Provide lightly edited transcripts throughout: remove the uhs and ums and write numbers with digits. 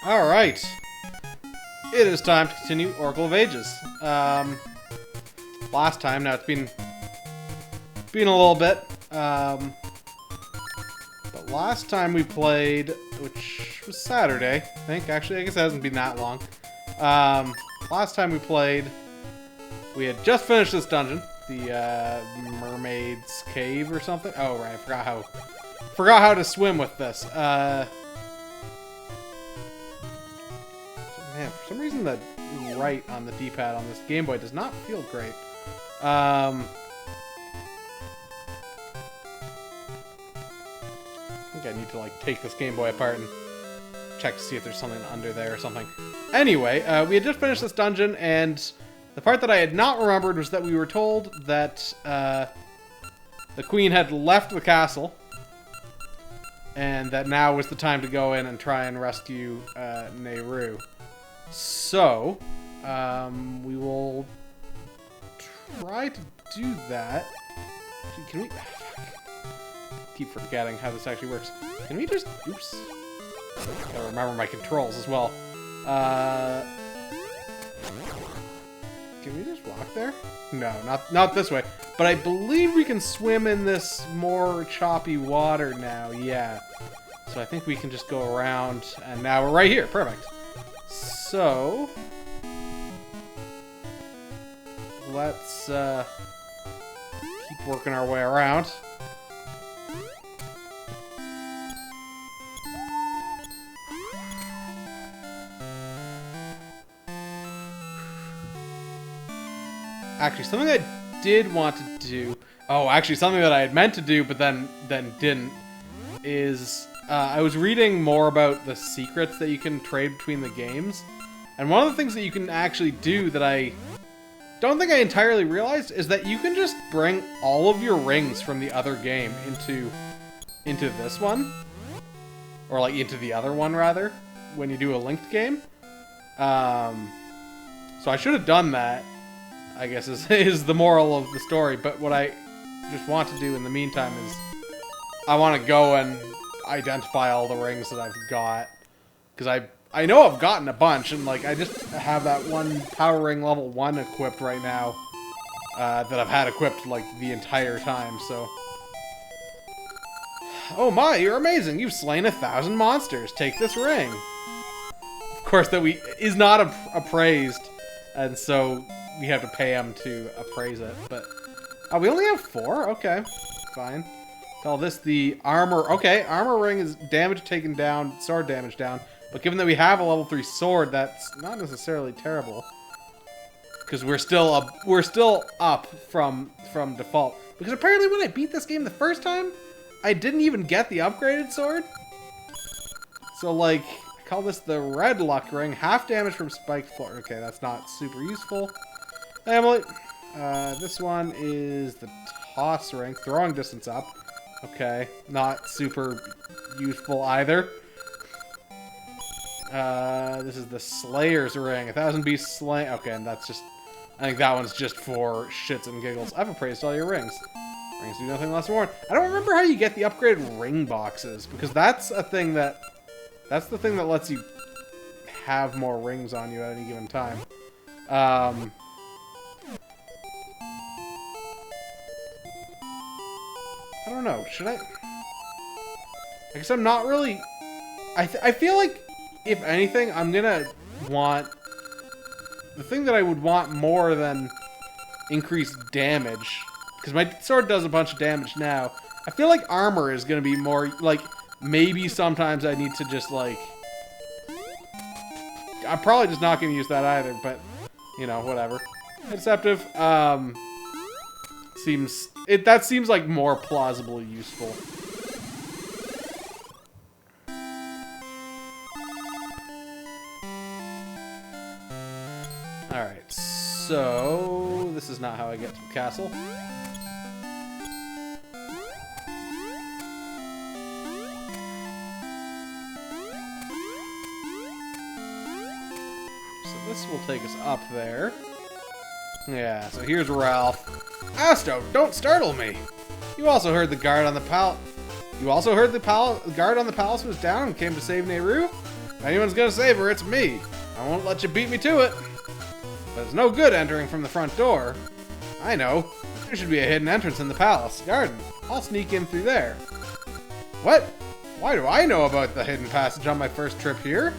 Alright. It is time to continue Oracle of Ages. Last time, now it's been a little bit. But last time we played, which was Saturday, I think. Actually, I guess it hasn't been that long. Last time we played, we had just finished this dungeon. The Mermaid's Cave or something. Oh, right. I forgot how to swim with this. Man, for some reason the right on the D-pad on this Game Boy does not feel great. I think I need to like take this Game Boy apart and check to see if there's something under there or something. Anyway, we had just finished this dungeon, and the part that I had not remembered was that we were told that the Queen had left the castle, and that now was the time to go in and try and rescue Nehru. So, we will try to do that. Can we... keep forgetting how this actually works. Can we just... Oops. Gotta remember my controls as well. Can we just walk there? No, not this way. But I believe we can swim in this more choppy water now. Yeah. So I think we can just go around, and now we're right here. Perfect. So, let's keep working our way around. Actually, something I did want to do... Oh, actually, something that I had meant to do, but then didn't, is... I was reading more about the secrets that you can trade between the games. And one of the things that you can actually do that I don't think I entirely realized is that you can just bring all of your rings from the other game into this one. Or, like, into the other one, rather, when you do a linked game. So I should have done that, I guess, is the moral of the story. But what I just want to do in the meantime is I want to go and identify all the rings that I've got. Because I know I've gotten a bunch, and like I just have that one Power Ring level 1 equipped right now that I've had equipped like the entire time, so... Oh my, you're amazing! You've slain 1,000 monsters! Take this ring! Of course, that is not appraised, and so we have to pay him to appraise it, but... Oh, we only have 4? Okay, fine. Call this the armor... Okay, armor ring is damage taken down, sword damage down, but given that we have a level 3 sword, that's not necessarily terrible. Because we're still up from default. Because apparently when I beat this game the first time, I didn't even get the upgraded sword. So, like, I call this the red luck ring. Half damage from spiked floor. Okay, that's not super useful. Emily. This one is the toss ring. Throwing distance up. Okay, not super useful either. This is the Slayer's ring. 1,000 beasts slain. Okay, and that's just... I think that one's just for shits and giggles. I've appraised all your rings. Rings do nothing less than warn. I don't remember how you get the upgraded ring boxes, because that's a thing that... That's the thing that lets you have more rings on you at any given time. I don't know. Should I... I guess I'm not really... I feel like, if anything, I'm gonna want... The thing that I would want more than increased damage, because my sword does a bunch of damage now, I feel like armor is gonna be more, like, maybe sometimes I need to just, like... I'm probably just not gonna use that either, but, you know, whatever. Deceptive, that seems like more plausibly useful. Alright, so this is not how I get to the castle. So this will take us up there. Yeah, so here's Ralph. Asto, don't startle me! You also heard the guard on the guard on the palace was down and came to save Nehru? If anyone's gonna save her, it's me. I won't let you beat me to it. But it's no good entering from the front door. I know. There should be a hidden entrance in the palace garden. I'll sneak in through there. What? Why do I know about the hidden passage on my first trip here?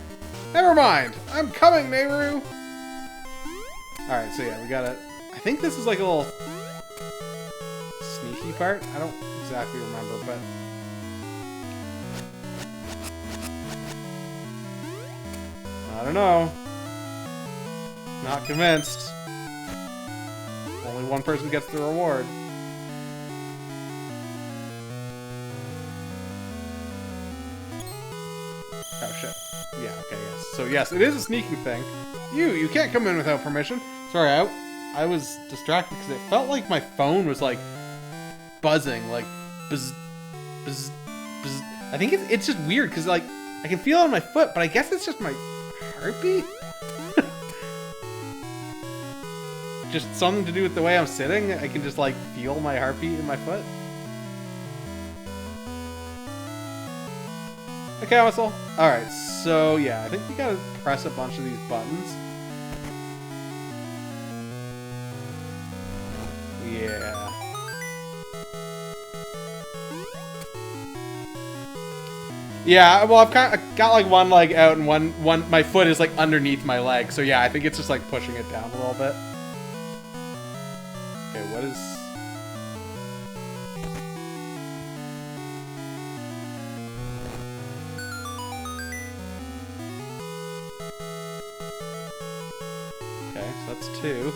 Never mind. I'm coming, Nehru. Alright, so yeah, we gotta... I think this is like a little sneaky part. I don't exactly remember, but... I don't know. Not convinced. Only one person gets the reward. Oh shit. Yeah, okay, yes. So yes, it is a sneaking thing. You can't come in without permission. Sorry, I was distracted because it felt like my phone was like buzzing, like buzz, buzz, buzz. I think it's just weird because like I can feel it on my foot, but I guess it's just my heartbeat. Just something to do with the way I'm sitting. I can just like feel my heartbeat in my foot. Okay, whistle. Alright, so yeah, I think we gotta press a bunch of these buttons. Yeah. Yeah, well, I've got like one leg out and one my foot is like underneath my leg. So yeah, I think it's just like pushing it down a little bit. Okay, what is... Okay, so that's 2.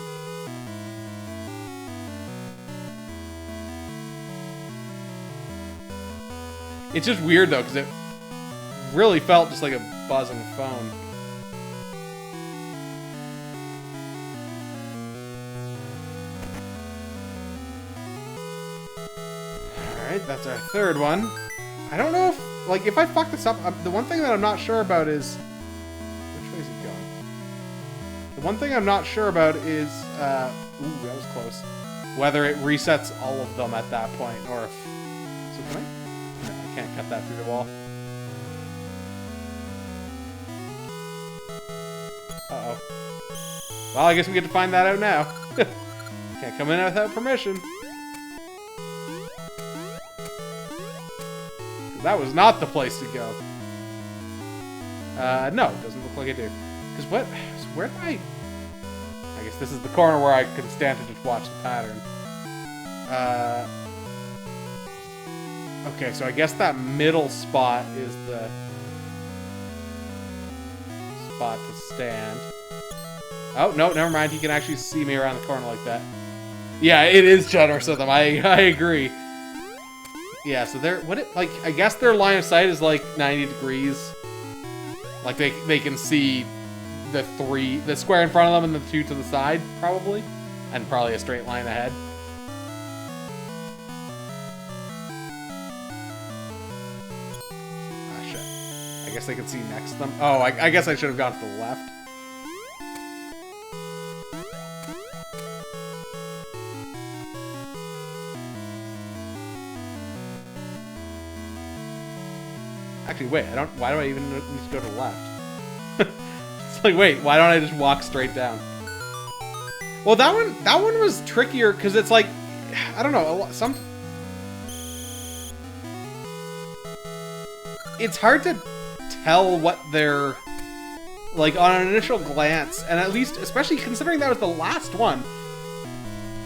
It's just weird though, because it really felt just like a buzzing phone. Alright, that's our 3rd one. I don't know if, like, if I fuck this up, the one thing that I'm not sure about is... Which way is it going? The one thing I'm not sure about is, ooh, that was close. Whether it resets all of them at that point, or if... So can I? No, I can't cut that through the wall. Uh-oh. Well, I guess we get to find that out now. Can't come in without permission. That was not the place to go. No, it doesn't look like I do. Because what? So where did I guess this is the corner where I can stand to just watch the pattern. Okay, so I guess that middle spot is the spot to stand. Oh, no, never mind. He can actually see me around the corner like that. Yeah, it is generous of them. I agree. Yeah, so they're like I guess their line of sight is like 90 degrees. Like they can see the square in front of them and the 2 to the side, probably. And probably a straight line ahead. Ah shit. I guess they can see next to them. Oh, I guess I should have gone to the left. Actually, wait, why do I even need to go to the left? It's like, wait, why don't I just walk straight down? Well, that one was trickier, because it's like, I don't know, it's hard to tell what they're, like, on an initial glance, and at least, especially considering that was the last one,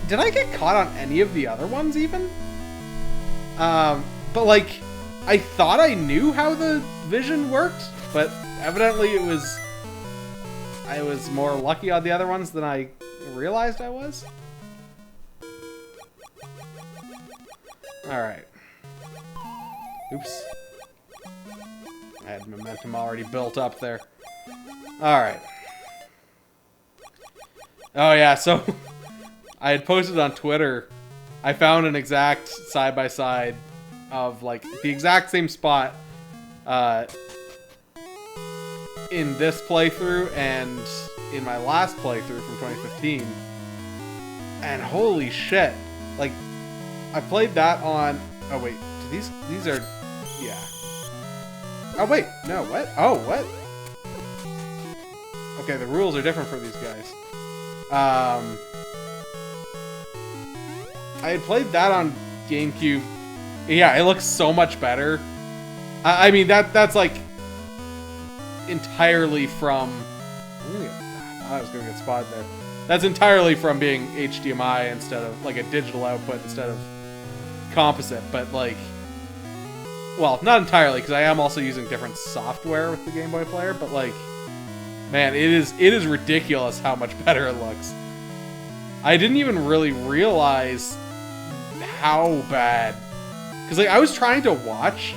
did I get caught on any of the other ones, even? But, like... I thought I knew how the vision worked, but evidently I was more lucky on the other ones than I realized I was. Alright. Oops. I had momentum already built up there. Alright. Oh yeah, so I had posted on Twitter, I found an exact side-by-side of like the exact same spot in this playthrough and in my last playthrough from 2015, and holy shit, like I played that on, oh wait, these are, yeah, oh wait, no, what, oh what, okay, the rules are different for these guys. I had played that on GameCube. Yeah, it looks so much better. I mean, that's like entirely from... I thought I was going to get spotted there. That's entirely from being HDMI instead of, like, a digital output instead of composite, but, like... Well, not entirely, because I am also using different software with the Game Boy player, but, like... Man, it is ridiculous how much better it looks. I didn't even really realize how bad... Because, like, I was trying to watch,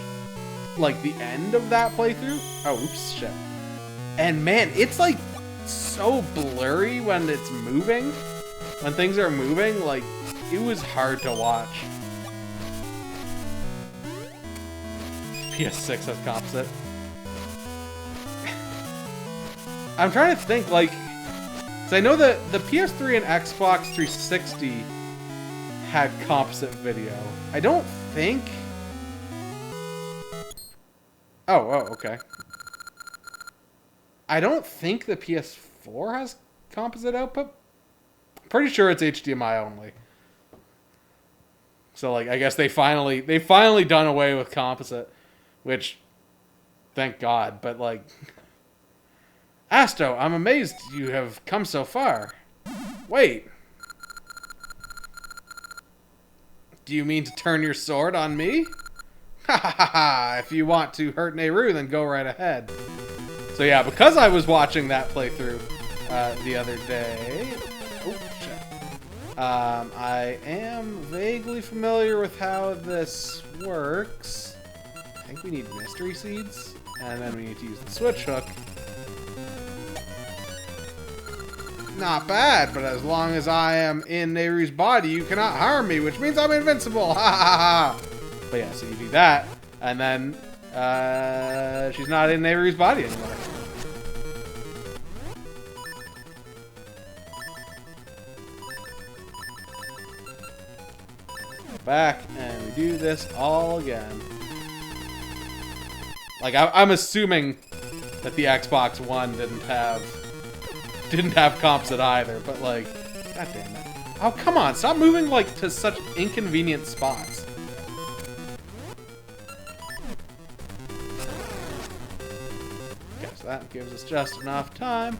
like, the end of that playthrough. Oh, oops, shit. And, man, it's, like, so blurry when it's moving. When things are moving, like, it was hard to watch. PS6 has composite. I'm trying to think, like... Because I know that the PS3 and Xbox 360 had composite video. I don't think... Oh, okay. I don't think the PS4 has composite output. Pretty sure it's HDMI only. So, like, I guess they finally done away with composite, which, thank God. But, like, Asto, I'm amazed you have come so far. Wait. Do you mean to turn your sword on me? Ha ha ha ha! If you want to hurt Nehru, then go right ahead. So yeah, because I was watching that playthrough the other day... Oh, shit. I am vaguely familiar with how this works. I think we need mystery seeds, and then we need to use the switch hook. Not bad, but as long as I am in Nehru's body, you cannot harm me, which means I'm invincible. Ha ha ha! But yeah, so you do that, and then she's not in Nehru's body anymore. Back, and we do this all again. Like, I'm assuming that the Xbox One didn't have composite either, but like, god damn it. Oh, come on, stop moving like to such inconvenient spots. Okay, so that gives us just enough time.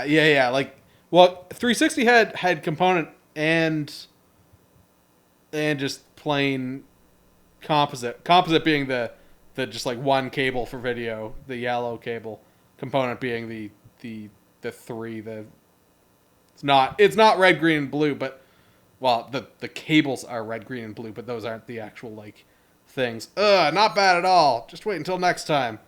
Yeah. Like, well, 360 had component and just plain composite. Composite being the just like one cable for video, the yellow cable. Component being the three. It's not red, green, and blue, but well, the cables are red, green, and blue, but those aren't the actual like things. Not bad at all. Just wait until next time.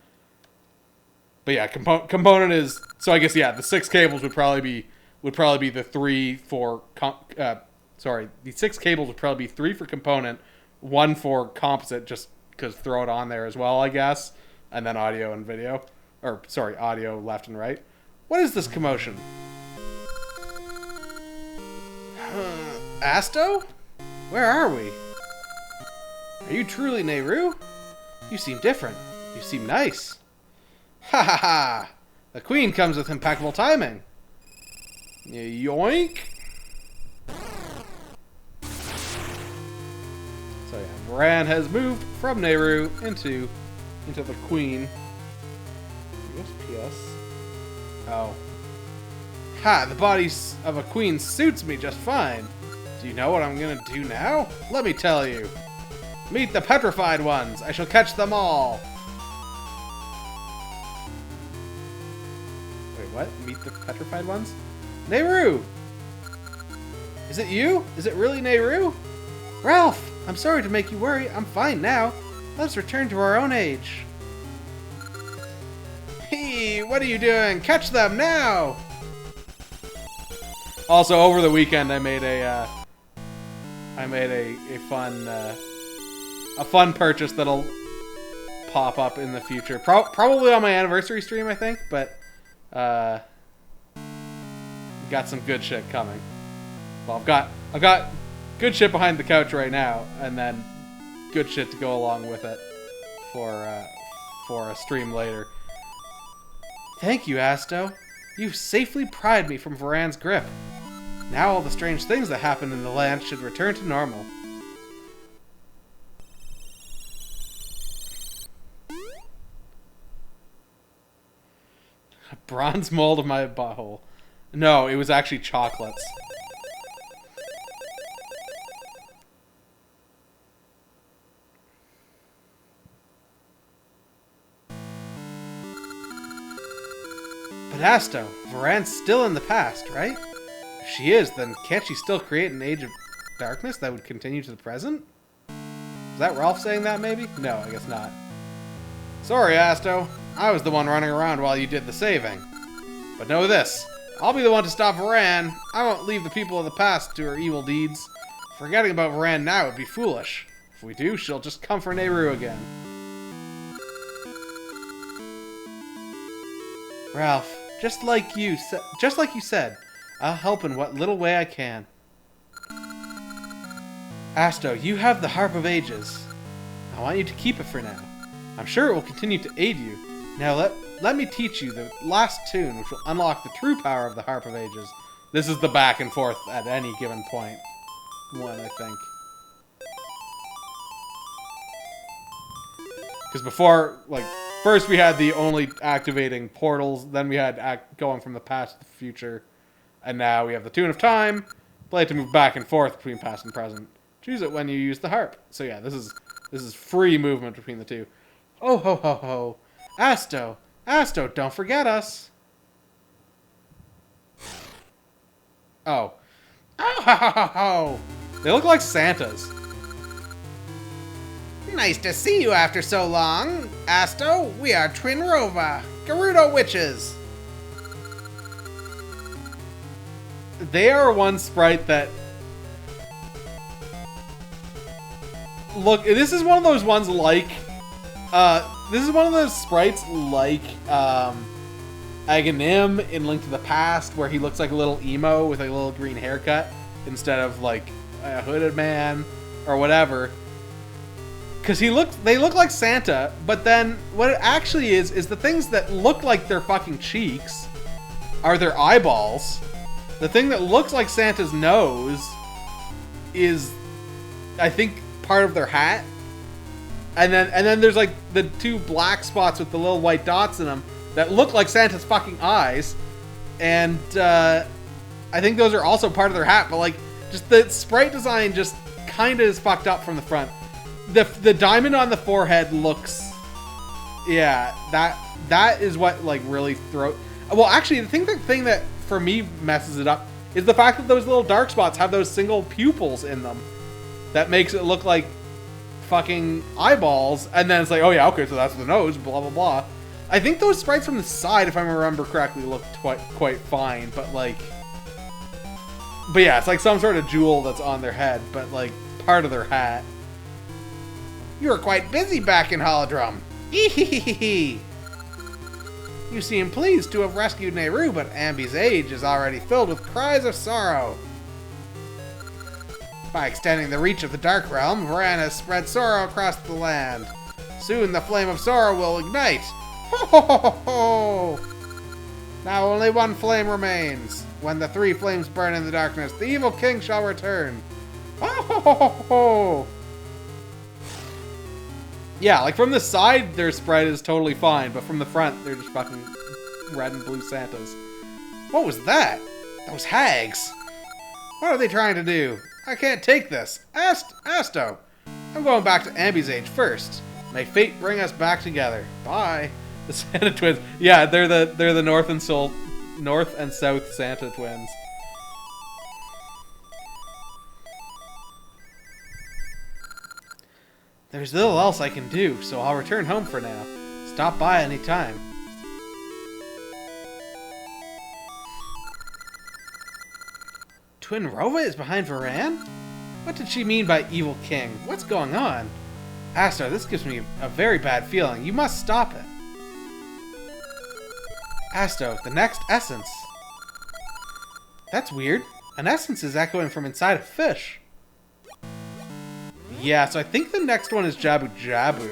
But yeah, component is, so I guess, yeah, the 6 cables would probably be the 3 for the 6 cables would probably be 3 for component, 1 for composite, just because throw it on there as well, I guess, and then audio and video, or sorry, audio left and right. What is this commotion? Asto? Where are we? Are you truly Nehru? You seem different. You seem nice. Ha ha ha! The queen comes with impeccable timing. Yoink! So yeah, Moran has moved from Nehru into the queen. USPS. Oh. Ha! The body of a queen suits me just fine. Do you know what I'm gonna do now? Let me tell you. Meet the petrified ones. I shall catch them all. What? Meet the petrified ones? Nehru! Is it you? Is it really Nehru? Ralph! I'm sorry to make you worry. I'm fine now. Let's return to our own age. Hey, what are you doing? Catch them now! Also, over the weekend, I made a fun purchase that'll pop up in the future. Probably on my anniversary stream, I think, but Got some good shit coming. Well, I've got good shit behind the couch right now, and then good shit to go along with it for a stream later. Thank you, Asto. You've safely pried me from Varan's grip. Now all the strange things that happened in the land should return to normal. A bronze mold of my butthole. No, it was actually chocolates. But Asto, Varan's still in the past, right? If she is, then can't she still create an age of darkness that would continue to the present? Is that Ralph saying that, maybe? No, I guess not. Sorry, Asto. I was the one running around while you did the saving. But know this. I'll be the one to stop Varan. I won't leave the people of the past to her evil deeds. Forgetting about Varan now would be foolish. If we do, she'll just come for Nehru again. Ralph, just like you said, I'll help in what little way I can. Asto, you have the Harp of Ages. I want you to keep it for now. I'm sure it will continue to aid you. Now let me teach you the last tune, which will unlock the true power of the Harp of Ages. This is the back and forth at any given point. One, I think. Because before, like, first we had the only activating portals, then we had going from the past to the future, and now we have the Tune of Time. Play it to move back and forth between past and present. Choose it when you use the harp. So yeah, this is free movement between the two. Oh ho ho ho. Asto, don't forget us. Oh. Oh ho ho ho ho. They look like Santas. Nice to see you after so long. Asto, we are Twin Rova, Gerudo witches. They are one sprite that... Look, this is one of those ones like... this is one of those sprites like Aghanim in Link to the Past, where he looks like a little emo with a little green haircut instead of like a hooded man or whatever. Because they look like Santa, but then what it actually is the things that look like their fucking cheeks are their eyeballs. The thing that looks like Santa's nose is, I think, part of their hat. And then there's like the two black spots with the little white dots in them that look like Santa's fucking eyes. And I think those are also part of their hat, but like just the sprite design just kind of is fucked up from the front. The diamond on the forehead looks, yeah, that is what like really well, actually the thing that for me messes it up is the fact that those little dark spots have those single pupils in them that makes it look like fucking eyeballs, and then it's like, oh yeah, okay, so that's the nose, blah blah blah. I think those sprites from the side, if I remember correctly, look quite fine, but yeah, it's like some sort of jewel that's on their head, but like part of their hat. You were quite busy back in Holodrum. Ehehehe. You seem pleased to have rescued Nehru, but Ambi's age is already filled with cries of sorrow. By extending the reach of the Dark Realm, Varan has spread sorrow across the land. Soon the flame of sorrow will ignite. Ho ho ho ho ho! Now only one flame remains. When the three flames burn in the darkness, the evil king shall return. Ho ho ho ho ho! Yeah, like from the side, their sprite is totally fine, but from the front, they're just fucking red and blue Santas. What was that? Those hags. What are they trying to do? I can't take this. Asto. I'm going back to Ambi's age first. May fate bring us back together. Bye. The Santa twins. Yeah, they're the North and South Santa twins. There's little else I can do, so I'll return home for now. Stop by any time. Twin Rova is behind Varan? What did she mean by evil king? What's going on? Asto, this gives me a very bad feeling. You must stop it. Asto, the next essence. That's weird. An essence is echoing from inside a fish. Yeah, so I think the next one is Jabu Jabu.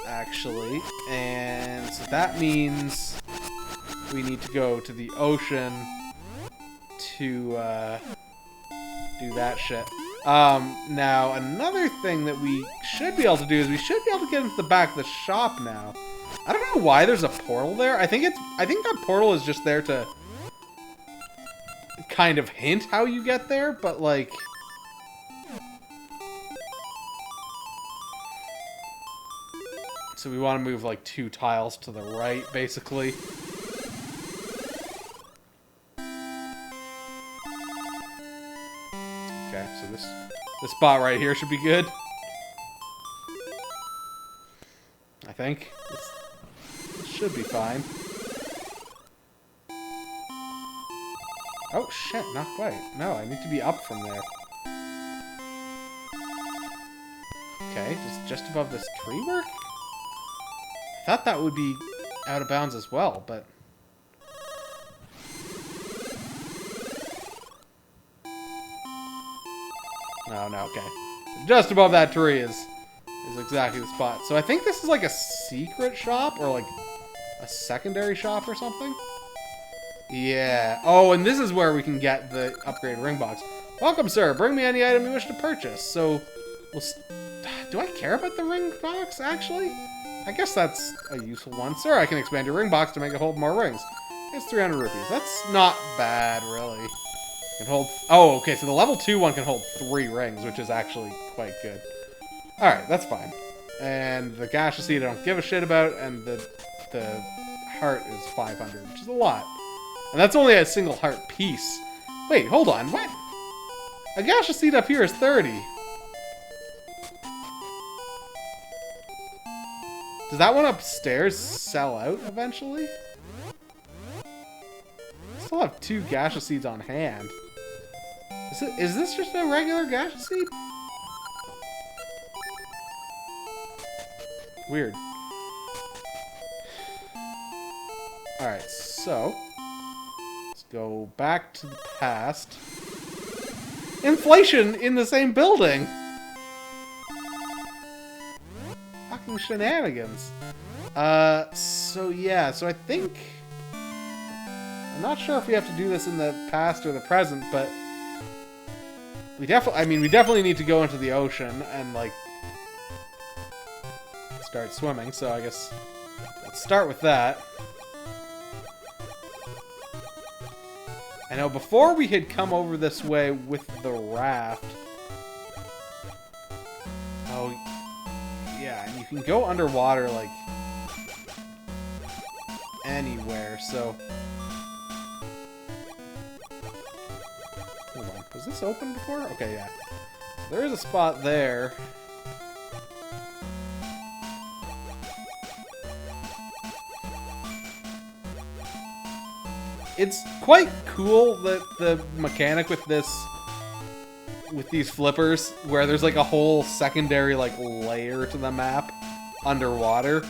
Actually. And so that means we need to go to the ocean to do that shit. Now, another thing that we should be able to do is we should be able to get into the back of the shop now. I don't know why there's a portal there. I think that portal is just there to kind of hint how you get there, but like... So we want to move like 2 tiles to the right, basically. Okay, so this spot right here should be good. I think. This should be fine. Oh shit, not quite. No, I need to be up from there. Okay, just above this tree work? I thought that would be out of bounds as well, but... Oh, no, okay. So just above that tree is exactly the spot. So I think this is like a secret shop, or like a secondary shop or something? Yeah. Oh, and this is where we can get the upgraded ring box. Welcome, sir. Bring me any item you wish to purchase. So, do I care about the ring box, actually? I guess that's a useful one. Sir, I can expand your ring box to make it hold more rings. It's 300 rupees. That's not bad, really. Can hold... Oh, okay, so the level 2 one can hold 3 rings, which is actually quite good. Alright, that's fine. And the gaseous seed I don't give a shit about, and the heart is 500, which is a lot. And that's only a single heart piece. Wait, hold on, what? A gaseous seed up here is 30. Does that one upstairs sell out eventually? I still have 2 gaseous seeds on hand. Is this just a regular gaseous seed? Weird. Alright, so let's go back to the past. Inflation in the same building! Fucking shenanigans. So yeah, so I think... I'm not sure if we have to do this in the past or the present, but... we definitely need to go into the ocean and, like... start swimming, so I guess... let's start with that. I know before we had come over this way with the raft... Oh... yeah, and you can go underwater, like... anywhere, so... Hold on, was this open before? Okay, yeah. So there is a spot there. It's quite cool that the mechanic with these flippers, where there's like a whole secondary like layer to the map underwater,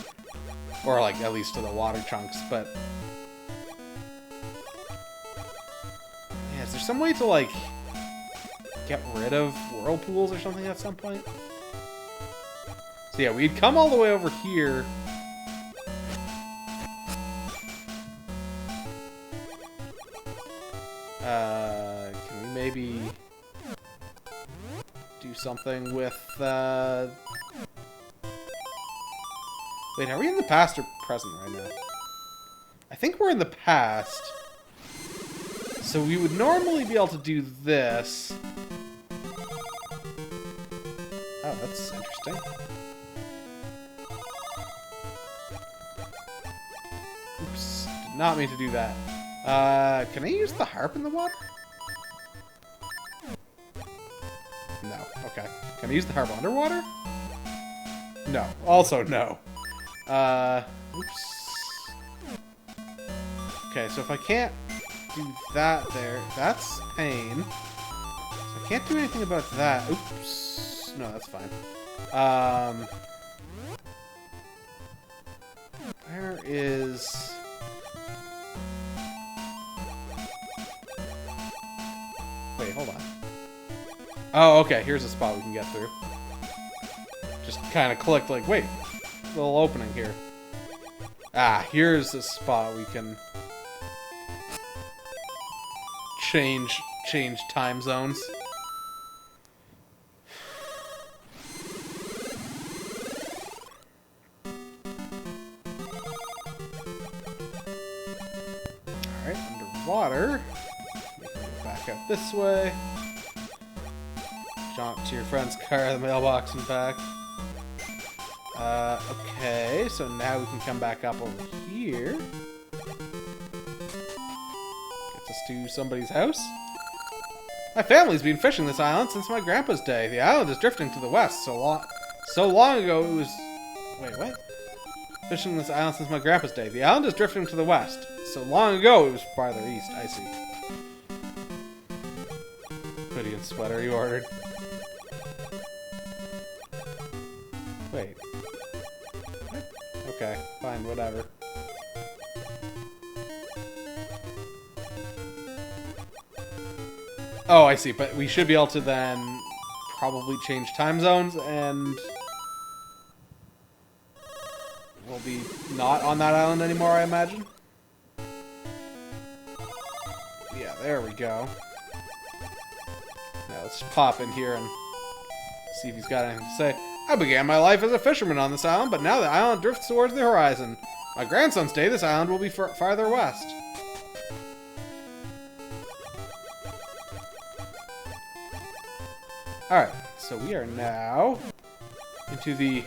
or like at least to the water chunks, but yeah, is there some way to like get rid of whirlpools or something at some point? So yeah, we'd come all the way over here. Can we maybe do something with, Wait, are we in the past or present right now? I think we're in the past. So we would normally be able to do this. Oh, that's interesting. Oops, did not mean to do that. Can I use the harp in the water? No. Okay. Can I use the harp underwater? No. Also no. Oops. Okay, so if I can't do that there, that's pain. So I can't do anything about that. Oops. No, that's fine. Where is... Wait, hold on. Oh, okay, here's a spot we can get through. Just kind of clicked like, wait, little opening here. Ah, here's a spot we can change time zones. Alright, underwater. We can go back out this way. Jump to your friend's car, the mailbox, and back. Okay, so now we can come back up over here. Gets us to somebody's house. My family's been fishing this island since my grandpa's day. The island is drifting to the west. So long ago it was... Wait, what? Fishing this island since my grandpa's day. The island is drifting to the west. So long ago it was farther east. I see. Hoodie and sweater you ordered. Wait. What? Okay, fine, whatever. Oh, I see, but we should be able to then probably change time zones, and we'll be not on that island anymore, I imagine. Yeah, there we go. Now let's just pop in here and see if he's got anything to say. I began my life as a fisherman on this island, but now the island drifts towards the horizon. My grandson's day, this island will be farther west. Alright, so we are now into the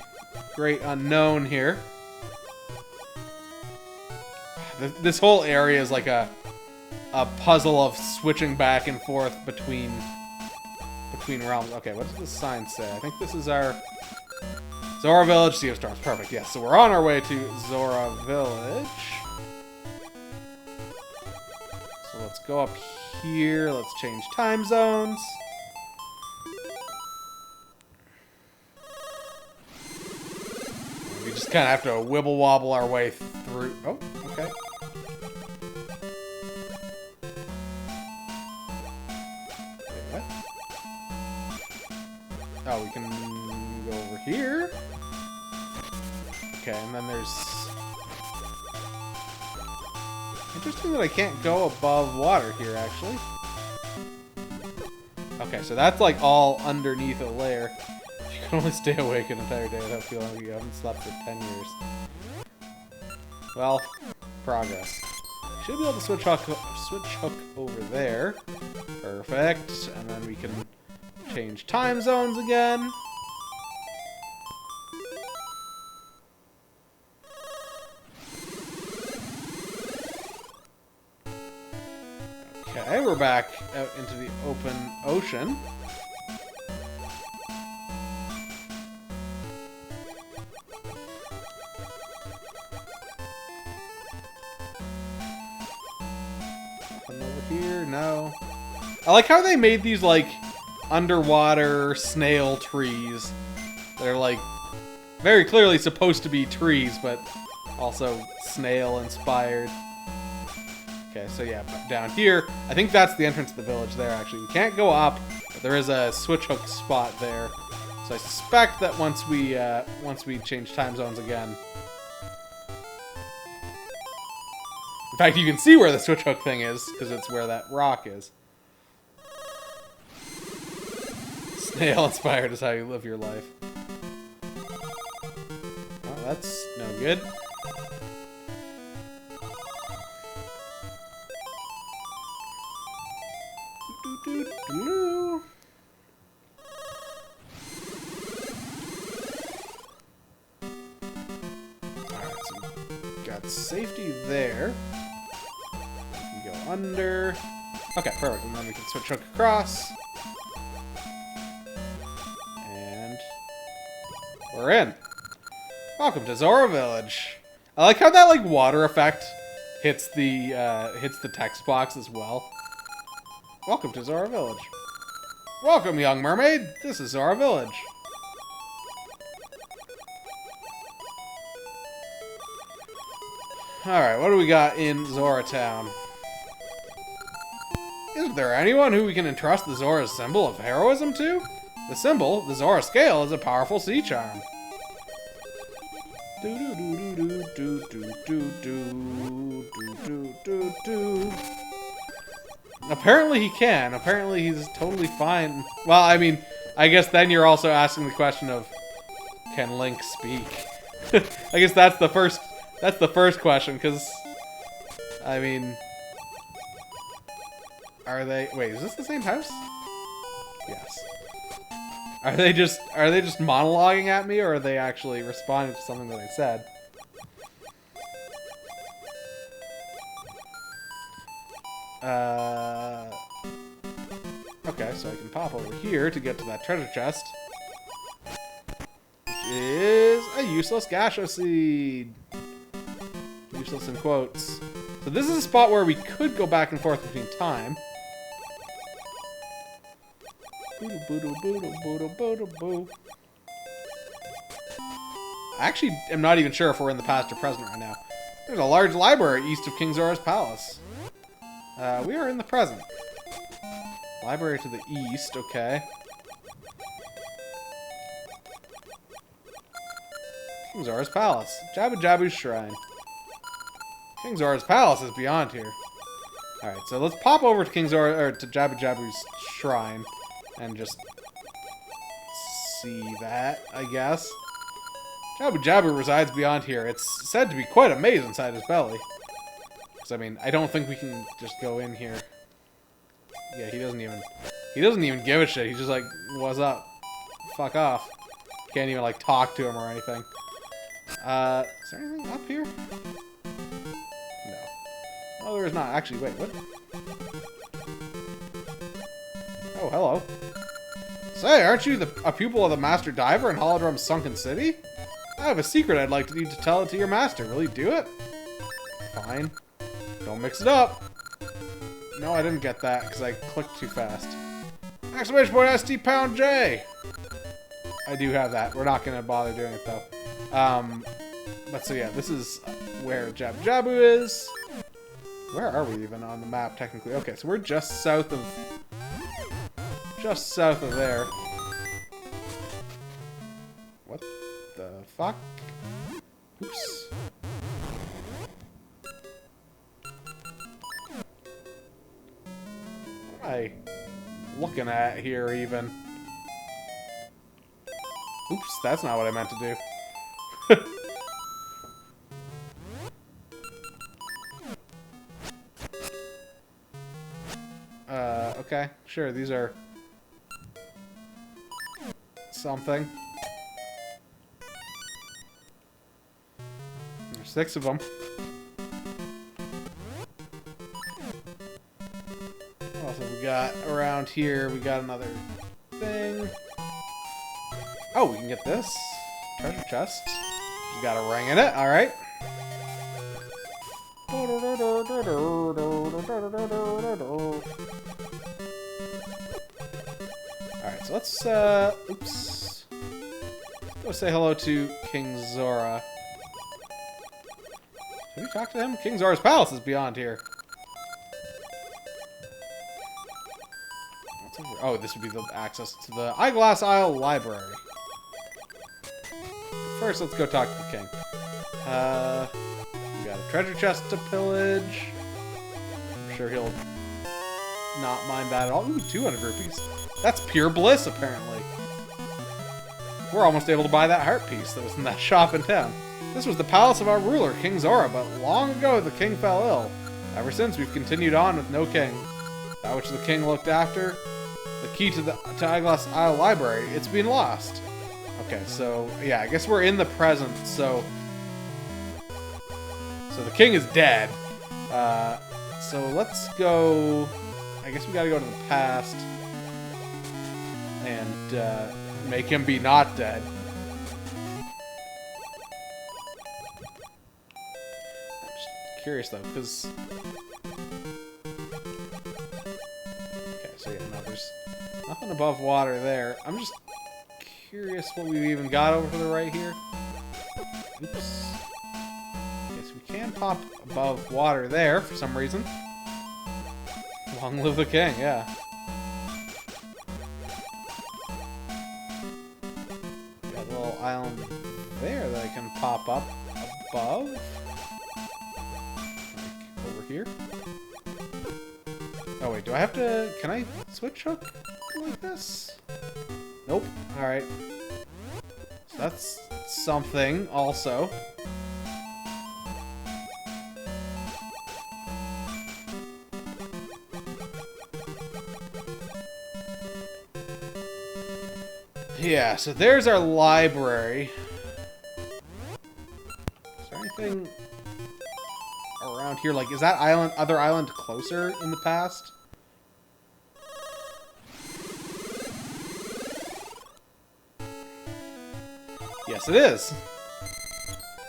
great unknown here. This whole area is like a puzzle of switching back and forth between realms. Okay, what does this sign say? I think this is our Zorah Village, Sea of Storms. Perfect, yes. So we're on our way to Zorah Village. So let's go up here. Let's change time zones. We just kind of have to wibble wobble our way through. Oh, okay. Wait, what? Oh, we can go over here. Okay, and then there's... Interesting that I can't go above water here, actually. Okay, so that's like all underneath a layer. You can only stay awake an entire day without feeling like you haven't slept for 10 years. Well, progress. Should be able to switch hook over there. Perfect. And then we can change time zones again. Okay, we're back out into the open ocean. Nothing over here, no. I like how they made these, like, underwater snail trees. They're, like, very clearly supposed to be trees, but also snail-inspired. Okay, so yeah, down here, I think that's the entrance to the village there, actually. We can't go up, but there is a switch hook spot there. So I suspect that once we change time zones again... In fact, you can see where the switch hook thing is, because it's where that rock is. Snail-inspired is how you live your life. Well, that's no good. Alright, so we got safety there. We can go under. Okay, perfect. And then we can switch hook across. And we're in. Welcome to Zorah Village. I like how that like water effect hits the text box as well. Welcome to Zorah Village. Welcome, young mermaid. This is Zorah Village. Alright, what do we got in Zora Town? Is there anyone who we can entrust the Zora's symbol of heroism to? The symbol, the Zora Scale, is a powerful sea charm. Apparently he can. Apparently he's totally fine. Well, I mean, I guess then you're also asking the question of, can Link speak? I guess that's the first question, because, I mean, are they, wait, is this the same house? Yes. Are they just monologuing at me, or are they actually responding to something that I said? Okay, so I can pop over here to get to that treasure chest. Which is a useless gaseous seed. Useless in quotes. So this is a spot where we could go back and forth between time. I actually am not even sure if we're in the past or present right now. There's a large library east of King Zora's palace. We are in the present. Library to the east, okay. King Zora's palace. Jabu Jabu's shrine. King Zora's palace is beyond here. Alright, so let's pop over to King Zora, or to Jabu Jabu's shrine. And just see that, I guess. Jabu Jabu resides beyond here. It's said to be quite a maze inside his belly. Because, I mean, I don't think we can just go in here. Yeah, he doesn't even give a shit. He's just like, what's up? Fuck off. Can't even, like, talk to him or anything. Is there anything up here? No. Oh, there is not. Actually, wait, what? Oh, hello. Say, aren't you a pupil of the Master Diver in Holodrum's Sunken City? I have a secret I'd like you to tell it to your master. Will you do it? Fine. Don't mix it up. No, I didn't get that because I clicked too fast. Exclamation point ST pound J! I do have that. We're not going to bother doing it, though. But so, yeah, this is where Jabu Jabu is. Where are we even on the map, technically? Okay, so we're just south of there. What the fuck? Oops. What am I looking at here, even? Oops, that's not what I meant to do. Okay, sure, these are something. There's 6 of them. What else have we got around here? We got another thing. Oh, we can get this. Treasure chest. We got a ring in it, alright. Alright, so let's, oops. Go say hello to King Zora. Should we talk to him? King Zora's palace is beyond here. What's over? Oh, this would be the access to the Eyeglass Isle Library. First, let's go talk to the king. We got a treasure chest to pillage. I'm sure he'll not mind that at all. Ooh, 200 rupees. That's pure bliss, apparently. We're almost able to buy that heart piece that was in that shop in town. This was the palace of our ruler, King Zora, but long ago the king fell ill. Ever since, we've continued on with no king. That which the king looked after, the key to Eyeglass Isle Library, it's been lost. Okay, so, yeah, I guess we're in the present, so the king is dead. So let's go, I guess we gotta go to the past and make him be not dead. I'm just curious though, because okay, so yeah, no, there's nothing above water there. I'm just curious what we've even got over to the right here. Oops. Guess we can pop above water there for some reason. Long live the king, yeah. Got a little island there that I can pop up above. Like over here. Oh wait, do I have to... Can I switch hook like this? Nope. Alright. So that's something also. Yeah, so there's our library. Is there anything around here? Like, is that other island closer in the past? Yes, it is.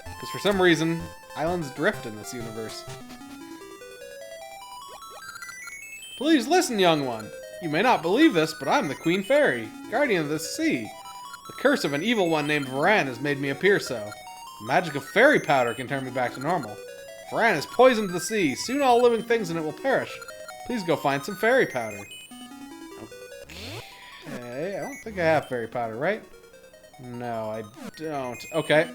Because for some reason, islands drift in this universe. Please listen, young one. You may not believe this, but I'm the Queen Fairy, guardian of this sea. The curse of an evil one named Varan has made me appear so. The magic of fairy powder can turn me back to normal. Varan has poisoned the sea. Soon all living things in it will perish. Please go find some fairy powder. Okay, I don't think I have fairy powder, right? No, I don't. Okay.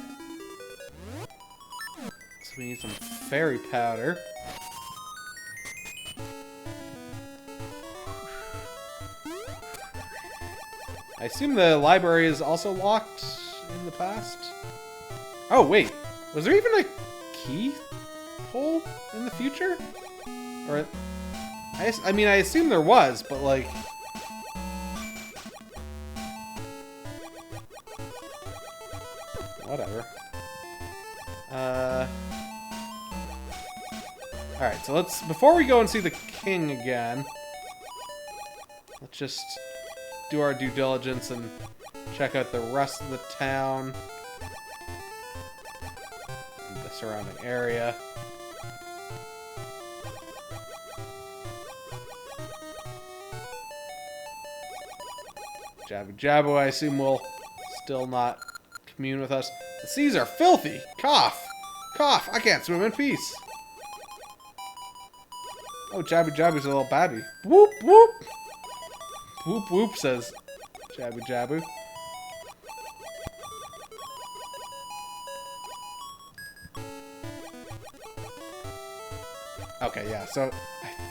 So we need some fairy powder. I assume the library is also locked in the past. Oh, wait. Was there even a keyhole in the future? Or... I mean, I assume there was, but like... Whatever. Alright, so let's... Before we go and see the king again... Let's just... do our due diligence and check out the rest of the town and the surrounding area. Jabu Jabu, I assume, will still not commune with us. The seas are filthy! Cough! Cough! I can't swim in peace! Oh, Jabu Jabu's a little babby. Whoop whoop! Whoop whoop, says Jabu Jabu. Okay, yeah, so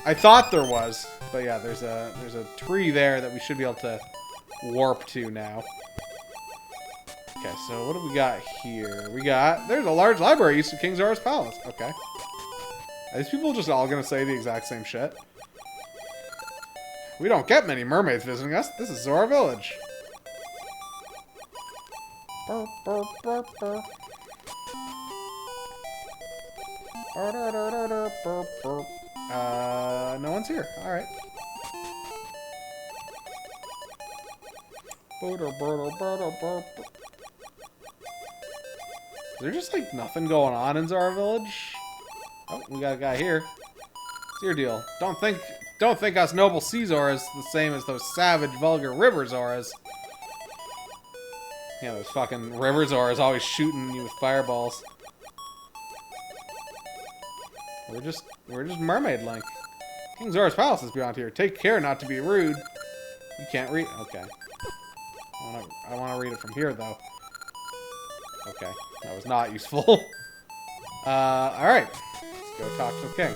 I thought there was, but yeah, there's a tree there that we should be able to warp to now. Okay, so what do we got here? There's a large library east of King Zora's palace. Okay. Are these people just all gonna say the exact same shit? We don't get many mermaids visiting us. This is Zorah Village. Burp, burp, burp, burp. Burp, burp. No one's here. Alright. Is there just like nothing going on in Zorah Village? Oh, we got a guy here. What's your deal? Don't think us noble sea Zoras the same as those savage, vulgar river Zoras. Yeah, those fucking river Zoras always shooting you with fireballs. We're just mermaid Link. King Zora's palace is beyond here. Take care not to be rude. You can't read. Okay. I wanna read it from here though. Okay, that was not useful. All right. Let's go talk to the king.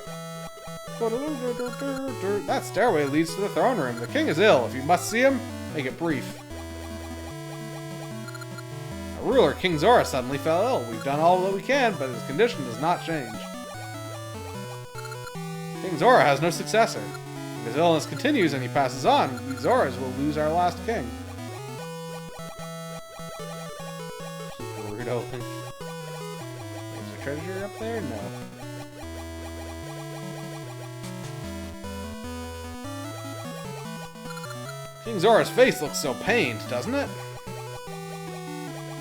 That stairway leads to the throne room. The king is ill. If you must see him, make it brief. Our ruler, King Zora, suddenly fell ill. We've done all that we can, but his condition does not change. King Zora has no successor. If his illness continues and he passes on, we Zoras will lose our last king. Burrito. Is there treasure up there? No. King Zora's face looks so pained, doesn't it?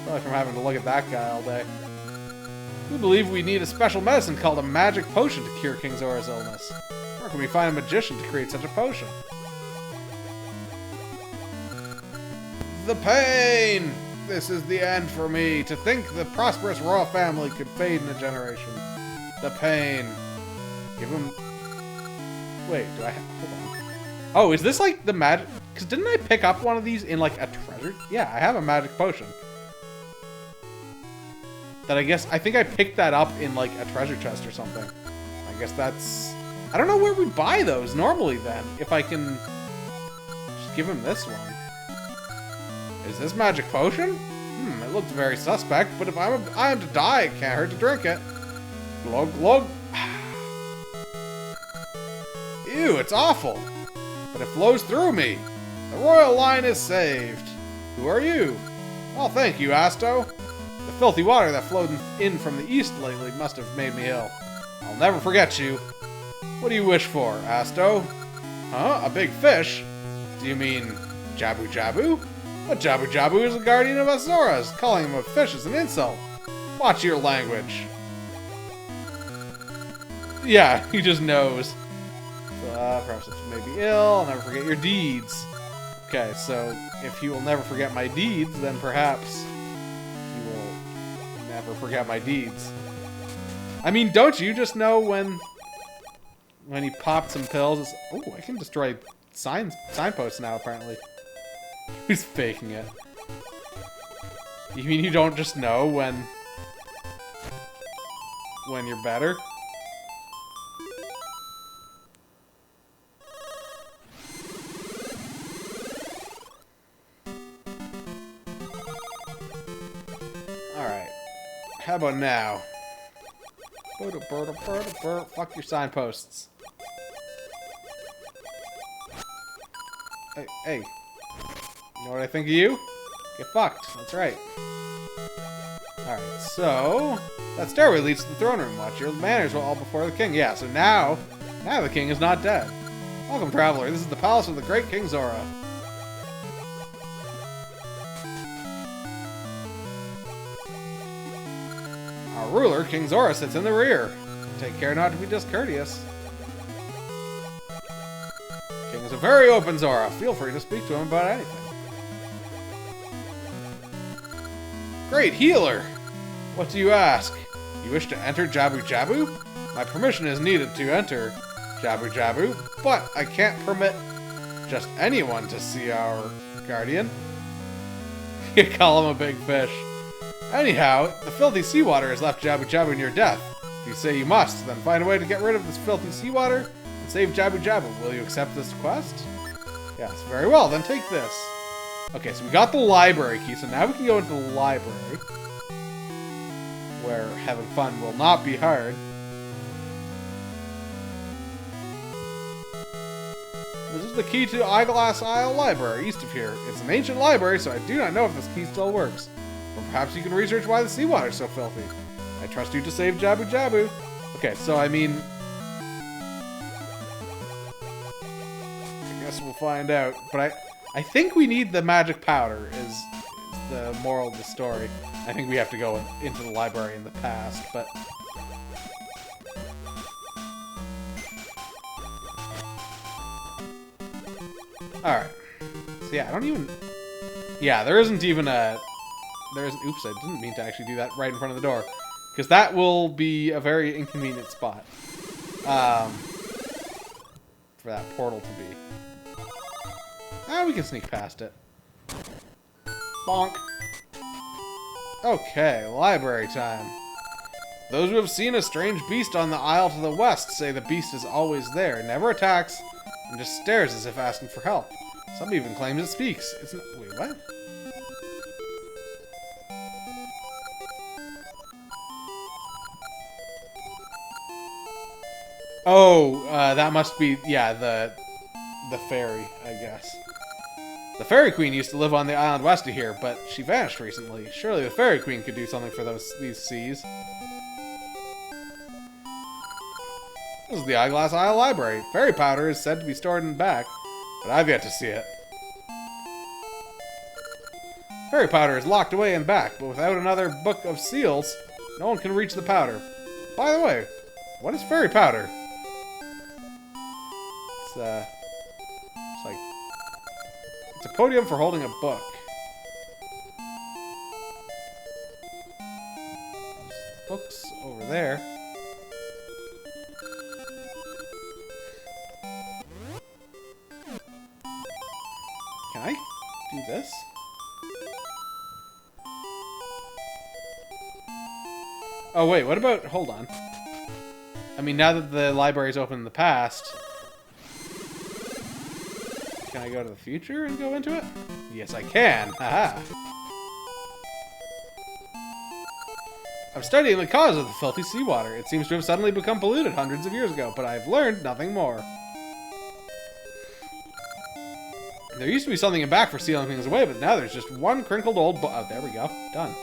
Probably from having to look at that guy all day. We believe we need a special medicine called a magic potion to cure King Zora's illness. Where can we find a magician to create such a potion? The pain! This is the end for me. To think the prosperous royal family could fade in a generation. The pain. Give him... Wait, do I have... Hold on. Oh, is this like the magic... Because didn't I pick up one of these in like a treasure? Yeah, I have a magic potion. That I think I picked that up in like a treasure chest or something. I guess that's... I don't know where we buy those normally then. If I can just give him this one. Is this magic potion? It looks very suspect, but if I am to die, it can't hurt to drink it. Glug glug. Ew, it's awful. But it flows through me. The royal line is saved. Who are you? Well, thank you, Asto. The filthy water that flowed in from the east lately must have made me ill. I'll never forget you. What do you wish for, Asto? Huh? A big fish? Do you mean Jabu Jabu? But Jabu Jabu is the guardian of us Zoras. Calling him a fish is an insult. Watch your language. Yeah, he just knows. Perhaps it may be ill. I'll never forget your deeds. Okay, so if he will never forget my deeds, then perhaps he will never forget my deeds. I mean, don't you just know when he popped some pills? Oh, I can destroy signposts now, apparently. Who's faking it? You mean you don't just know when you're better? Alright. How about now? Fuck your signposts. Hey. You know what I think of you? Get fucked. That's right. Alright, so... that stairway leads to the throne room. Watch your manners all before the king. Yeah, so now the king is not dead. Welcome, traveler. This is the palace of the great King Zora. Our ruler, King Zora, sits in the rear. Take care not to be discourteous. King is a very open Zora. Feel free to speak to him about anything. Great healer! What do you ask? You wish to enter Jabu Jabu? My permission is needed to enter Jabu Jabu, but I can't permit just anyone to see our guardian. You call him a big fish. Anyhow, the filthy seawater has left Jabu Jabu near death. If you say you must, then find a way to get rid of this filthy seawater and save Jabu Jabu. Will you accept this quest? Yes, very well, then take this. Okay, so we got the library key, so now we can go into the library, where having fun will not be hard. This is the key to Eyeglass Isle Library, east of here. It's an ancient library, so I do not know if this key still works. Or perhaps you can research why the seawater is so filthy. I trust you to save Jabu Jabu. Okay, so I mean... I guess we'll find out, but I think we need the magic powder, is the moral of the story. I think we have to go into the library in the past, but... Alright. So yeah, I don't even... Yeah, there isn't even a... Oops, I didn't mean to actually do that right in front of the door. Because that will be a very inconvenient spot. For that portal to be. We can sneak past it. Bonk. Okay, library time. Those who have seen a strange beast on the isle to the west say the beast is always there, never attacks, and just stares as if asking for help. Some even claims it speaks. It's not... Wait, what? Oh, that must be, yeah, the fairy, I guess. The Fairy Queen used to live on the island west of here, but she vanished recently. Surely the Fairy Queen could do something for these seas. This is the Eyeglass Isle Library. Fairy powder is said to be stored in the back, but I've yet to see it. Fairy powder is locked away in back, but without another book of seals, no one can reach the powder. By the way, what is fairy powder? It's like... It's a podium for holding a book. There's books over there. Can I do this? Oh, wait, what about... Hold on. I mean, now that the library's open in the past... Can I go to the future and go into it? Yes, I can. Haha. I'm studying the cause of the filthy seawater. It seems to have suddenly become polluted hundreds of years ago, but I've learned nothing more. There used to be something in back for sealing things away, but now there's just one crinkled old oh, there we go. Done.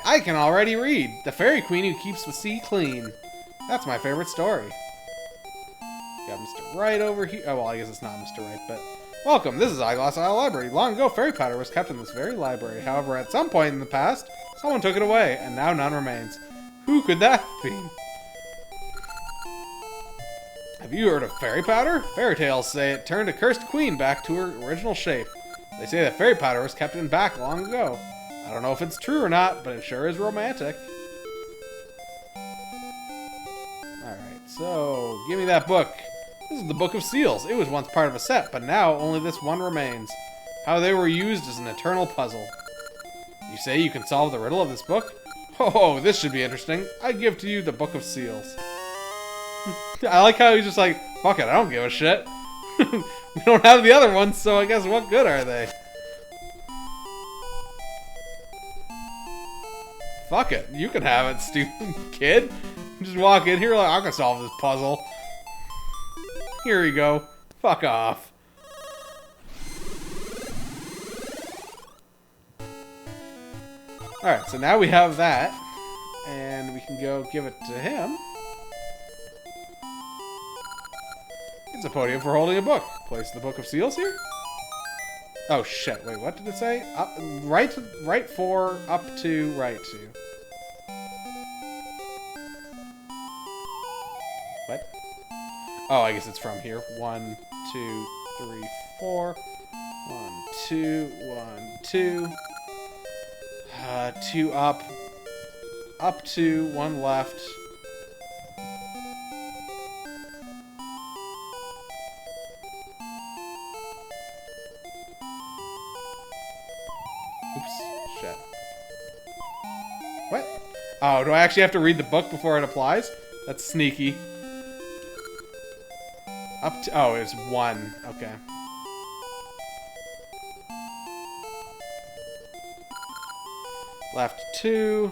I can already read. The fairy queen who keeps the sea clean. That's my favorite story. Got Mr. Wright over here. Oh, well, I guess it's not Mr. Wright, but... Welcome, this is Eyeglass Isle Library. Long ago, fairy powder was kept in this very library. However, at some point in the past, someone took it away, and now none remains. Who could that be? Have you heard of fairy powder? Fairy tales say it turned a cursed queen back to her original shape. They say that fairy powder was kept in back long ago. I don't know if it's true or not, but it sure is romantic. Alright, so, give me that book. This is the Book of Seals. It was once part of a set, but now only this one remains. How they were used is an eternal puzzle. You say you can solve the riddle of this book? Oh, this should be interesting. I give to you the Book of Seals. I like how he's just like, fuck it, I don't give a shit. We don't have the other ones, so I guess what good are they? Fuck it, you can have it, stupid kid. Just walk in here like, I can solve this puzzle. Here we go. Fuck off. Alright, so now we have that. And we can go give it to him. It's a podium for holding a book. Place the Book of Seals here. Oh shit, wait, what did it say? Up, right for, up to, right to. What? Oh, I guess it's from here. 1, 2, 3, 4. 1, 2, 1, 2. 2 up. Up 2, 1 left. Oops. Shit. What? Oh, do I actually have to read the book before it applies? That's sneaky. Up to... Oh, it's 1. Okay. Left 2.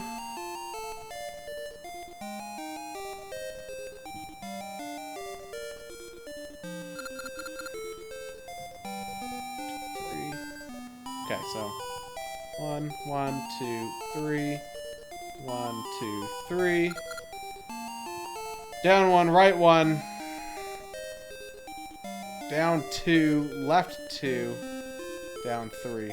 Okay, so 1, 1, 2, 3. 1, 2, 3. Down 1, right 1. Down 2, left 2. Down 3.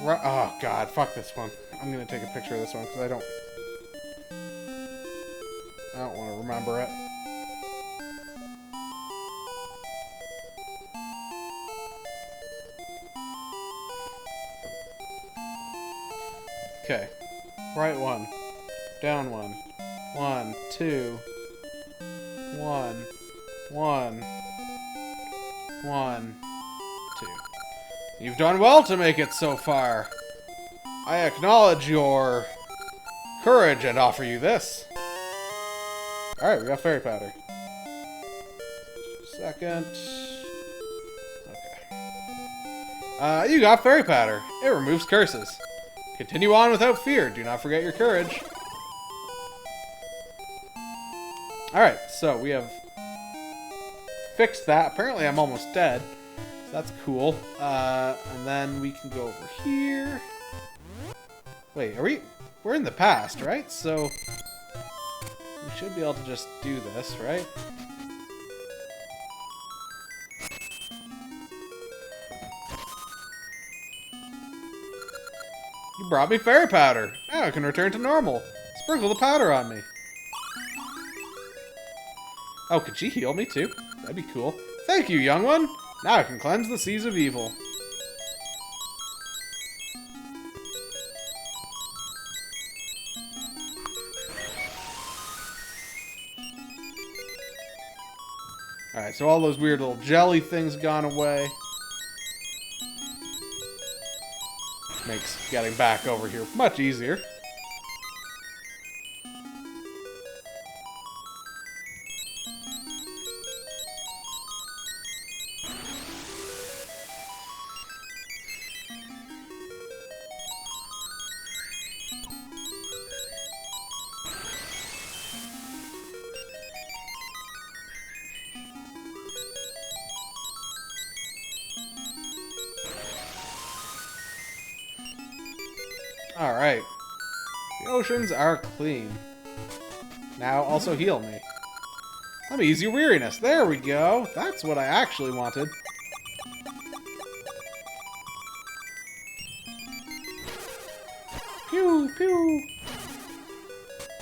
Right, oh god, fuck this one. I'm gonna take a picture of this one because I don't want to remember it. Okay. Right 1. Down 1. 1, 2. 1. 1. 1. 2. You've done well to make it so far. I acknowledge your courage and offer you this. Alright, we got fairy powder. Second. Okay. You got fairy powder. It removes curses. Continue on without fear. Do not forget your courage. Alright, so we have fixed that. Apparently I'm almost dead. So that's cool. And then we can go over here. Wait, we're in the past, right? So we should be able to just do this, right? You brought me fairy powder. Now I can return to normal. Sprinkle the powder on me. Oh, could she heal me too? That'd be cool. Thank you, young one. Now I can cleanse the seas of evil. Alright, so all those weird little jelly things gone away. Makes getting back over here much easier. Alright. The oceans are clean. Now also heal me. Let me ease your weariness. There we go. That's what I actually wanted. Pew, pew.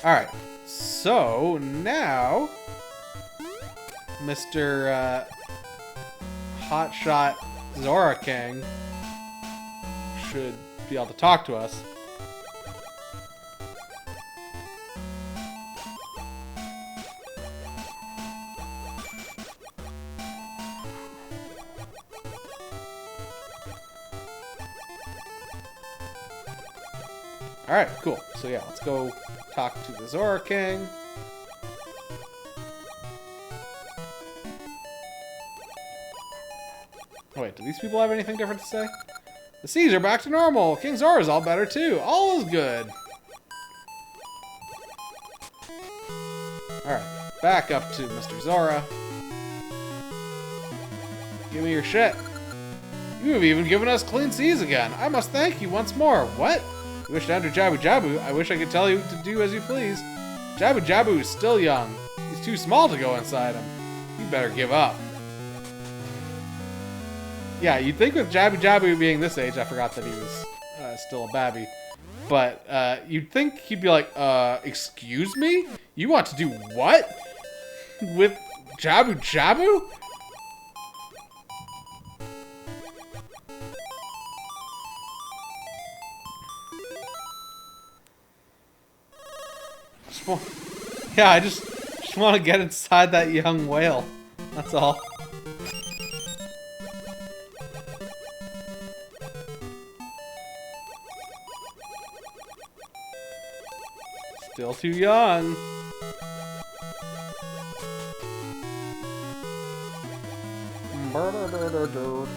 Alright. So, now... Mr. Hotshot Zora King should be able to talk to us. Alright, cool. So yeah, let's go talk to the Zora King. Oh, wait, do these people have anything different to say? The seas are back to normal. King Zora's all better too. All is good. Alright, back up to Mr. Zora. Give me your shit. You have even given us clean seas again. I must thank you once more. What? You wish to enter Jabu Jabu? I wish I could tell you to do as you please. Jabu Jabu is still young. He's too small to go inside him. You better give up. Yeah, you'd think with Jabu Jabu being this age, I forgot that he was still a babby. But you'd think he'd be like, excuse me? You want to do what? With Jabu Jabu? Yeah, I just want to get inside that young whale. That's all. Still too young.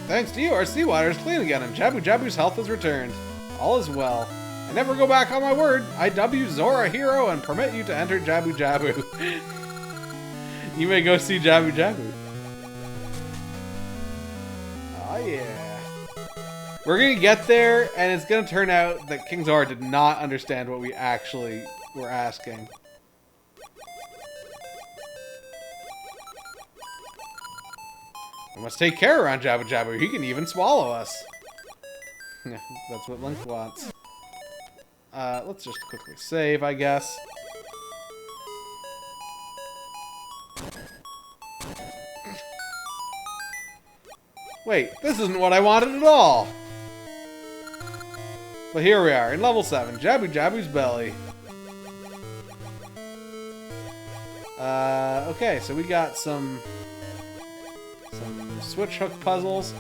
Thanks to you, our seawater is clean again, and Jabu Jabu's health has returned. All is well. I never go back on my word. I dub you Zora Hero and permit you to enter Jabu Jabu. You may go see Jabu Jabu. Oh yeah. We're gonna get there, and it's gonna turn out that King Zora did not understand what we actually were asking. We must take care around Jabu Jabu. He can even swallow us. That's what Link wants. Let's just quickly save, I guess. Wait, this isn't what I wanted at all. But here we are, in level 7, Jabu Jabu's belly. Okay, so we got some switch hook puzzles.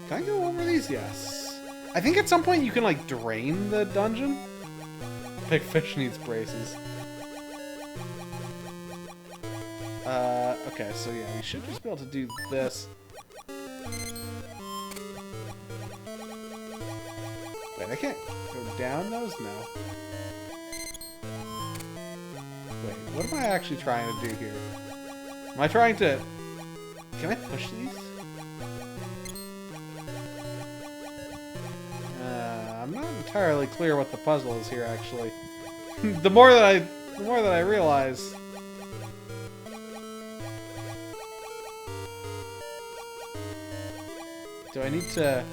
Can I go over these? Yes. I think at some point you can, like, drain the dungeon. Big fish needs braces. Okay, so yeah, we should just be able to do this. Wait, I can't go down those? No. Wait, what am I actually trying to do here? Am I trying to... Can I push these? I'm not entirely clear what the puzzle is here, actually. The more that I realize... Do I need to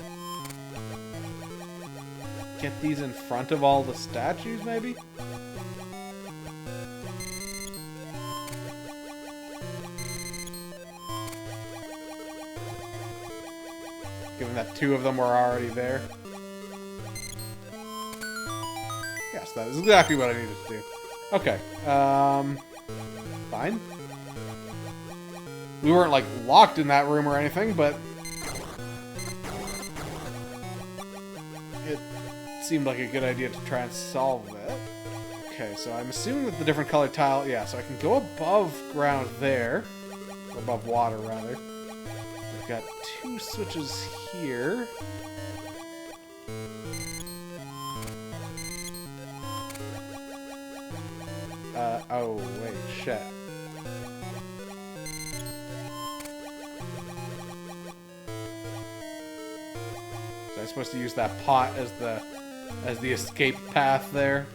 get these in front of all the statues, maybe? Given that 2 of them were already there. Yes, that is exactly what I needed to do. Okay, fine. We weren't, like, locked in that room or anything, but it seemed like a good idea to try and solve it. Okay, so I'm assuming that the different colored tile... Yeah, so I can go above ground there. Or above water, rather. We've got 2 switches here. Oh, wait, shit. So I'm supposed to use that pot as the escape path there?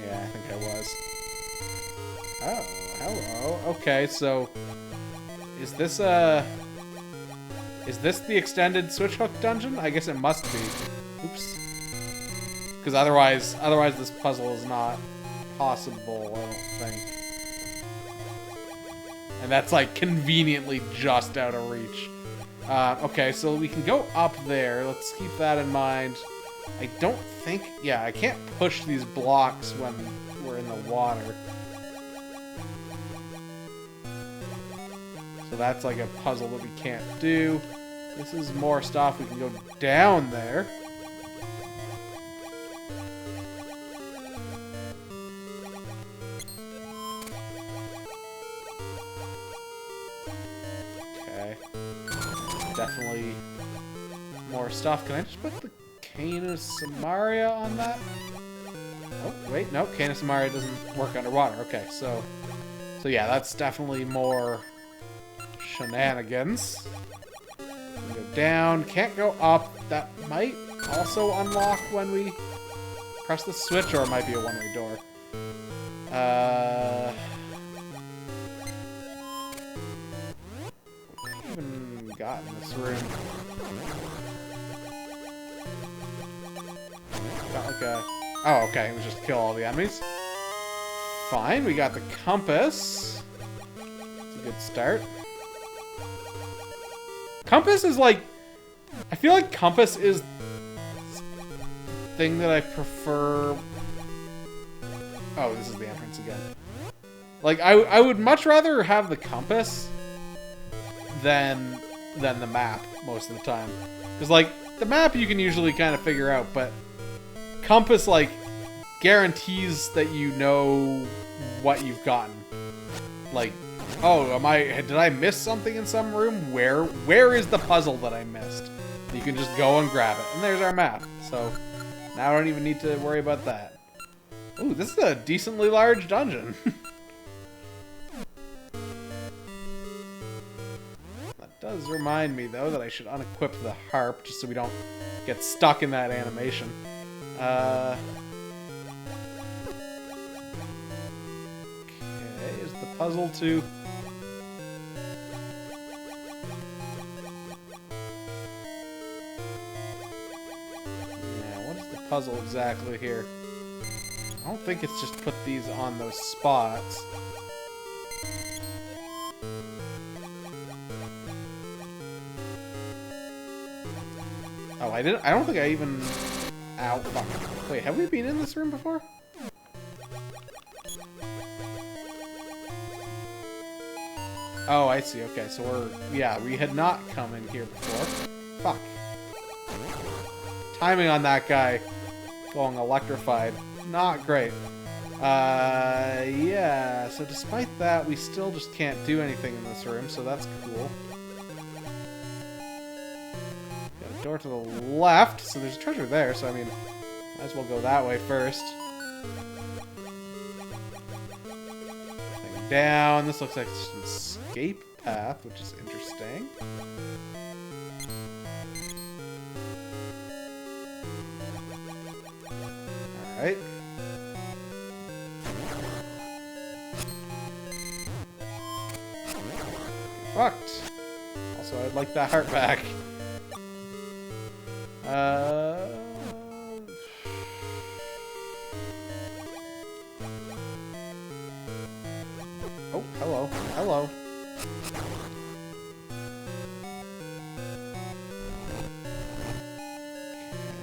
Yeah, I think I was. Oh, hello. Okay, so is this the extended switch hook dungeon? I guess it must be. Oops. Because otherwise this puzzle is not possible, I don't think. And that's like conveniently just out of reach. Okay, so we can go up there. Let's keep that in mind. I don't think... Yeah, I can't push these blocks when we're in the water. So that's like a puzzle that we can't do. This is more stuff. We can go down there. Okay. Definitely more stuff. Can I just put the Cane of Samaria on that? Oh, wait, no, Cane of Samaria doesn't work underwater. Okay, so yeah, that's definitely more shenanigans. Go down, can't go up. That might also unlock when we press the switch, or it might be a one-way door. What have we even got in this room? Got like a... Oh, okay, we just kill all the enemies. Fine, we got the compass. It's a good start. Compass is like... I feel like compass is the thing that I prefer... Oh, this is the entrance again. Like, I would much rather have the compass than the map most of the time. Because, like, the map you can usually kind of figure out, but compass, like, guarantees that you know what you've gotten. Like... Oh, did I miss something in some room? Where is the puzzle that I missed? You can just go and grab it. And there's our map. So, now I don't even need to worry about that. Ooh, this is a decently large dungeon. That does remind me, though, that I should unequip the harp, just so we don't get stuck in that animation. Okay, is the puzzle to... puzzle exactly here. I don't think it's just put these on those spots. Oh, I don't think I even... Ow, fuck. Wait, have we been in this room before? Oh, I see. Okay, so yeah, we had not come in here before. Fuck. Timing on that guy going electrified. Not great. Yeah, so despite that, we still just can't do anything in this room, so that's cool. Got a door to the left, so there's treasure there, so I mean, might as well go that way first. Nothing down. This looks like just an escape path, which is interesting. Alright. Fucked. Also, I'd like that heart back. Oh, hello. Hello.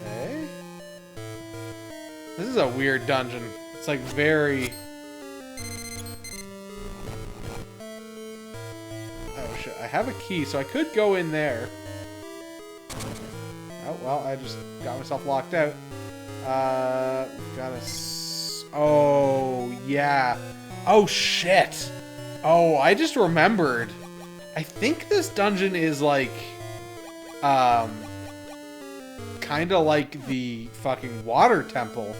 Okay. This is a weird dungeon. It's like very... Oh, I have a key, so I could go in there. Oh, well, I just got myself locked out. We've got oh, yeah. Oh, shit. Oh, I just remembered. I think this dungeon is like, kind of like the fucking water temple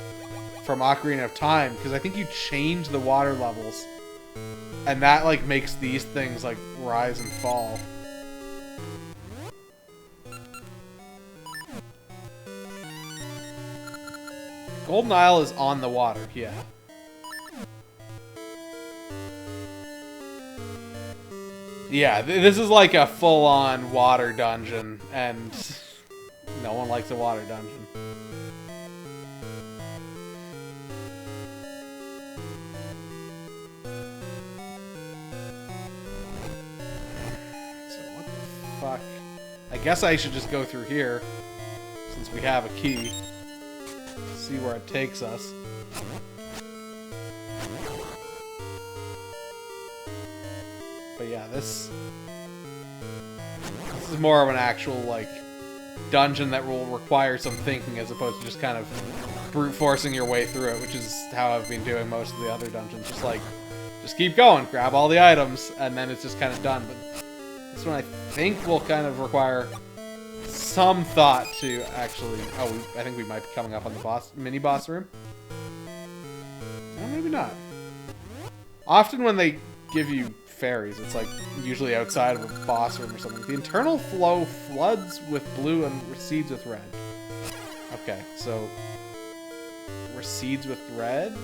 from Ocarina of Time, because I think you change the water levels, and that, like, makes these things, like, rise and fall. Golden Isle is on the water, yeah. Yeah, this is like a full-on water dungeon, and no one likes a water dungeon. So what the fuck? I guess I should just go through here, since we have a key. See where it takes us. But yeah, this is more of an actual, like, dungeon that will require some thinking as opposed to just kind of brute forcing your way through it, which is how I've been doing most of the other dungeons. Just like, just keep going, grab all the items, and then it's just kind of done. But this one I think will kind of require some thought to actually... Oh, I think we might be coming up on the mini-boss room. No, maybe not. Often when they give you fairies, it's like usually outside of a boss room or something. The internal flow floods with blue and recedes with red. Okay, so recedes with red.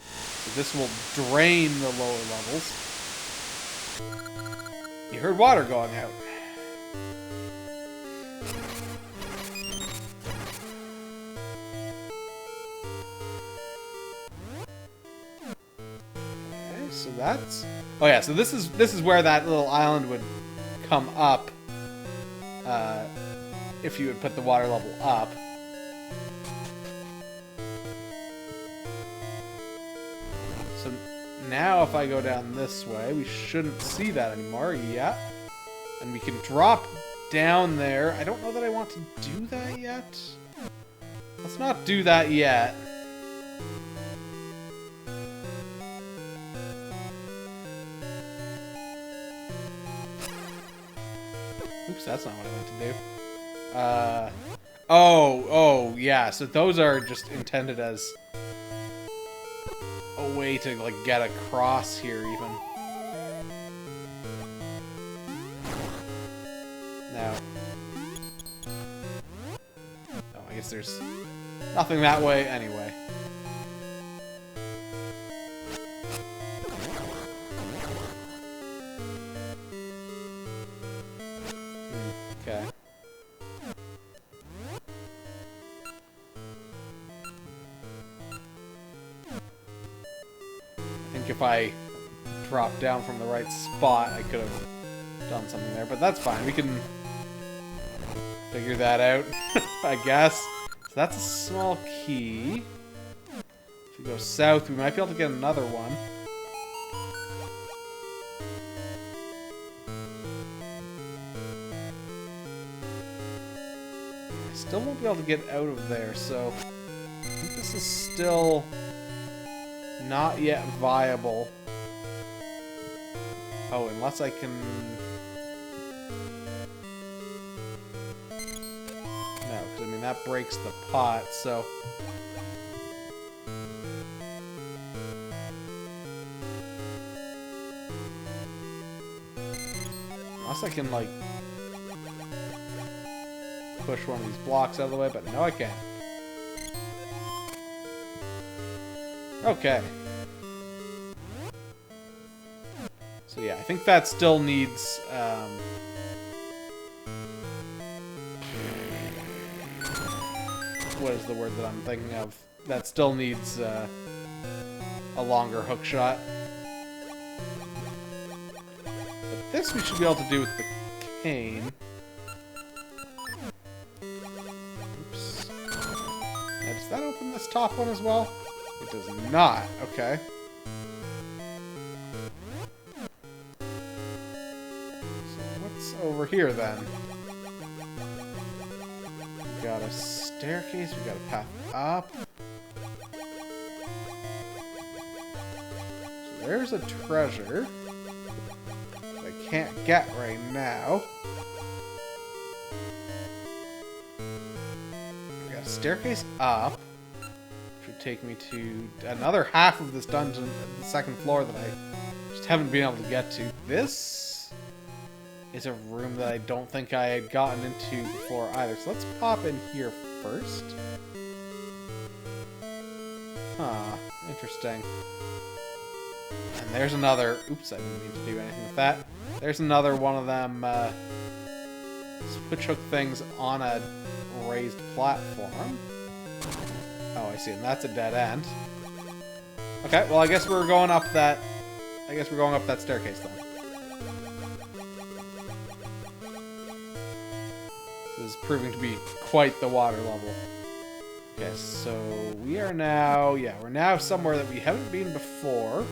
So this will drain the lower levels. You heard water going out. So that's... Oh yeah, so this is where that little island would come up if you would put the water level up. So now if I go down this way, we shouldn't see that anymore. Yeah. And we can drop down there. I don't know that I want to do that yet. Let's not do that yet. Oops, that's not what I meant to do. Oh, yeah, so those are just intended as a way to, like, get across here, even. Now. Oh, I guess there's nothing that way anyway. Okay. I think if I dropped down from the right spot, I could have done something there, but that's fine. We can figure that out, I guess. So that's a small key. If we go south, we might be able to get another one. Still won't be able to get out of there, so I think this is still not yet viable. Oh, unless I can... No, because I mean that breaks the pot, so... Unless I can, like... push one of these blocks out of the way, but no, I can't. Okay. So yeah, I think that still needs, what is the word that I'm thinking of? That still needs, a longer hook shot. But this we should be able to do with the cane. Does that open this top one as well? It does not. Okay. what's over here then? We got a staircase, we got a path up. So there's a treasure that I can't get right now. We got a staircase up, which would take me to another half of this dungeon, the second floor that I just haven't been able to get to. This is a room that I don't think I had gotten into before either. So let's pop in here first. Huh, interesting. And there's another... Oops, I didn't need to do anything with that. There's another one of them switch hook things on a raised platform. Oh, I see, and that's a dead end. Okay, well, I guess we're going up that... staircase then. This is proving to be quite the water level. Okay, so we are now... Yeah, we're now somewhere that we haven't been before.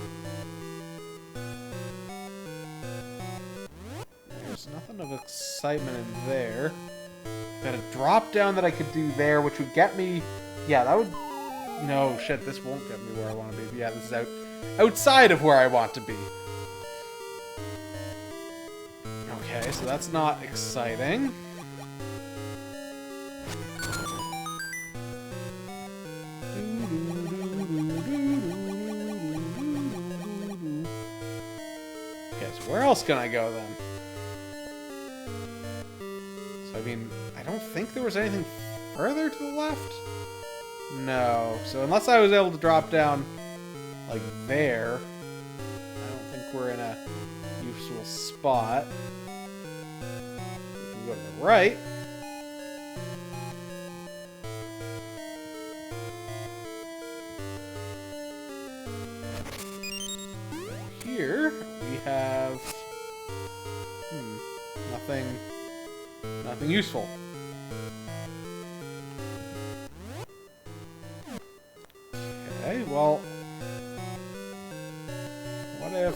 There's nothing of excitement in there. Got a drop down that I could do there, which would get me... Yeah, that would... No, shit, this won't get me where I want to be. But yeah, this is outside of where I want to be. Okay, so that's not exciting. Okay, so where else can I go then? So, I mean, I don't think there was anything further to the left? No. So unless I was able to drop down, like, there, I don't think we're in a useful spot. We can go to the right. Here, we have... Nothing useful. Okay, well... What if...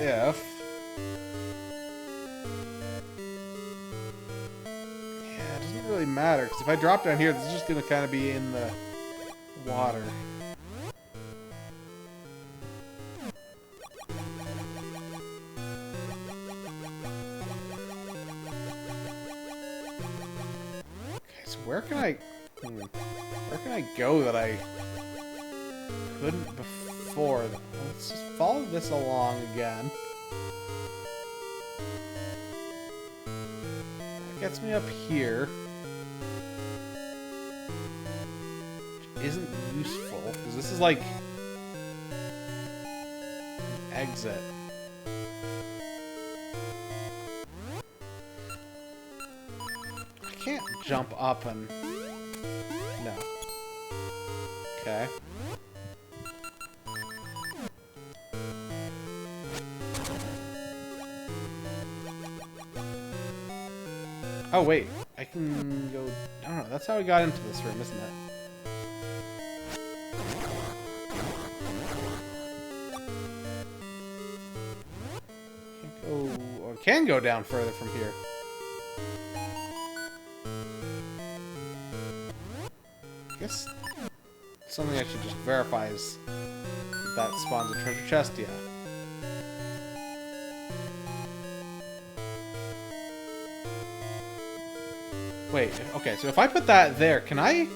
Yeah, it doesn't really matter, because if I drop down here, this is just going to kind of be in the water. Where can I go that I couldn't before? Let's just follow this along again. That gets me up here. Which isn't useful, because this is like an exit. I can't jump up and... No. Okay. Oh, wait. I can go... I don't know. That's how we got into this room, isn't it? Can't go... Or I can go down further from here. I guess something I should just verify is that spawns a treasure chest, yeah. Wait, okay, so if I put that there, can I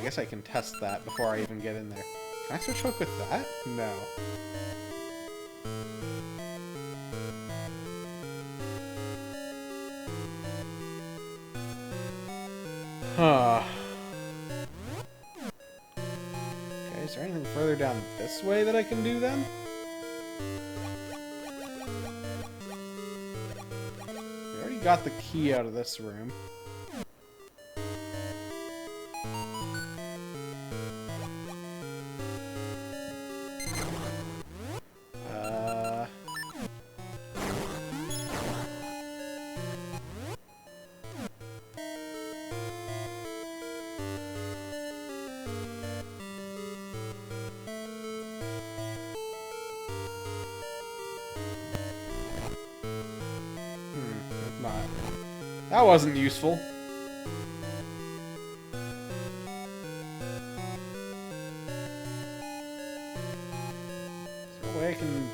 guess I can test that before I even get in there. Can I switch hook with that? No. Huh. Is there anything further down this way that I can do then? We already got the key out of this room. That wasn't useful. Is there a way I can...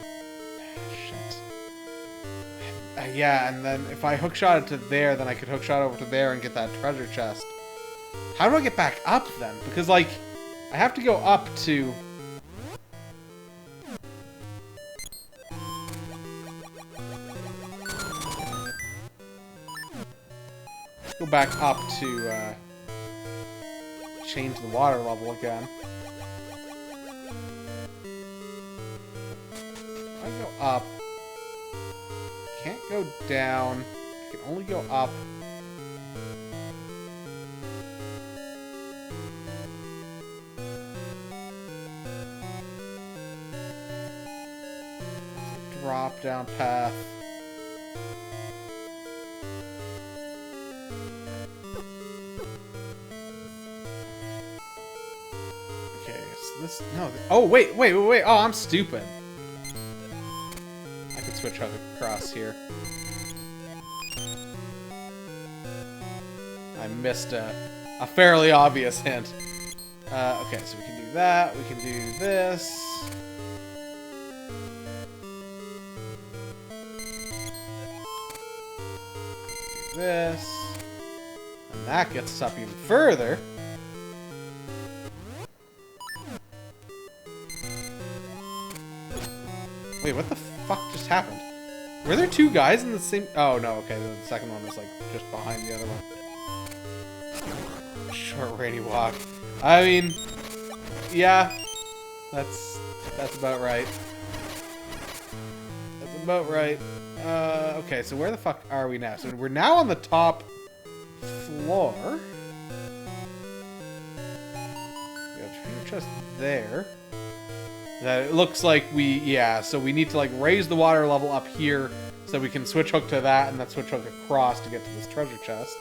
Shit. Yeah, and then if I hookshot it to there, then I could hookshot over to there and get that treasure chest. How do I get back up then? Because, like, I have to go up to... Go back up to, change the water level again. I go up. Can't go down. I can only go up. Drop down path. Okay, so this no. Oh wait. Oh, I'm stupid. I could switch across here. I missed a fairly obvious hint. Okay, so we can do that. We can do this. This, and that gets us up even further. Wait, what the fuck just happened? Were there two guys in the same... Oh, no, okay, the second one was, like, just behind the other one. Short, rainy walk. I mean, yeah, that's about right. That's about right. Okay, so where the fuck are we now? So we're now on the top floor. We have a treasure chest there. That it looks like we, yeah, so we need to like raise the water level up here so we can switch hook to that and then switch hook across to get to this treasure chest.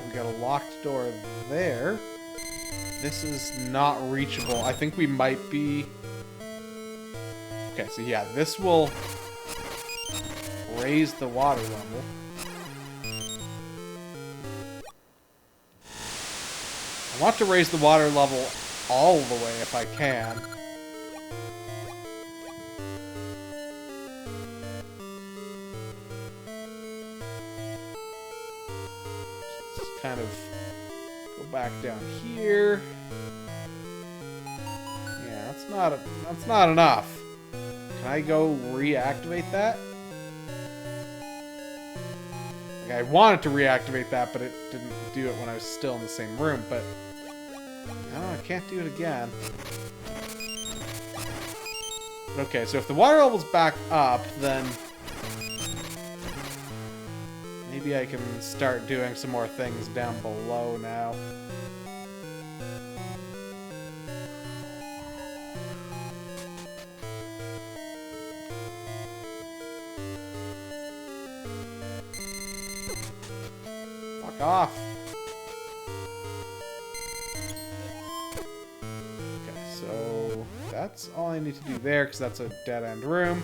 We got a locked door there. This is not reachable. I think we might be... Okay, so yeah, this will raise the water level. I want to raise the water level all the way if I can. Kind of go back down here. Yeah, that's not enough. Can I go reactivate that? Like, I wanted to reactivate that, but it didn't do it when I was still in the same room, but no, I can't do it again. Okay, so if the water level's back up, then maybe I can start doing some more things down below now. Fuck off. Okay, so that's all I need to do there, because that's a dead-end room.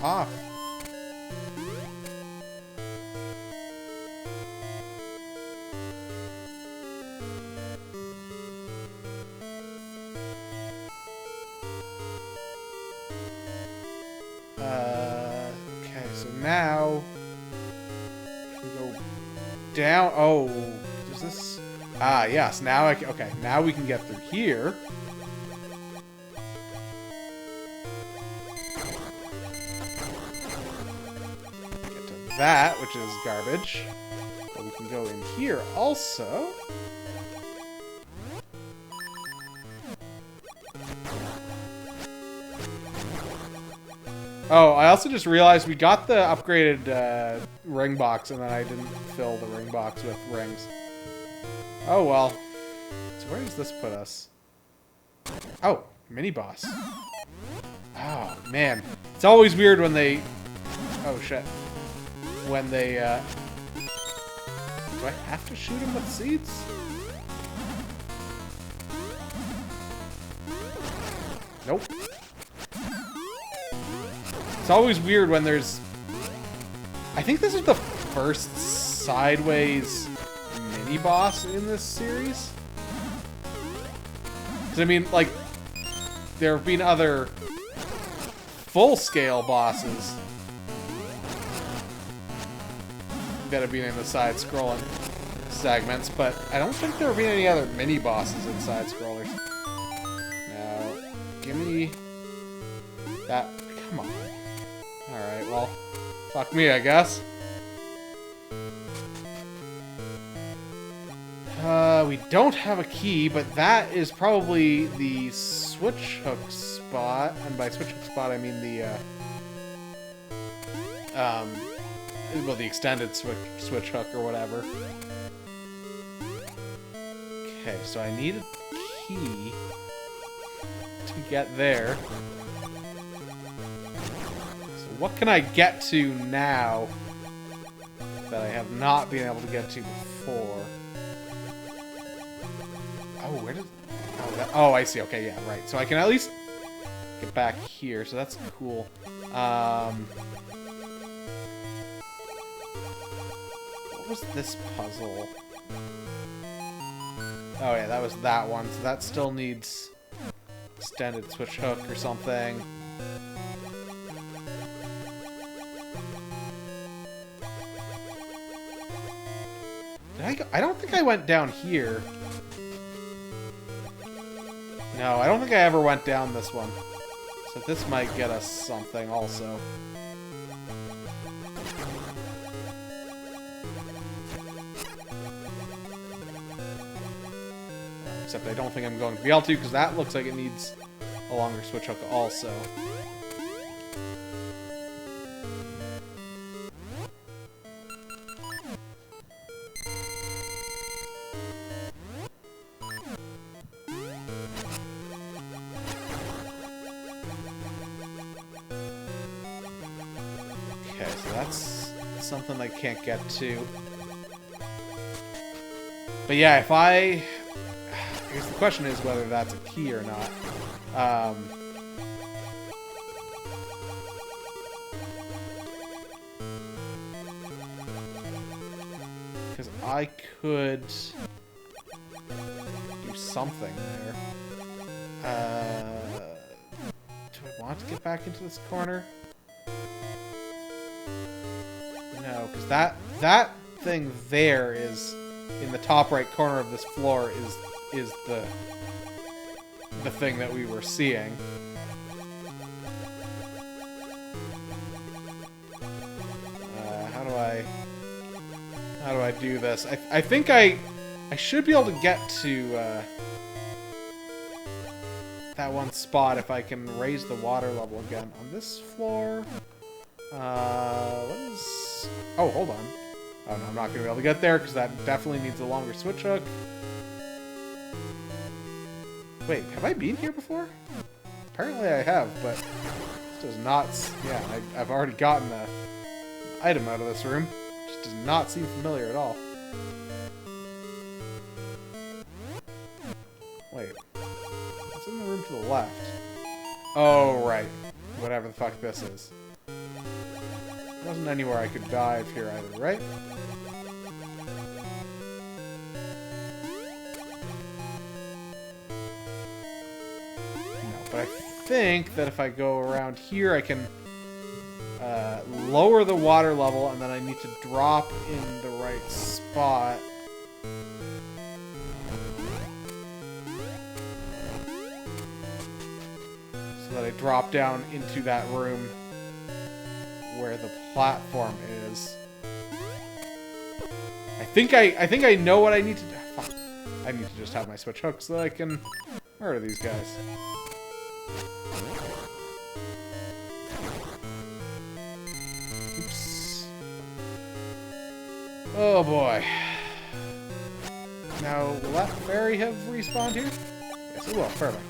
Off. Okay, so now we go down. Oh, is this? Ah, yes. Now I can. Okay, now we can get through here. That, which is garbage. But we can go in here also. Oh, I also just realized we got the upgraded ring box, and then I didn't fill the ring box with rings. Oh well. So where does this put us? Oh, Miniboss. Oh man, it's always weird when they Oh shit. When they, do I have to shoot them with seeds? Nope. It's always weird when there's... I think this is the first sideways mini-boss in this series. Because, I mean, like, there have been other full-scale bosses that have been in the side-scrolling segments, but I don't think there have been any other mini-bosses in side-scrollers. Now, give me that. Come on. Alright, well, fuck me, I guess. We don't have a key, but that is probably the switch hook spot. And by switch hook spot, I mean the, well, the extended switch hook or whatever. Okay, so I need a key to get there. So what can I get to now that I have not been able to get to before? Oh, where did... Oh, I see. Okay, yeah, right. So I can at least get back here, so that's cool. What was this puzzle? Oh, yeah, that was that one. So that still needs extended switch hook or something. Did I go? I don't think I went down here. No, I don't think I ever went down this one. So this might get us something also. Except I don't think I'm going to be able to, because that looks like it needs a longer switch hook also. Okay, so that's something I can't get to. But yeah, if I guess the question is whether that's a key or not. Because I could do something there. Do I want to get back into this corner? No, because that thing there is in the top right corner of this floor is the thing that we were seeing. How do I do this? I think I should be able to get to that one spot if I can raise the water level again on this floor. What is... Oh, hold on. Oh no, I'm not gonna be able to get there because that definitely needs a longer switch hook. Wait, have I been here before? Apparently I have, but this does not... Yeah, I've already gotten an item out of this room. Just does not seem familiar at all. Wait. What's in the room to the left? Oh, right. Whatever the fuck this is. There wasn't anywhere I could dive here either, right? But I think that if I go around here, I can lower the water level, and then I need to drop in the right spot. So that I drop down into that room where the platform is. I think I know what I need to do. Fuck. I need to just have my switch hook so that I can murder these guys. Oops. Oh boy. Now, will that fairy have respawned here? Yes, it will. Perfect.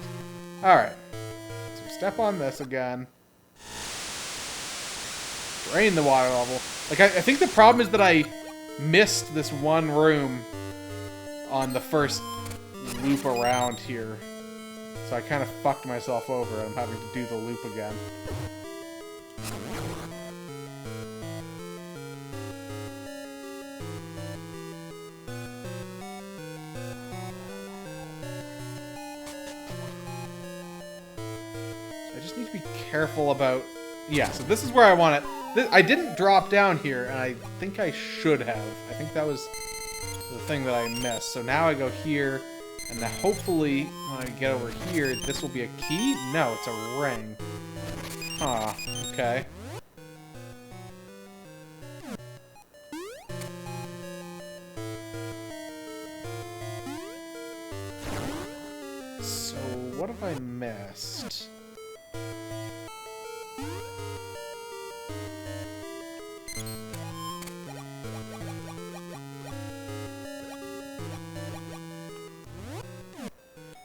Alright. So we step on this again. drain the water level. Like, I think the problem is that I missed this one room on the first loop around here. So I kind of fucked myself over, and I'm having to do the loop again. I just need to be careful about... Yeah, so this is where I want it. I didn't drop down here, and I think I should have. I think that was the thing that I missed. So now I go here, and then hopefully when I get over here, this will be a key? No, it's a ring. Huh, okay. So, what have I missed?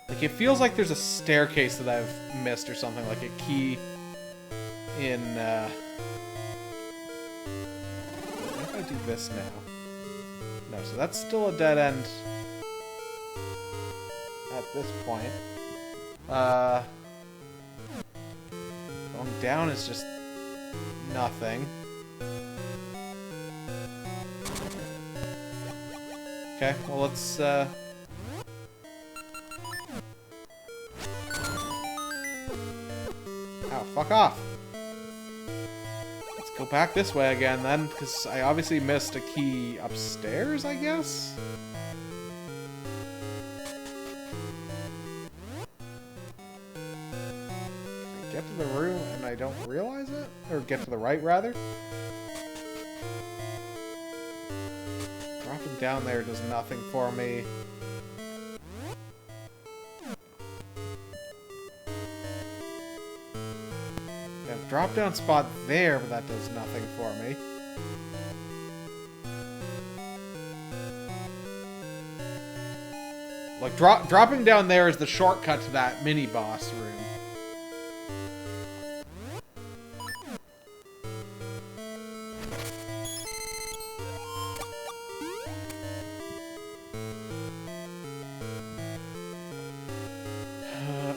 Like, it feels like there's a staircase that I've missed or something, like a key in, what if I do this now? No, so that's still a dead end at this point. Going down is just nothing. Okay, well, let's, Oh, fuck off. Let's go back this way again, then, because I obviously missed a key upstairs, I guess? I get to the room and I don't realize it? Or get to the right, rather? Dropping down there does nothing for me. Drop down spot there, but that does nothing for me. Like, dropping down there is the shortcut to that mini-boss room.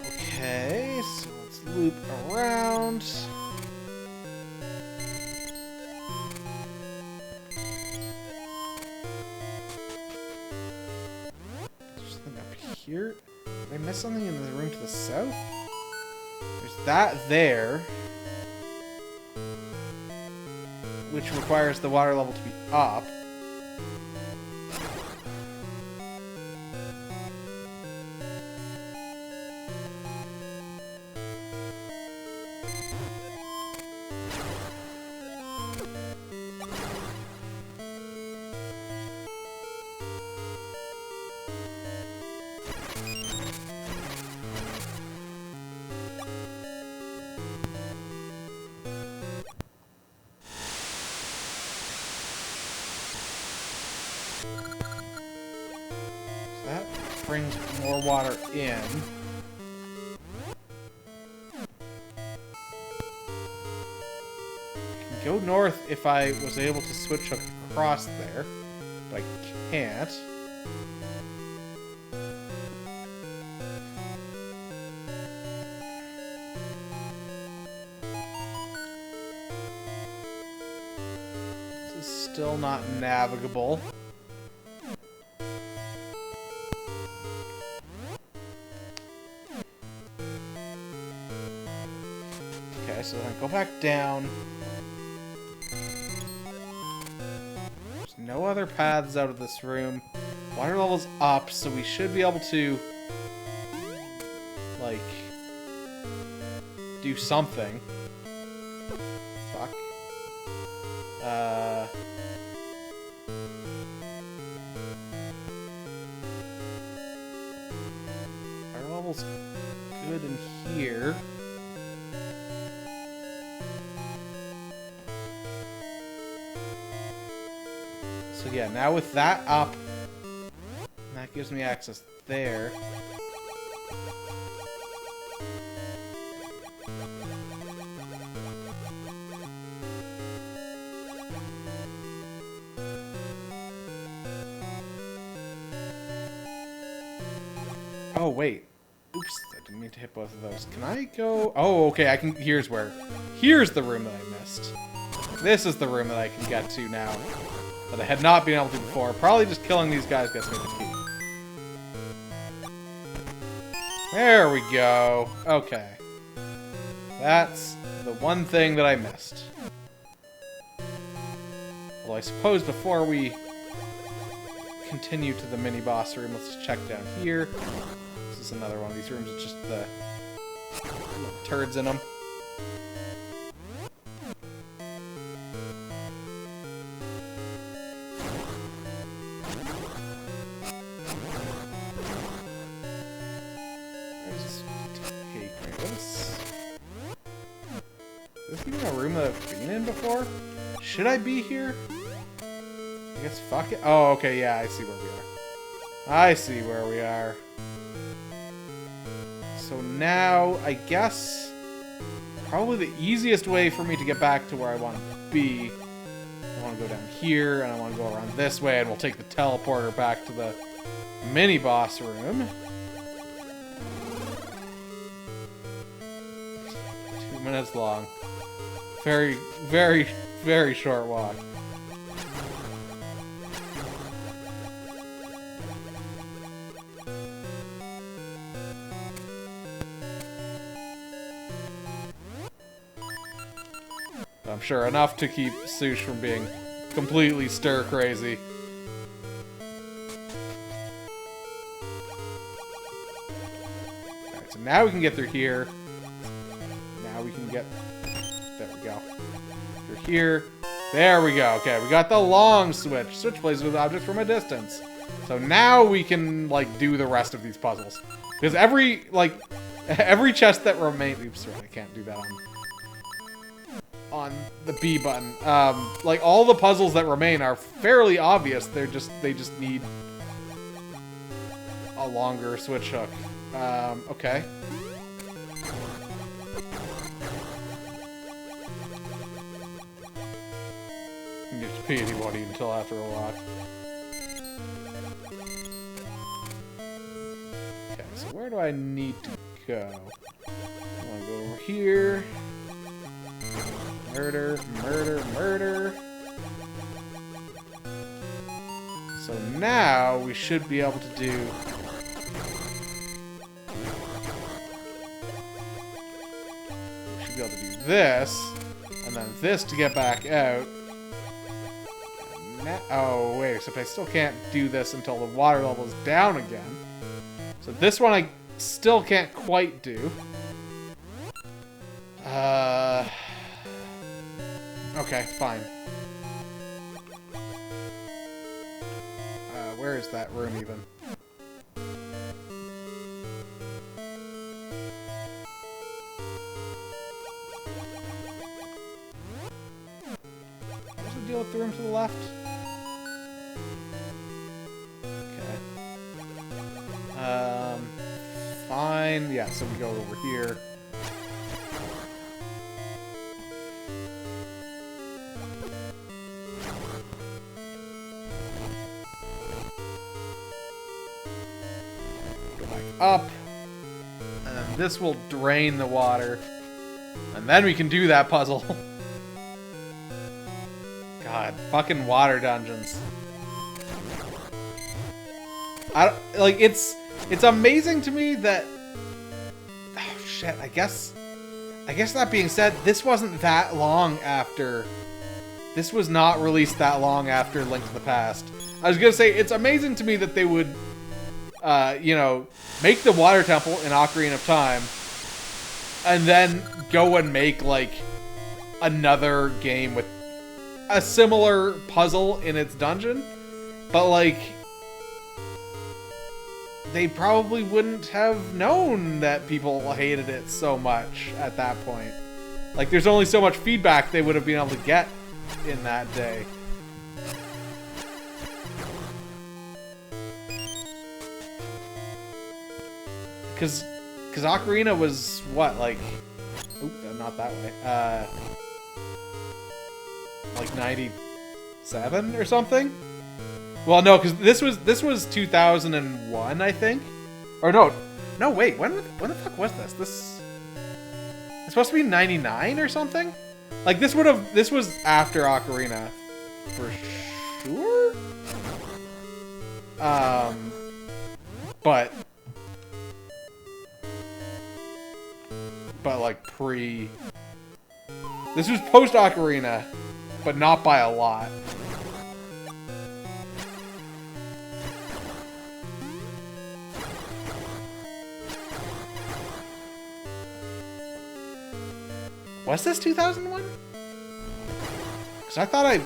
Okay, so let's loop around. Here? Did I miss something in the room to the south? There's that there. Which requires the water level to be up. That brings more water in. I can go north if I was able to switch across there, but I can't. This is still not navigable. So then go back down. There's no other paths out of this room. Water level's up, so we should be able to, like, do something. Fuck. Water level's good in here. So yeah, now with that up, that gives me access there. Oh, wait. Oops, I didn't mean to hit both of those. Can I go? Oh, okay, I can. Here's where. Here's the room that I missed. This is the room that I can get to now. That I had not been able to before. Probably just killing these guys gets me the key. There we go. Okay. That's the one thing that I missed. Well, I suppose before we continue to the mini-boss room, let's just check down here. This is another one of these rooms with just the turds in them. Is this even a room that I've been in before? Should I be here? I guess fuck it. Oh, okay, yeah, I see where we are. I see where we are. So now, I guess, probably the easiest way for me to get back to where I want to be, I want to go down here, and I want to go around this way, and we'll take the teleporter back to the mini-boss room. 2 minutes long. Very, very, very short walk. I'm sure enough to keep Sush from being completely stir-crazy. Alright, so now we can get through here. Now we can get... There we go. Through here. There we go. Okay, we got the long switch. Switch plays with objects from a distance. So now we can, like, do the rest of these puzzles. Because every chest that remains... Oops, sorry, I can't do that on the B button. Like, all the puzzles that remain are fairly obvious. They just need a longer switch hook. Okay. You get to pee anybody until after a while. Okay, so where do I need to go? I want to go over here. Murder, murder, murder. So now we should be able to do... We should be able to do this, and then this to get back out. Oh, wait, except I still can't do this until the water level is down again. So this one I still can't quite do. Okay, fine. Where is that room even? What's the deal with the room to the left? Okay. Fine. Yeah, so we go over here. Up, and then this will drain the water, and then we can do that puzzle. God, fucking water dungeons. It's amazing to me that... Oh shit, I guess that being said, this wasn't that long after... This was not released that long after Link to the Past. I was gonna say, it's amazing to me that they would... you know, make the water temple in Ocarina of Time, and then go and make, like, another game with a similar puzzle in its dungeon, but, like, they probably wouldn't have known that people hated it so much at that point. Like, there's only so much feedback they would have been able to get in that day. Because Ocarina was, what, like... Oop, not that way. Like 97 or something? Well, no, because this was 2001, I think. Or no, No, wait. When the fuck was this? It's supposed to be 99 or something? Like, this was after Ocarina. For sure? But like this was post Ocarina, but not by a lot. Was this 2001? Because I thought I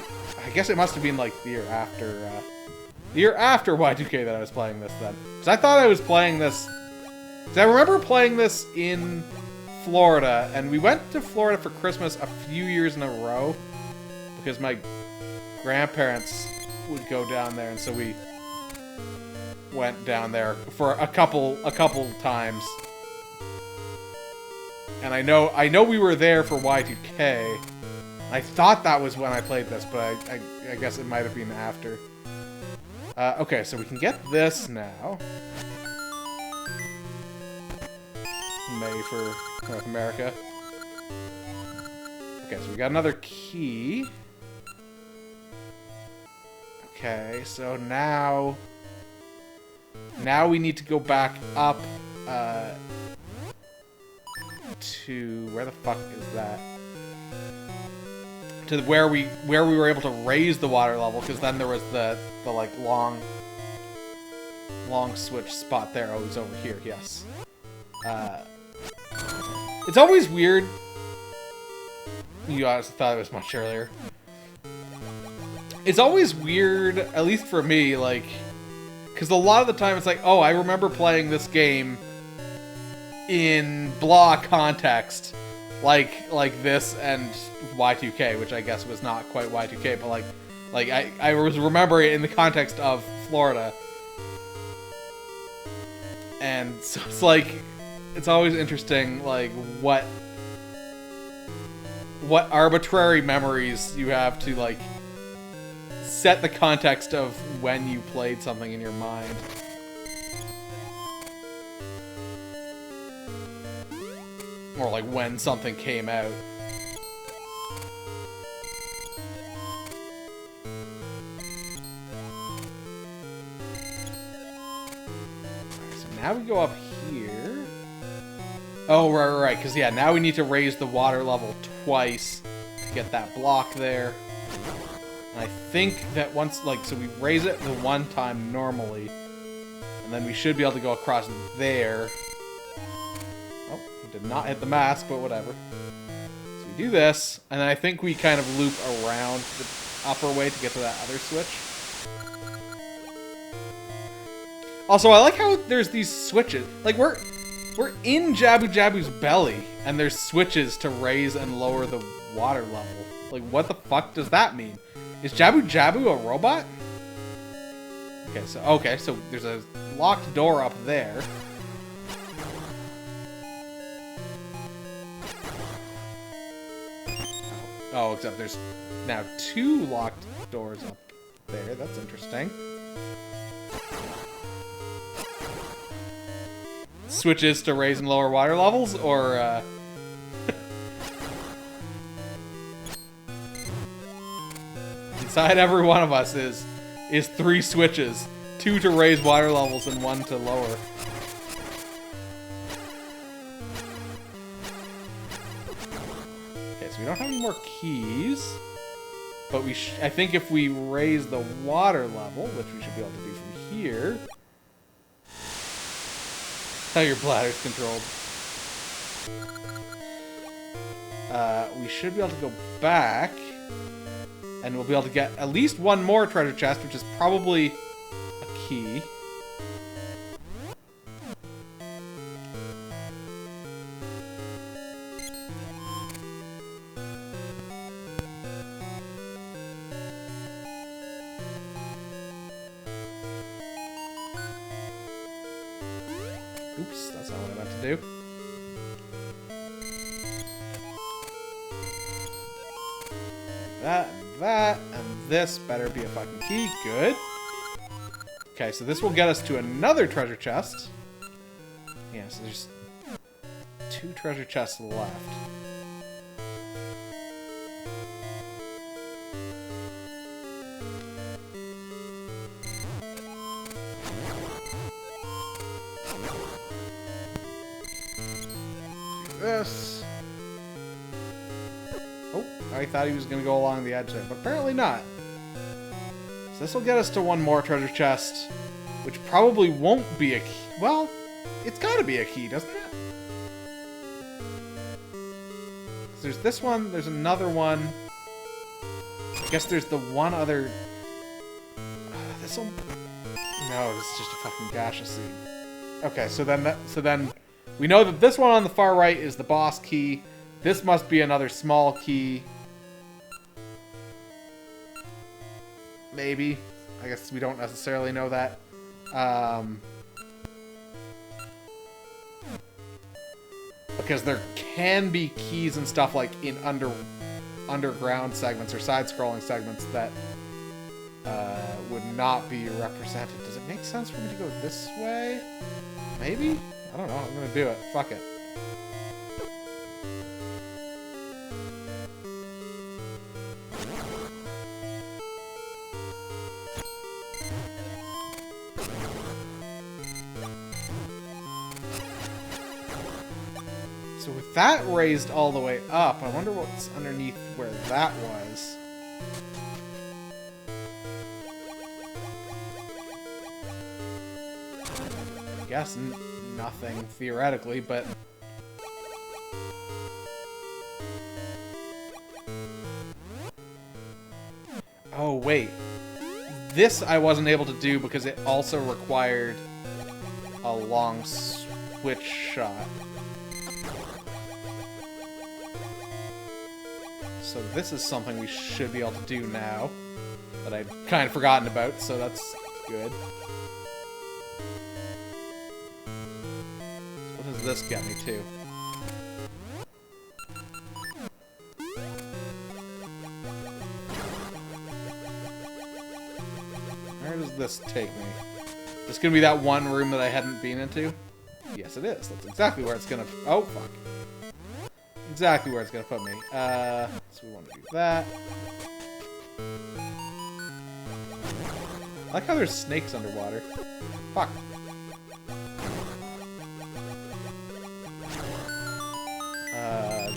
guess it must have been like the year after Y2K that I was playing this then. Because I thought I was playing this. Because I remember playing this in Florida, and we went to Florida for Christmas a few years in a row because my grandparents would go down there, and so we went down there for a couple times. And I know we were there for Y2K. I thought that was when I played this, but I guess it might have been after. Okay, so we can get this now. May for North America. Okay, so we got another key. Okay, so now we need to go back up to where the fuck is that? To where we were able to raise the water level, because then there was the like long switch spot there. Oh, it's over here. Yes. It's always weird. You honestly thought it was much earlier. It's always weird, at least for me, like, because a lot of the time it's like, oh, I remember playing this game in blah context, like this and Y2K, which I guess was not quite Y2K, but like I was remembering it in the context of Florida, and so it's like, it's always interesting, like, what arbitrary memories you have to, like, set the context of when you played something in your mind. Or, like, when something came out. So now we go up here. Oh, right, because, yeah, now we need to raise the water level twice to get that block there. And I think that once, like, so we raise it the one time normally, and then we should be able to go across there. Oh, did not hit the mask, but whatever. So we do this, and then I think we kind of loop around the upper way to get to that other switch. Also, I like how there's these switches. Like, we're in Jabu Jabu's belly, and there's switches to raise and lower the water level. Like, what the fuck does that mean? Is Jabu Jabu a robot? Okay, so there's a locked door up there. Oh, except there's now 2 locked doors up there. That's interesting. Switches to raise and lower water levels, or inside every one of us is 3 switches, 2 to raise water levels and 1 to lower. Okay, so we don't have any more keys, but I think if we raise the water level, which we should be able to do from here. How your bladder's controlled. We should be able to go back, and we'll be able to get at least 1 more treasure chest, which is probably a key. Oops, that's not what I meant to do. That, and this better be a fucking key. Good. Okay, so this will get us to another treasure chest. Yeah, so there's 2 treasure chests left. This. Oh, I thought he was going to go along the edge there, but apparently not. So this will get us to 1 more treasure chest, which probably won't be a key. Well, it's got to be a key, doesn't it? So there's this one, there's another one. I guess there's the one other... this'll... No, this is just a fucking gaseous seed. Okay, so then we know that this one on the far right is the boss key. This must be another small key. Maybe. I guess we don't necessarily know that. Because there can be keys and stuff like in underground segments or side-scrolling segments that would not be represented. Does it make sense for me to go this way? Maybe? I don't know. I'm gonna do it. Fuck it. So with that raised all the way up, I wonder what's underneath where that was. I guess nothing, theoretically, but... Oh, wait. This I wasn't able to do because it also required a long switch shot. So this is something we should be able to do now that I'd kind of forgotten about, so that's good. So what does this get me to? Where does this take me? Is this gonna be that one room that I hadn't been into? Yes, it is. That's exactly where it's gonna... Oh, fuck. Exactly where it's gonna put me. So we want to do that. I like how there's snakes underwater. Fuck.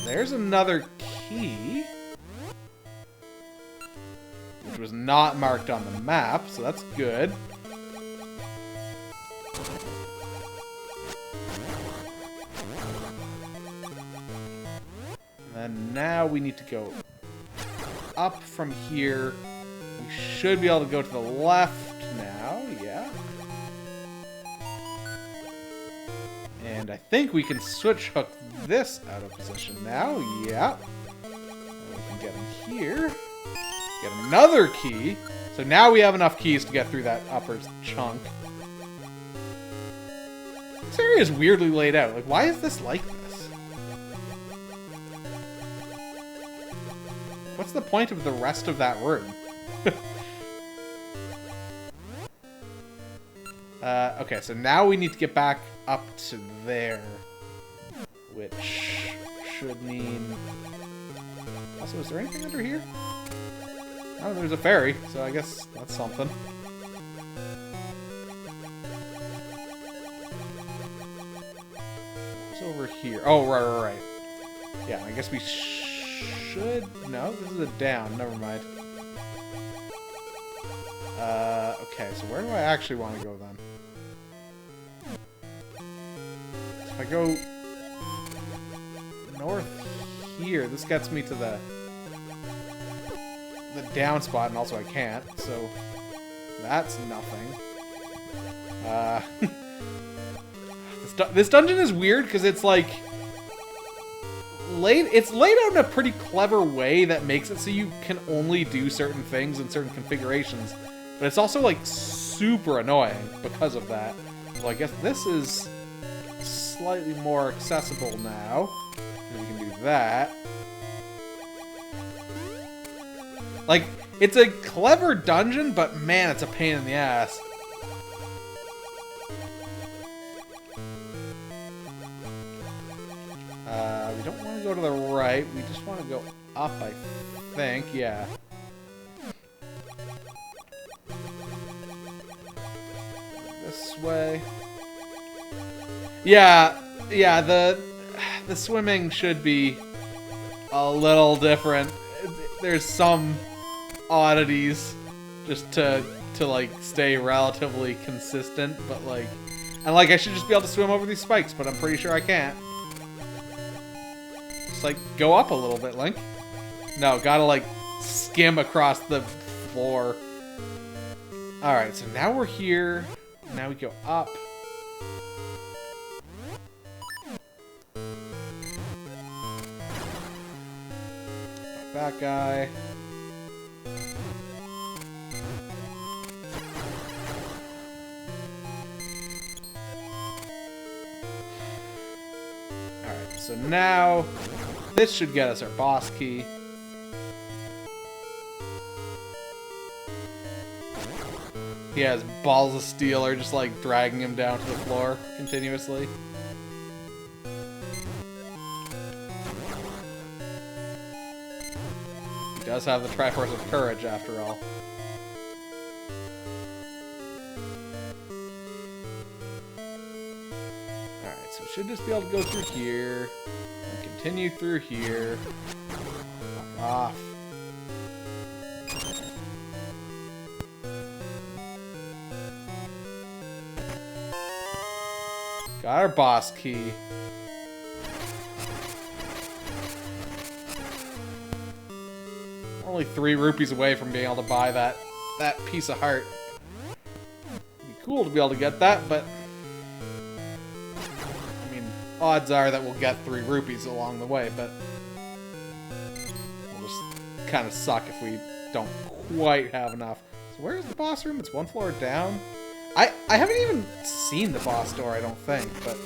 There's another key. Which was not marked on the map, so that's good. And now we need to go up from here. We should be able to go to the left now, yeah. And I think we can switch hook this out of position now, yeah. And we can get in here. Get another key. So now we have enough keys to get through that upper chunk. This area is weirdly laid out. Like, why is this like this? What's the point of the rest of that room? Okay, so now we need to get back up to there. Which should mean... Also, is there anything under here? Oh, there's a ferry, so I guess that's something. What's over here? Oh, right. Yeah, I guess we should... No, this is a down. Never mind. Okay, so where do I actually want to go then? If I go north here, this gets me to the down spot, and also I can't, so that's nothing. This dungeon is weird because it's like it's laid out in a pretty clever way that makes it so you can only do certain things in certain configurations, but it's also like super annoying because of that. So I guess this is slightly more accessible now. We can do that. Like, it's a clever dungeon, but man, it's a pain in the ass. We don't want to go to the right. We just want to go up, I think. Yeah. This way. Yeah, the swimming should be a little different. There's some oddities just to like stay relatively consistent, but like, and like I should just be able to swim over these spikes, but I'm pretty sure I can't. Just like go up a little bit, Link. No, gotta like skim across the floor. All right, so now we're here. Now we go up. That guy. Alright, so now this should get us our boss key. He has balls of steel are just like dragging him down to the floor continuously. He does have the Triforce of Courage after all. Alright, so we should just be able to go through here and continue through here. Fuck off. Got our boss key. We're only 3 rupees away from being able to buy that piece of heart. It'd be cool to be able to get that, but I mean, odds are that we'll get 3 rupees along the way, but we'll just kind of suck if we don't quite have enough. So where's the boss room? It's 1 floor down. I haven't even seen the boss door, I don't think, but...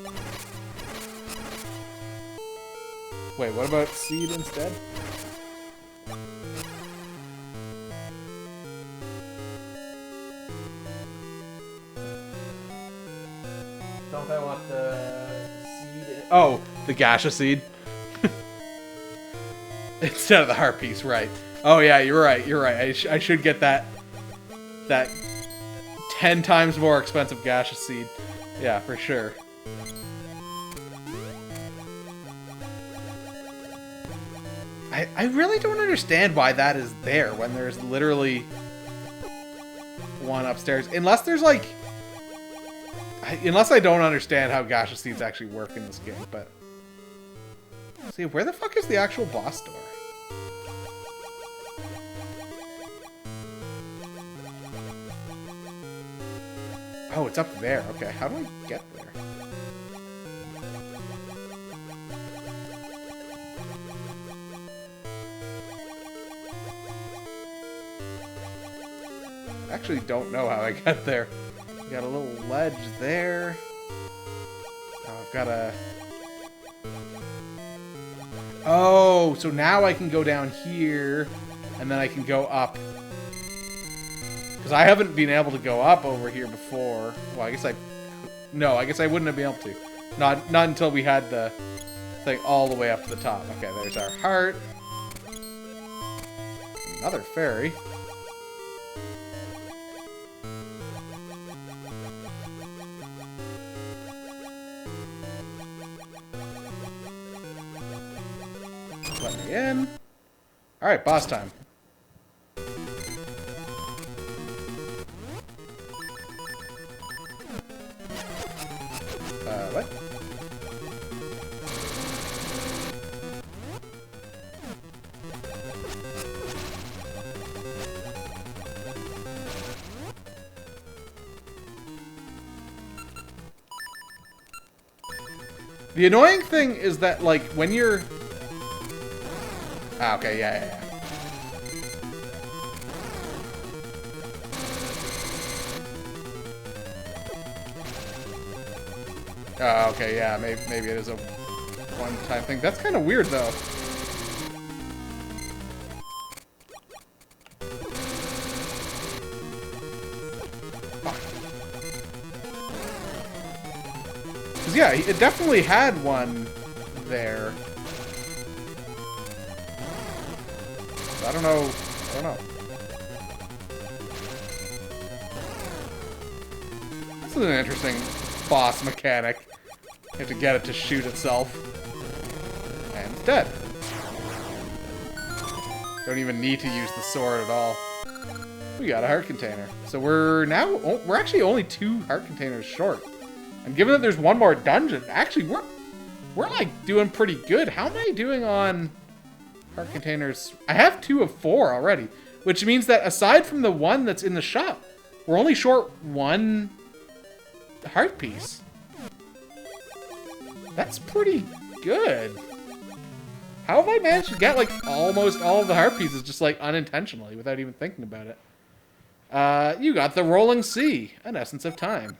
Wait, what about seed instead? Don't I want the seed? Oh, the gacha seed. Instead of the heart piece, right. Oh yeah, you're right, you're right. I should get that 10 times more expensive gacha seed. Yeah, for sure. I really don't understand why that is there when there's literally one upstairs. Unless there's like... Unless I don't understand how gacha seeds actually work in this game, but... See, where the fuck is the actual boss door? Oh, it's up there. Okay, how do I get there? I actually don't know how I get there. Got a little ledge there. Oh, I've got a... Oh, so now I can go down here, and then I can go up. Because I haven't been able to go up over here before. Well, I guess I... No, I guess I wouldn't have been able to. Not until we had the thing all the way up to the top. Okay, there's our heart. Another fairy. Let me in. Alright, boss time. What? The annoying thing is that, like, when you're... Ah, okay, yeah. Oh, okay, yeah, maybe it is a one-time thing. That's kind of weird, though. Because, yeah, it definitely had one there. I don't know. I don't know. This is an interesting boss mechanic. You have to get it to shoot itself. And it's dead. Don't even need to use the sword at all. We got a heart container. So we're actually only 2 heart containers short. And given that there's one more dungeon, actually we're like doing pretty good. How am I doing on heart containers? I have 2 of 4 already, which means that aside from the one that's in the shop, we're only short 1 heart piece. That's pretty good. How have I managed to get like almost all of the heart pieces just like unintentionally without even thinking about it? You got the rolling sea, an essence of time.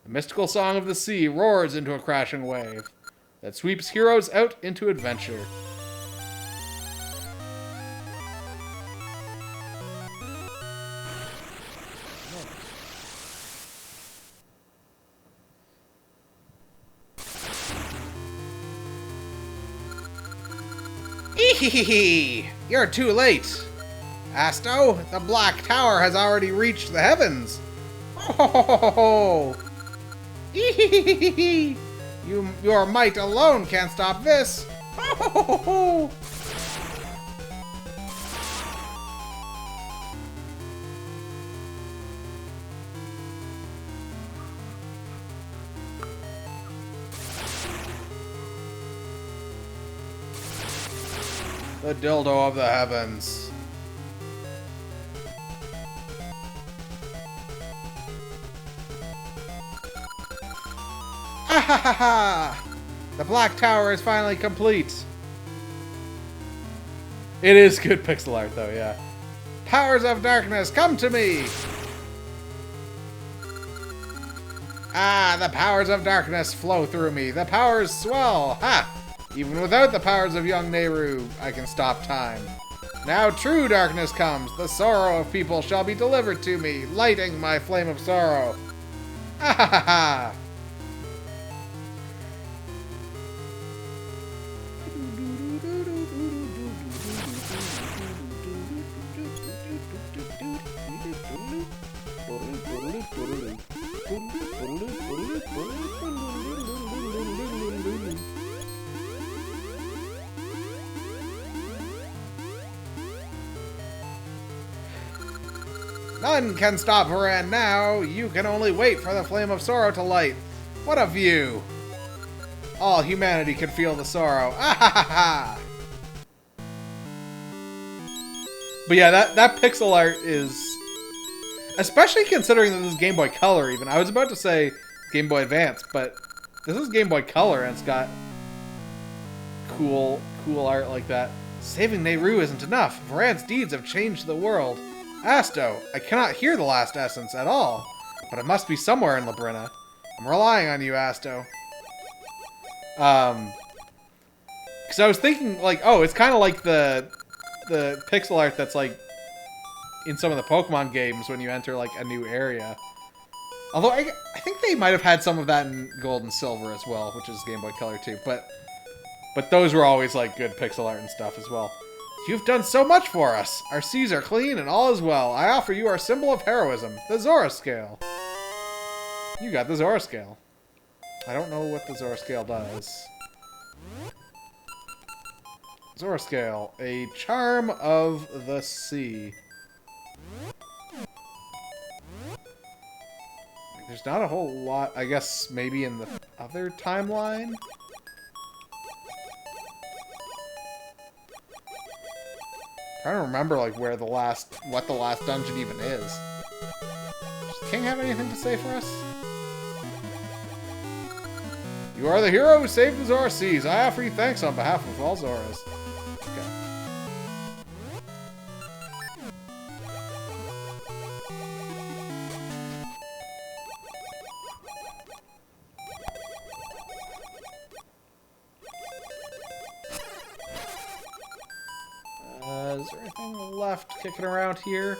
The mystical song of the sea roars into a crashing wave that sweeps heroes out into adventure. Ehehehe! You're too late! Asto, the Black Tower has already reached the heavens! Oh! Ehehehe! Your might alone can't stop this! Oh! The dildo of the heavens. Ah ha ha ha! The Black Tower is finally complete. It is good pixel art though, yeah. Powers of darkness, come to me! Ah, the powers of darkness flow through me. The powers swell. Ha! Even without the powers of young Nehru, I can stop time. Now true darkness comes. The sorrow of people shall be delivered to me, lighting my flame of sorrow. Ah ha ha ha! None can stop Varan now. You can only wait for the flame of sorrow to light. What a view! All humanity can feel the sorrow. Ah ha ha ha! But yeah, that pixel art is... Especially considering that this is Game Boy Color even. I was about to say Game Boy Advance, but this is Game Boy Color and it's got cool art like that. Saving Nehru isn't enough. Varan's deeds have changed the world. Asto, I cannot hear the last essence at all, but it must be somewhere in Labrina. I'm relying on you, Asto. Because I was thinking, like, oh, it's kind of like the pixel art that's, like, in some of the Pokemon games when you enter, like, a new area. Although, I think they might have had some of that in Gold and Silver as well, which is Game Boy Color too, but those were always, like, good pixel art and stuff as well. You've done so much for us. Our seas are clean and all is well. I offer you our symbol of heroism, the Zora Scale. You got the Zora Scale. I don't know what the Zora Scale does. Zora Scale, a charm of the sea. There's not a whole lot, I guess, maybe in the other timeline? I'm trying to remember, like, what the last dungeon even is. Does King have anything to say for us? You are the hero who saved the Zora Seas. I offer you thanks on behalf of all Zoras. Okay. Is there anything left kicking around here?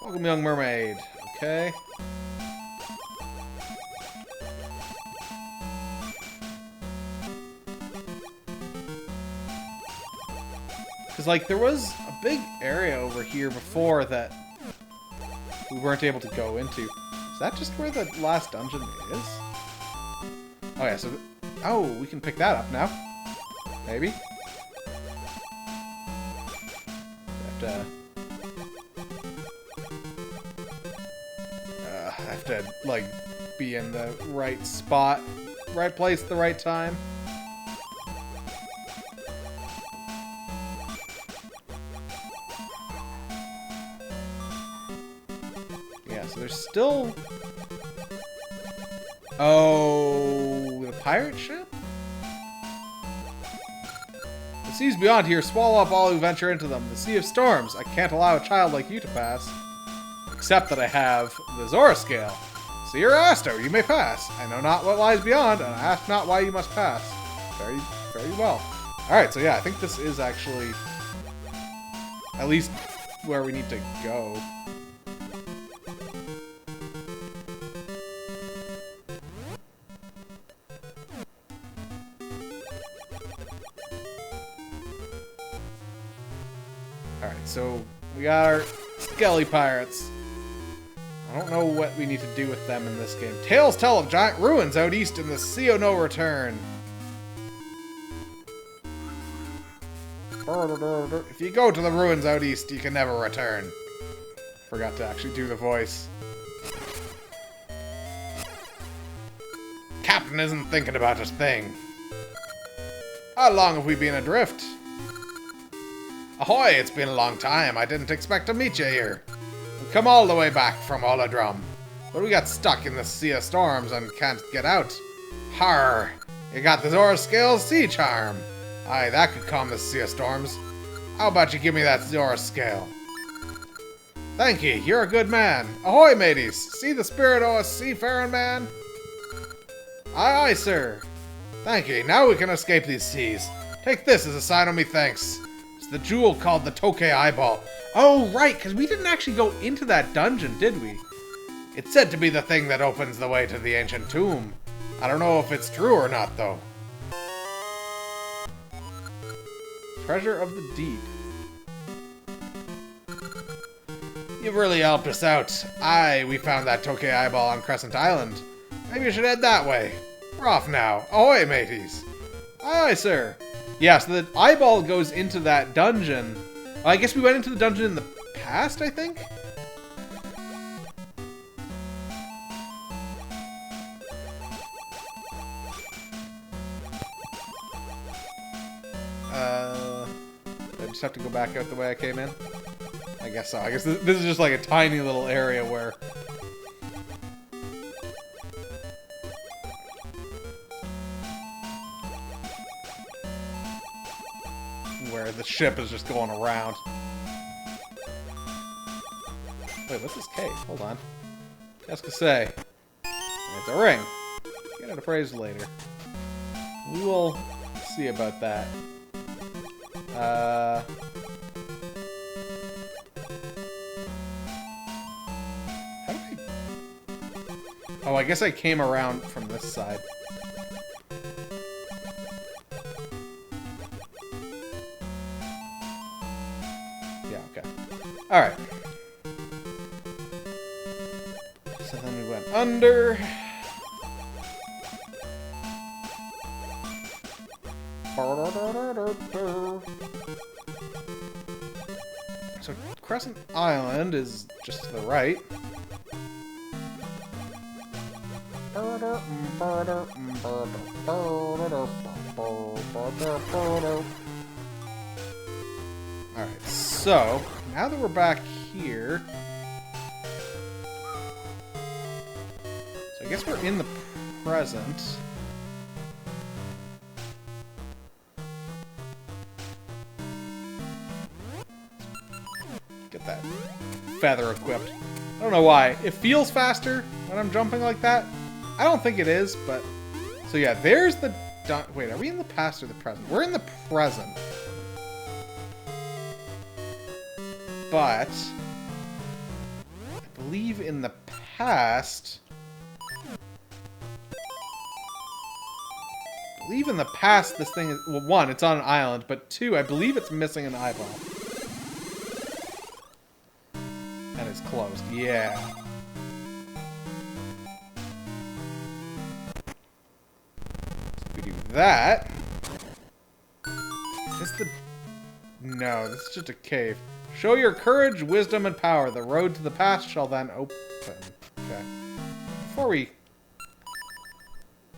Welcome, young mermaid. Okay. Because, like, there was a big area over here before that we weren't able to go into. Is that just where the last dungeon is? Oh, yeah, so... Oh, we can pick that up now. Maybe. I have to, like, be in the right spot, right place at the right time. Yeah, so there's still... Oh, the pirate ship? The seas beyond here swallow up all who venture into them. The Sea of Storms. I can't allow a child like you to pass. Except that I have the Zora Scale. So you're Asto, you may pass. I know not what lies beyond, and I ask not why you must pass. Very, very well. Alright, so yeah, I think this is actually at least where we need to go. Alright, so we got our Skelly Pirates. I don't know what we need to do with them in this game. Tales tell of giant ruins out east in the Sea of No Return. If you go to the ruins out east, you can never return. Forgot to actually do the voice. Captain isn't thinking about a thing. How long have we been adrift? Ahoy, it's been a long time. I didn't expect to meet you here. We've come all the way back from Oladrum, but we got stuck in the Sea of Storms and can't get out. Har! You got the Zora Scale Sea Charm. Aye, that could calm the Sea of Storms. How about you give me that Zora Scale? Thank ye, you're a good man. Ahoy, mateys! See the spirit o' a seafaring man? Aye, aye, sir. Thank ye, now we can escape these seas. Take this as a sign of me thanks. It's the jewel called the Tokai Eyeball. Oh, right, because we didn't actually go into that dungeon, did we? It's said to be the thing that opens the way to the ancient tomb. I don't know if it's true or not, though. Treasure of the Deep. You've really helped us out. Aye, we found that Tokai Eyeball on Crescent Island. Maybe you should head that way. We're off now. Ahoy, mateys. Aye, sir. Yeah, so the eyeball goes into that dungeon. I guess we went into the dungeon in the past, I think? I just have to go back out the way I came in? I guess so. I guess this is just like a tiny little area where... where the ship is just going around. Wait, what's this case? Hold on. Qu'est-ce que c'est? It's a ring. Get it appraised later. We will see about that. How do I... Oh, I guess I came around from this side. Alright. So then we went under. So Crescent Island is just to the right. Alright, so now that we're back here, so I guess we're in the present. Get that feather equipped. I don't know why. It feels faster when I'm jumping like that. I don't think it is, but... So yeah, there's the... Wait, are we in the past or the present? We're in the present. But... I believe in the past... believe in the past this thing is... Well, one, it's on an island, but two, I believe it's missing an eyeball. And it's closed. Yeah. So if we do that... Is this the... No, this is just a cave. Show your courage, wisdom, and power. The road to the past shall then open. Okay. Before we...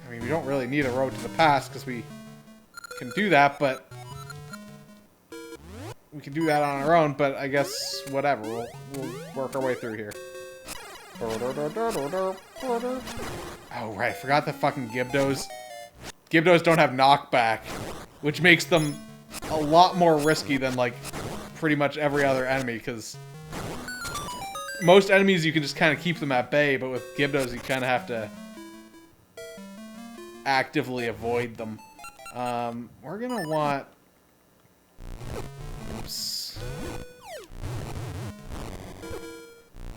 I mean, we don't really need a road to the past, because we can do that, but... We can do that on our own, but I guess, whatever. We'll work our way through here. Oh, right. I forgot the fucking Gibdos. Gibdos don't have knockback, which makes them a lot more risky than, like, pretty much every other enemy, because most enemies you can just kind of keep them at bay, but with Gibdos you kind of have to actively avoid them. We're gonna want... Oops.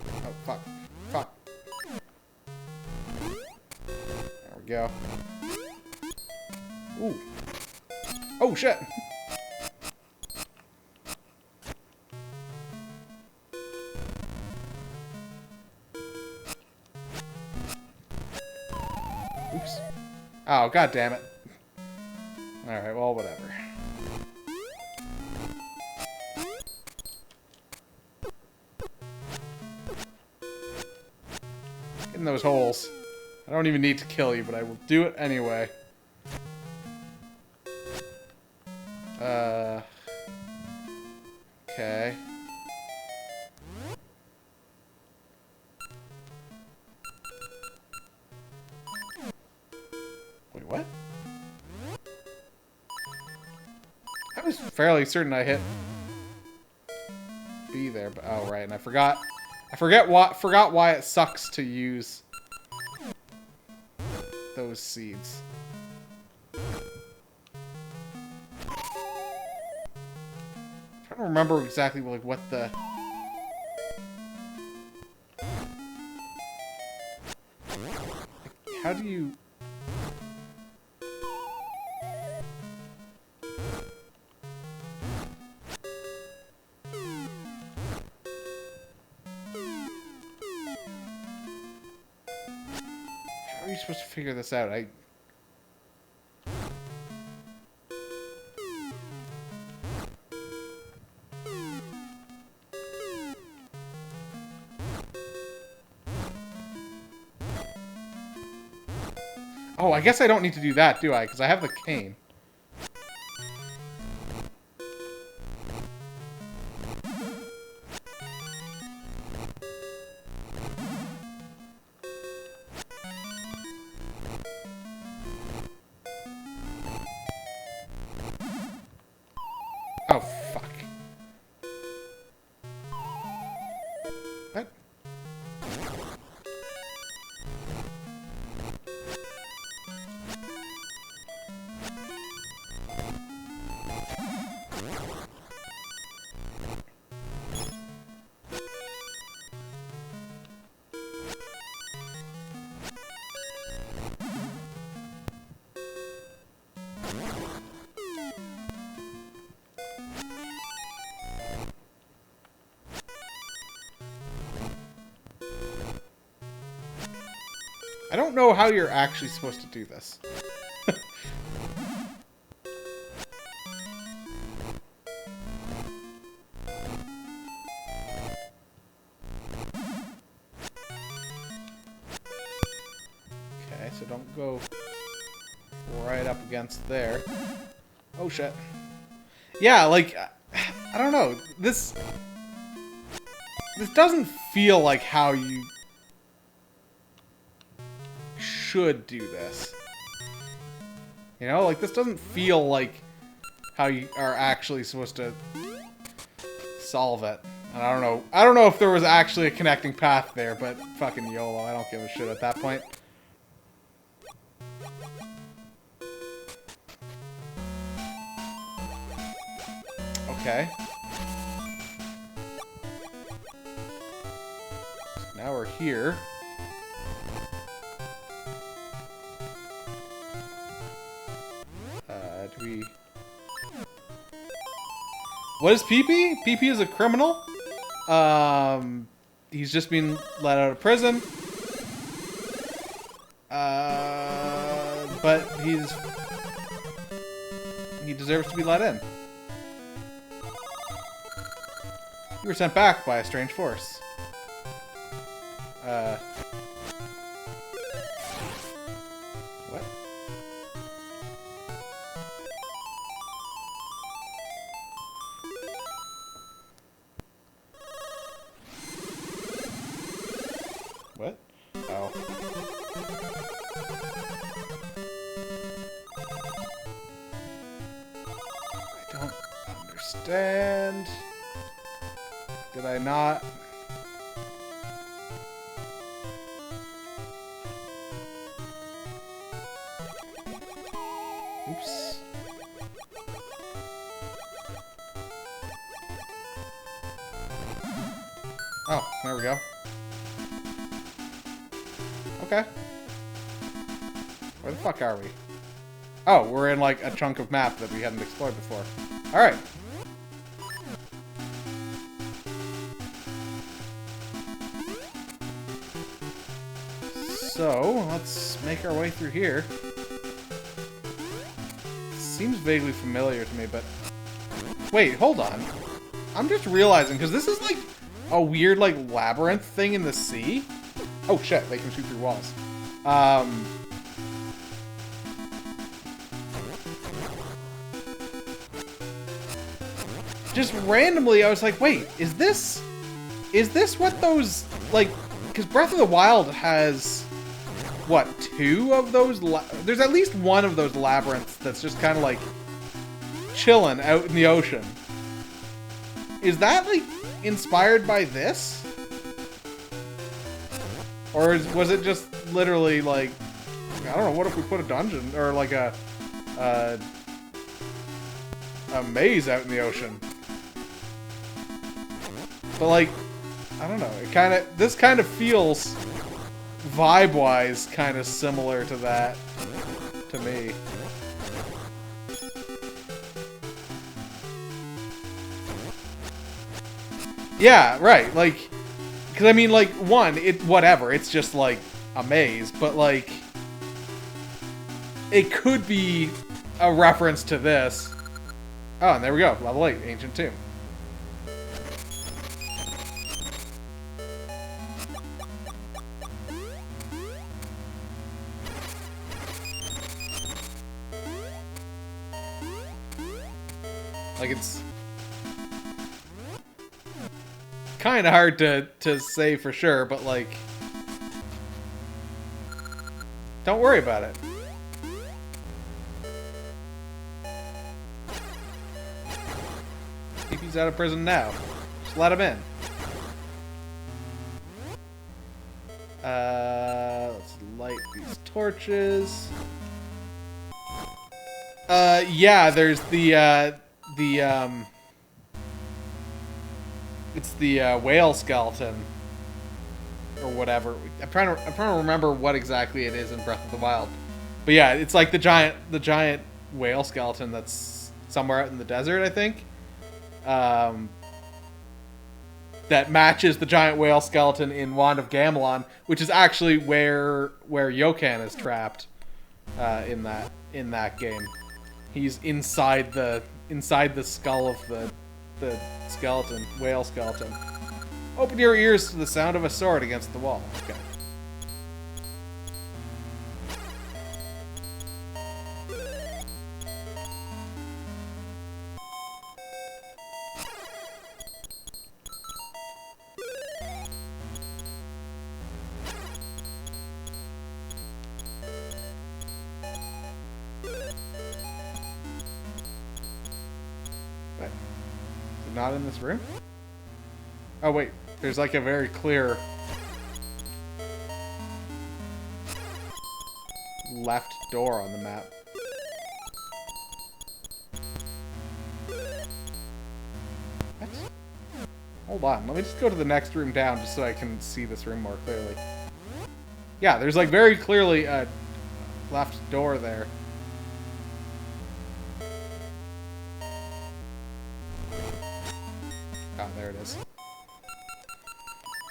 Oh, fuck. Fuck. There we go. Ooh. Oh, shit! Oops. Oh, god damn it. Alright, well, whatever. Get in those holes. I don't even need to kill you, but I will do it anyway. Okay. Wait, what? I was fairly certain I hit B there, but oh right, and I forgot why it sucks to use those seeds. I don't remember exactly like what the... How do you... How are you supposed to figure this out? Oh, I guess I don't need to do that, do I? Because I have the cane. Oh, fuck. What? I don't know how you're actually supposed to do this. Okay, so don't go right up against there. Oh shit. Yeah, like, I don't know. This doesn't feel like how you should do this. You know, like this doesn't feel like how you are actually supposed to solve it. And I don't know if there was actually a connecting path there, but fucking YOLO, I don't give a shit at that point. Okay. So now we're here. What is PP? PP is a criminal. He's just been let out of prison. But he deserves to be let in. You were sent back by a strange force. What? What? Oh. I don't understand. Did I not? Oops. Oh, there we go. Okay. Where the fuck are we? Oh, we're in like a chunk of map that we hadn't explored before. Alright. So, let's make our way through here. Seems vaguely familiar to me, but... Wait, hold on. I'm just realizing, because this is like a weird like labyrinth thing in the sea. Oh shit, they can shoot through walls. Just randomly, I was like, wait, is this what those, like, because Breath of the Wild has, what, 2 of those, there's at least 1 of those labyrinths that's just kind of like chilling out in the ocean. Is that, like, inspired by this? Or was it just literally, like, I don't know, what if we put a dungeon, or like a maze out in the ocean? But like, I don't know, this kind of feels, vibe-wise, kind of similar to that, to me. Yeah, right, like, because I mean, like, one, whatever, it's just like a maze, but like, it could be a reference to this. Oh, and there we go, level 8, Ancient Tomb. Like, it's kind of hard to say for sure, but like, don't worry about it. If he's out of prison now, just let him in. Let's light these torches. Yeah, there's it's the whale skeleton or whatever. I'm trying to remember what exactly it is in Breath of the Wild. But yeah, it's like the giant whale skeleton that's somewhere out in the desert, I think. That matches the giant whale skeleton in Wand of Gamelon, which is actually where Yokan is trapped in that game. He's inside the skull of the skeleton, whale skeleton. Open your ears to the sound of a sword against the wall. Okay. Not in this room? Oh wait, there's like a very clear left door on the map. What? Hold on, let me just go to the next room down just so I can see this room more clearly. Yeah, there's like very clearly a left door there. there it is.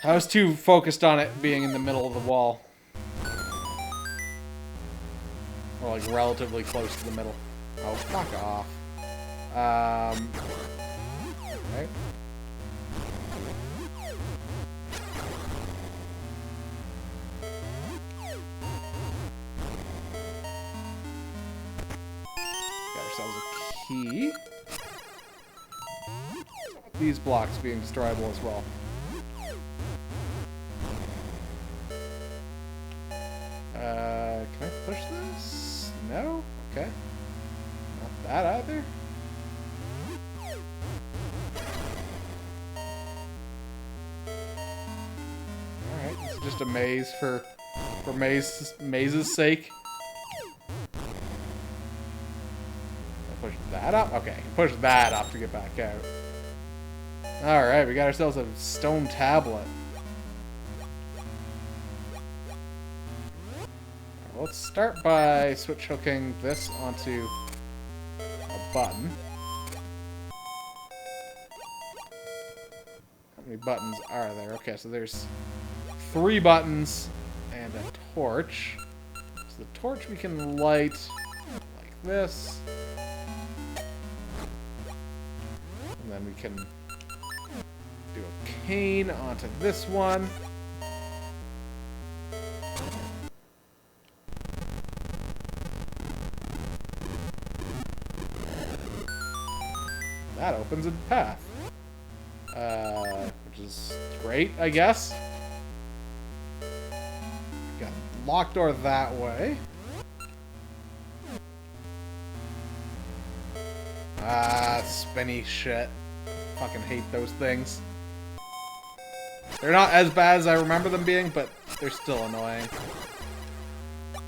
I was too focused on it being in the middle of the wall. Or like relatively close to the middle. Oh, fuck off. Okay. Got ourselves a key. These blocks being destroyable as well. Can I push this? No? Okay. Not that either. Alright, it's just a maze for maze's sake. Push that up? Okay, push that up to get back out. Alright, we got ourselves a stone tablet. Let's start by switch hooking this onto a button. How many buttons are there? Okay, so there's 3 buttons and a torch. So the torch we can light like this. And then we can do a cane onto this one. That opens a path. Which is great, I guess. Got a locked door that way. Ah, spinny shit. Fucking hate those things. They're not as bad as I remember them being, but they're still annoying. Okay,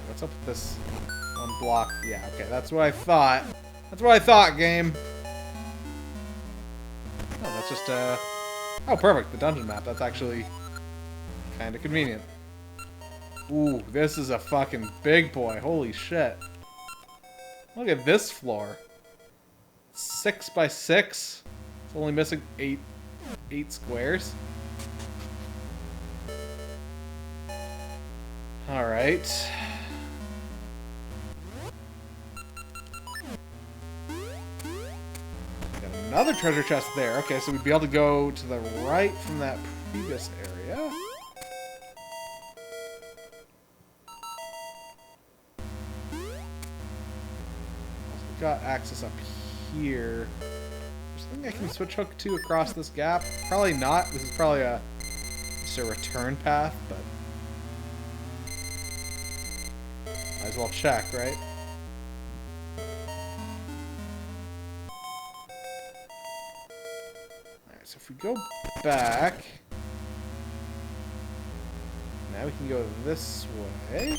what's up with this one block? Yeah, okay, that's what I thought. That's what I thought, game. Oh, that's just, oh, perfect, the dungeon map. That's actually kind of convenient. Ooh, this is a fucking big boy. Holy shit. Look at this floor. 6 by 6. It's only missing 8 squares. Alright. Another treasure chest there. Okay, so we'd be able to go to the right from that previous area. Also got access up here. There's something I can switch hook to across this gap. Probably not. This is probably just a return path, but might as well check, right? So if we go back, now we can go this way.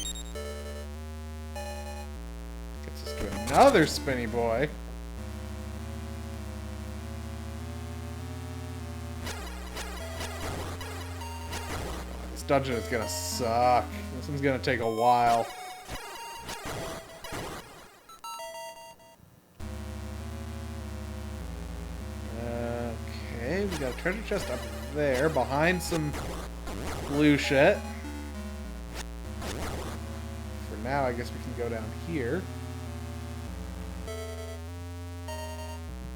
Gets us to another spinny boy. This dungeon is gonna suck. This one's gonna take a while. We got a treasure chest up there behind some blue shit. For now, I guess we can go down here.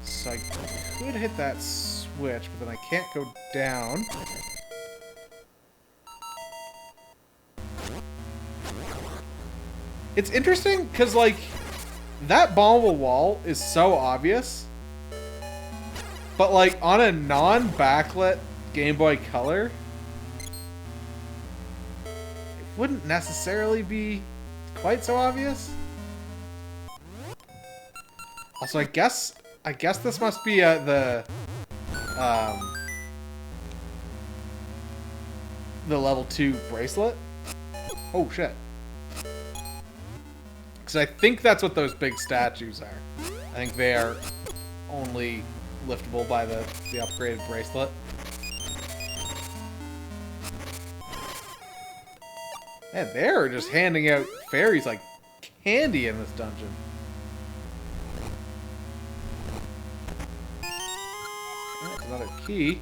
So I could hit that switch, but then I can't go down. It's interesting because, like, that bombable wall is so obvious. But, like, on a non-backlit Game Boy Color, it wouldn't necessarily be quite so obvious. Also, I guess this must be the level 2 bracelet. Oh, shit. Because I think that's what those big statues are. I think they are only liftable by the upgraded bracelet. Man, they're just handing out fairies like candy in this dungeon. another key.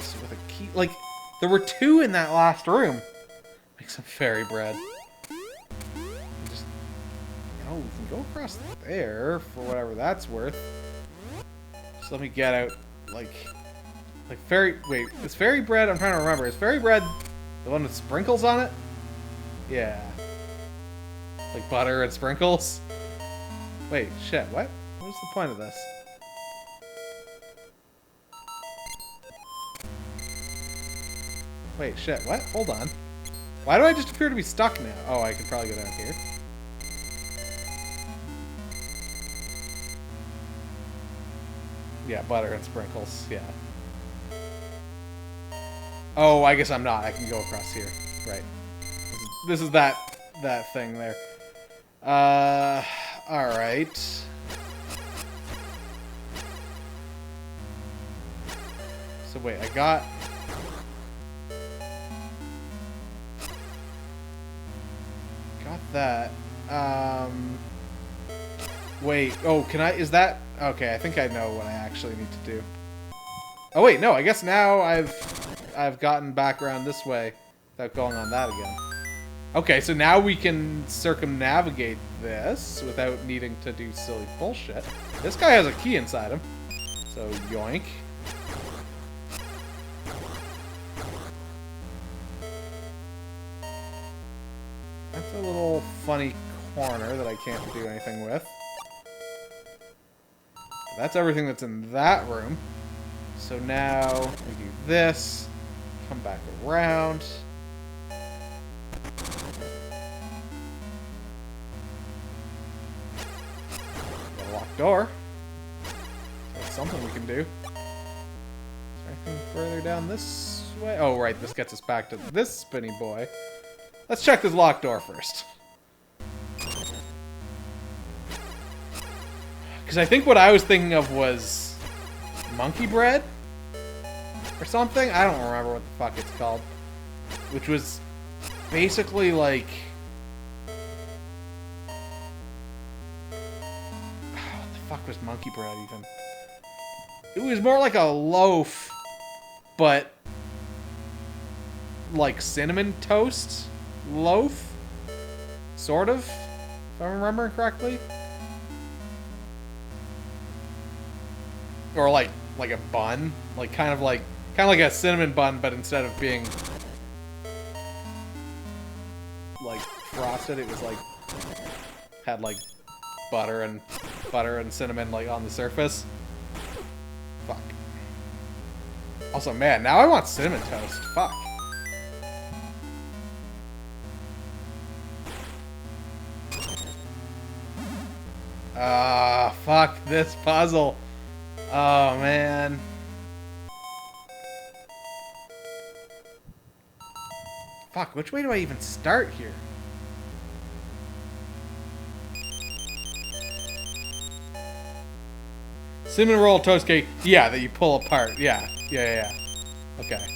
So with a key, like, there were 2 in that last room. Make some fairy bread. Just, you know, we can go across there for whatever that's worth. Just let me get out, like fairy, wait, is fairy bread, I'm trying to remember, is fairy bread the one with sprinkles on it? Yeah. Like butter and sprinkles? Wait, shit, what? What's the point of this? Wait, shit, what? Hold on. Why do I just appear to be stuck now? Oh, I can probably go down here. Yeah, butter and sprinkles, yeah. Oh, I guess I'm not. I can go across here. Right. This is that thing there. Alright. So wait, I got... that. Wait. Oh, can I... Is that... Okay, I think I know what I actually need to do. Oh, wait, no. I guess now I've gotten back around this way without going on that again. Okay, so now we can circumnavigate this without needing to do silly bullshit. This guy has a key inside him. So, yoink. That's a little funny corner that I can't do anything with. That's everything that's in that room. So now we do this. Come back around. Got a locked door. So that's something we can do. Is there anything further down this way? Oh, right. This gets us back to this spinny boy. Let's check this locked door first. Because I think what I was thinking of was monkey bread or something. I don't remember what the fuck it's called. Which was basically like... What the fuck was monkey bread even? It was more like a loaf, but like cinnamon toast loaf, sort of, if I'm remembering correctly. Or like a bun, like kind of like a cinnamon bun, but instead of being like frosted, it was like had like butter and cinnamon like on the surface. Fuck. Also, man, now I want cinnamon toast. Fuck. Fuck this puzzle. Oh, man. Fuck, which way do I even start here? Cinnamon roll toast cake. Yeah, that you pull apart. Yeah. Okay.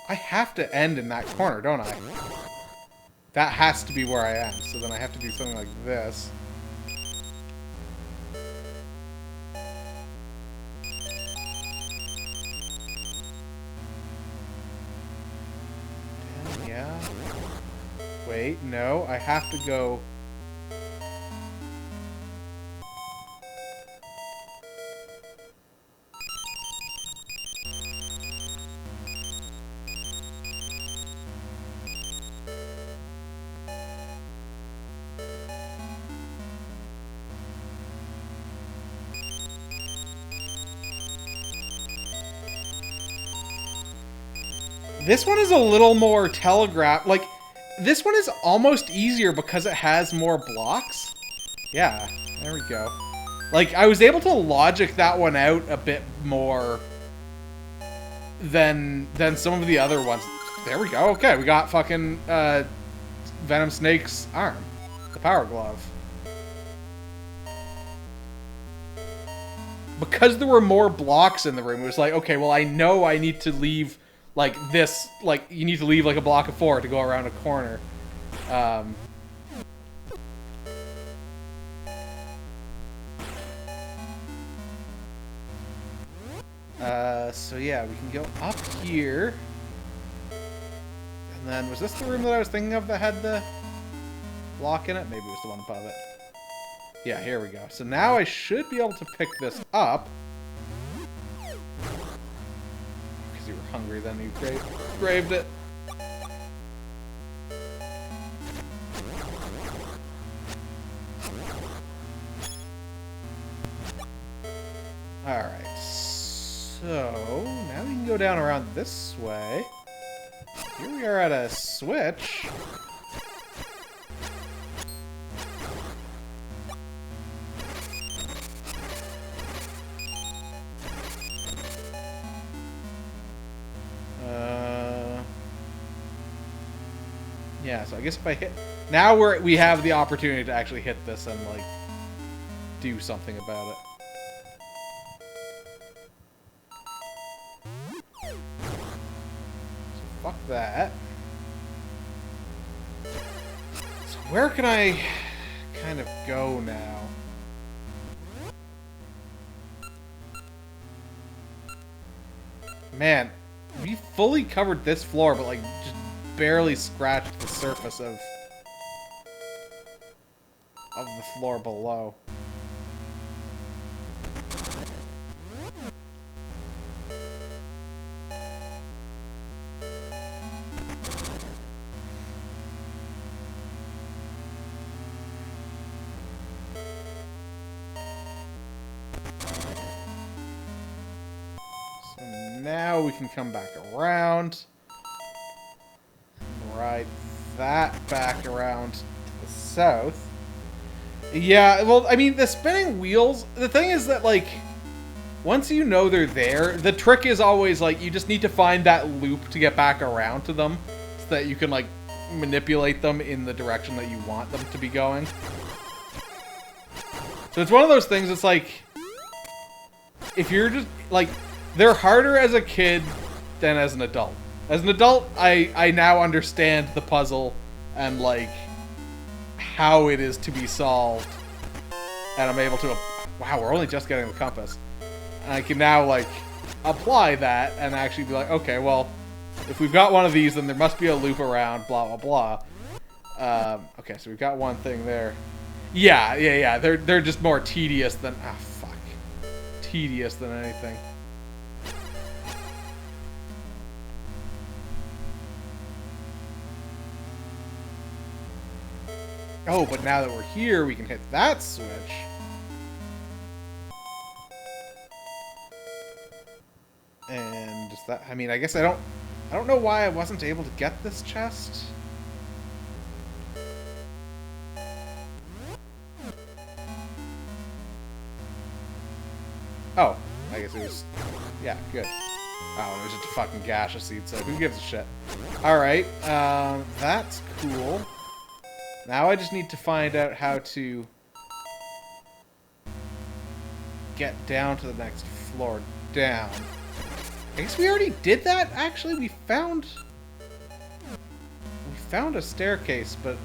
I have to end in that corner, don't I? That has to be where I am. So then I have to do something like this. Damn, yeah. Wait, no. I have to go... This one is a little more telegraphed. Like, this one is almost easier because it has more blocks. Yeah, there we go. Like, I was able to logic that one out a bit more than some of the other ones. There we go. Okay, we got fucking Venom Snake's arm. The power glove. because there were more blocks in the room, it was like, okay, well, I know I need to leave, like, this, like, you need to leave, like, a block of 4 to go around a corner. So yeah, we can go up here. And then, was this the room that I was thinking of that had the block in it? Maybe it was the one above it. Yeah, here we go. So now I should be able to pick this up. Because you were hungry, then you graved it. Alright, so now we can go down around this way. Here we are at a switch. Yeah, so I guess if I hit... Now we have the opportunity to actually hit this and, like, do something about it. Fuck that. So where can I kind of go now? Man, we fully covered this floor, but like just barely scratched the surface of the floor below. Now we can come back around. Ride that back around to the south. Yeah, well, I mean, the spinning wheels, the thing is that, like, once you know they're there, the trick is always, like, you just need to find that loop to get back around to them so that you can, like, manipulate them in the direction that you want them to be going. So it's one of those things, it's like, if you're just, like... They're harder as a kid than as an adult. As an adult, I now understand the puzzle and, like, how it is to be solved. And I'm able to... Wow, we're only just getting the compass. And I can now, like, apply that and actually be like, okay, well, if we've got one of these, then there must be a loop around, blah, blah, blah. Okay, so we've got one thing there. Yeah. They're just more tedious than... Ah, fuck. Tedious than anything. Oh, but now that we're here, we can hit that switch. And is that... I mean, I guess I don't know why I wasn't able to get this chest. Oh, I guess it was... Yeah, good. Oh, it was just a fucking gaseous seed, so who gives a shit? Alright, that's cool. Now I just need to find out how to get down to the next floor down. I guess we already did that, actually. We found a staircase, but...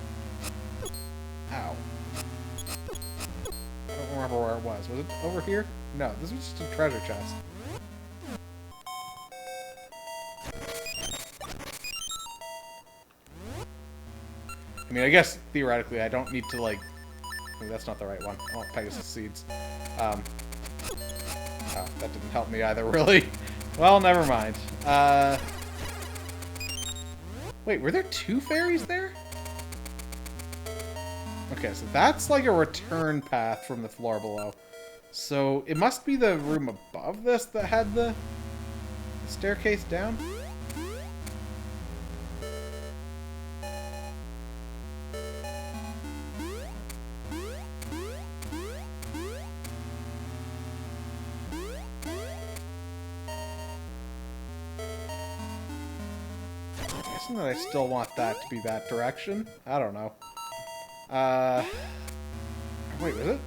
Ow. I don't remember where it was. Was it over here? No, this was just a treasure chest. I mean, I guess, theoretically, I don't need to, like... I mean, that's not the right one. Oh, Pegasus Seeds. Oh, that didn't help me either, really. Well, never mind. Wait, were there 2 fairies there? Okay, so that's like a return path from the floor below. So, it must be the room above this that had the staircase down? That I still want that to be that direction. I don't know. Wait, was it?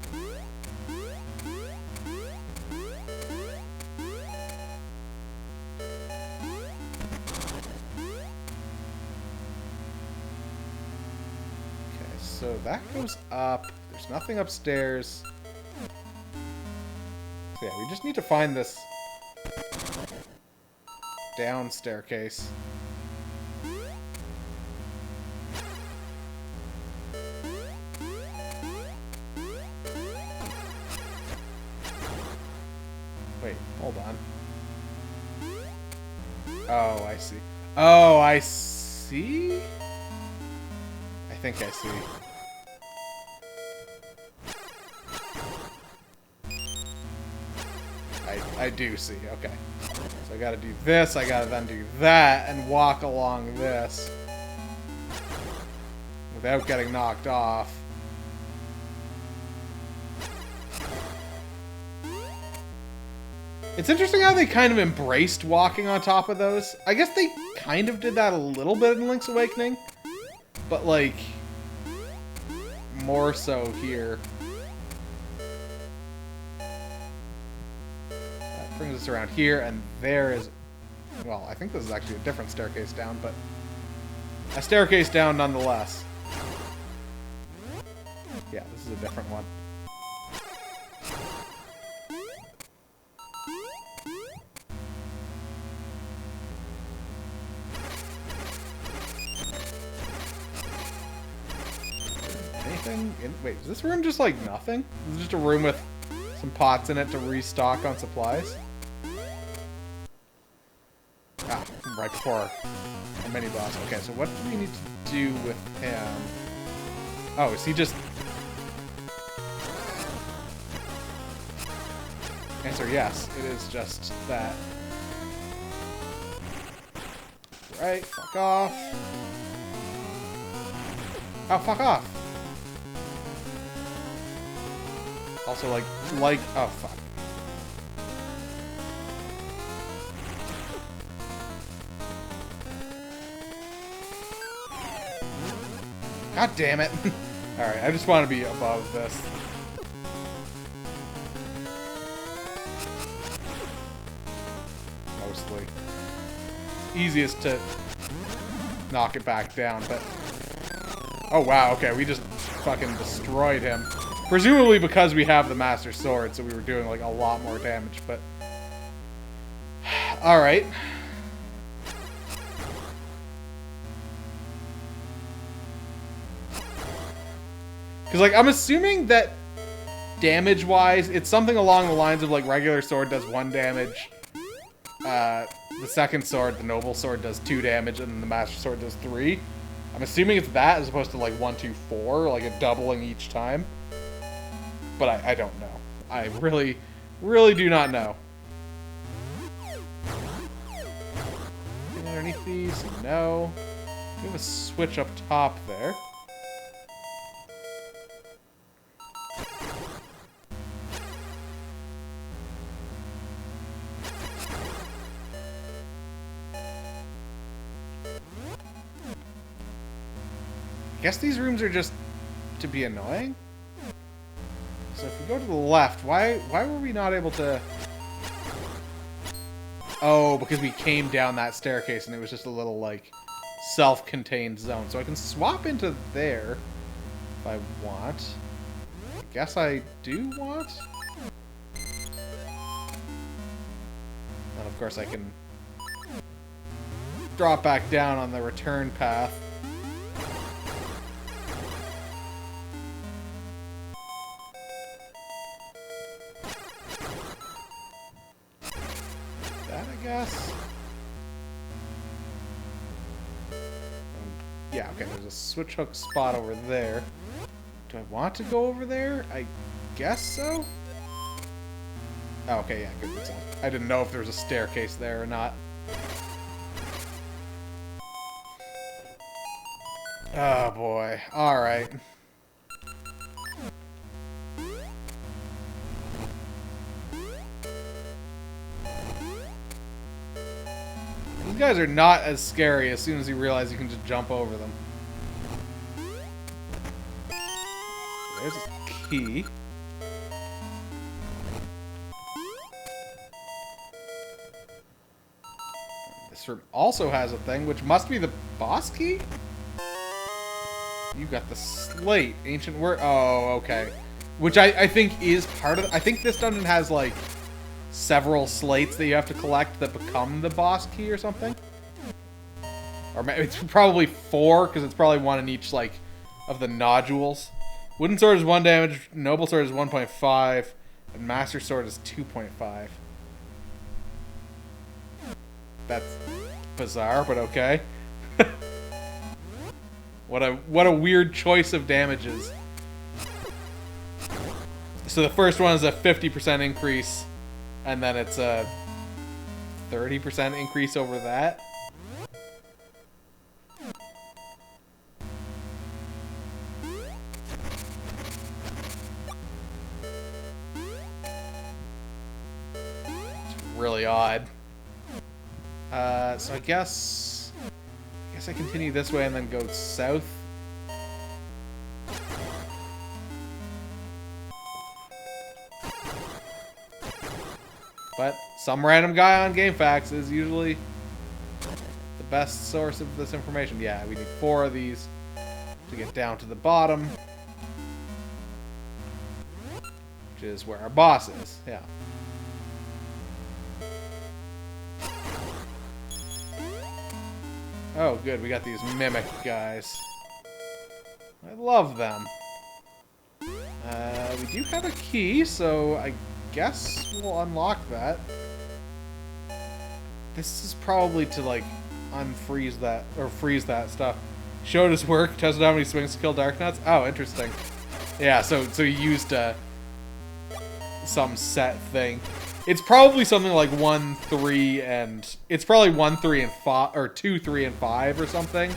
so that goes up. There's nothing upstairs. So yeah, we just need to find this down staircase. Wait, hold on. Oh, I see. Oh, I see? I think I see. I do see, okay. So I gotta do this, I gotta then do that, and walk along this. Without getting knocked off. It's interesting how they kind of embraced walking on top of those. I guess they kind of did that a little bit in Link's Awakening. But, like, more so here. That brings us around here, and there is... Well, I think this is actually a different staircase down, but... A staircase down nonetheless. Yeah, this is a different one. Wait, is this room just like nothing? Is it just a room with some pots in it to restock on supplies? Ah, right before a mini boss. Okay, so what do we need to do with him? Oh, is he just... Answer yes, it is just that. Right, fuck off. Oh, fuck off. Also, like, oh, fuck. God damn it. Alright, I just want to be above this. Mostly. It's easiest to knock it back down, but... Oh, wow, okay, we just fucking destroyed him. Presumably because we have the Master Sword, so we were doing, like, a lot more damage, but... Alright. Because, like, I'm assuming that damage-wise, it's something along the lines of, like, regular sword does 1 damage. The second sword, the Noble Sword, does 2 damage, and then the Master Sword does 3. I'm assuming it's that as opposed to, like, 1, 2, 4, like, a doubling each time. But I don't know. I really, really do not know. Anything underneath these? No. We have a switch up top there. I guess these rooms are just to be annoying? So if we go to the left, why were we not able to... Oh, because we came down that staircase and it was just a little, like, self-contained zone. So I can swap into there if I want. I guess I do want. And of course I can drop back down on the return path. Guess. Yeah, okay, there's a switch hook spot over there. Do I want to go over there? I guess so? Oh, okay, yeah, good. I didn't know if there was a staircase there or not. Oh, boy. Alright. These guys are not as scary as soon as you realize you can just jump over them. There's a key. This room also has a thing, which must be the boss key? You got the slate. Ancient word. Oh, okay. Which I think is part of... I think this dungeon has, like, several slates that you have to collect that become the boss key or something. Or it's probably 4, because it's probably one in each, like, of the nodules. Wooden sword is 1 damage, noble sword is 1.5, and master sword is 2.5. That's bizarre, but okay. What a weird choice of damages. So the first one is a 50% increase, and then it's a 30% increase over that. It's really odd. So I guess I continue this way and then go south. But some random guy on GameFAQs is usually the best source of this information. Yeah, we need 4 of these to get down to the bottom, which is where our boss is. Yeah. Oh, good. We got these mimic guys. I love them. We do have a key, so I guess we'll unlock that. This is probably to, like, unfreeze that, or freeze that stuff. Showed his work, tested how many swings to kill Dark Nuts. Oh, interesting. Yeah, so he used some set thing. It's probably something like 1, 3, and... It's probably 1, 3, and 5, or 2, 3, and 5 or something.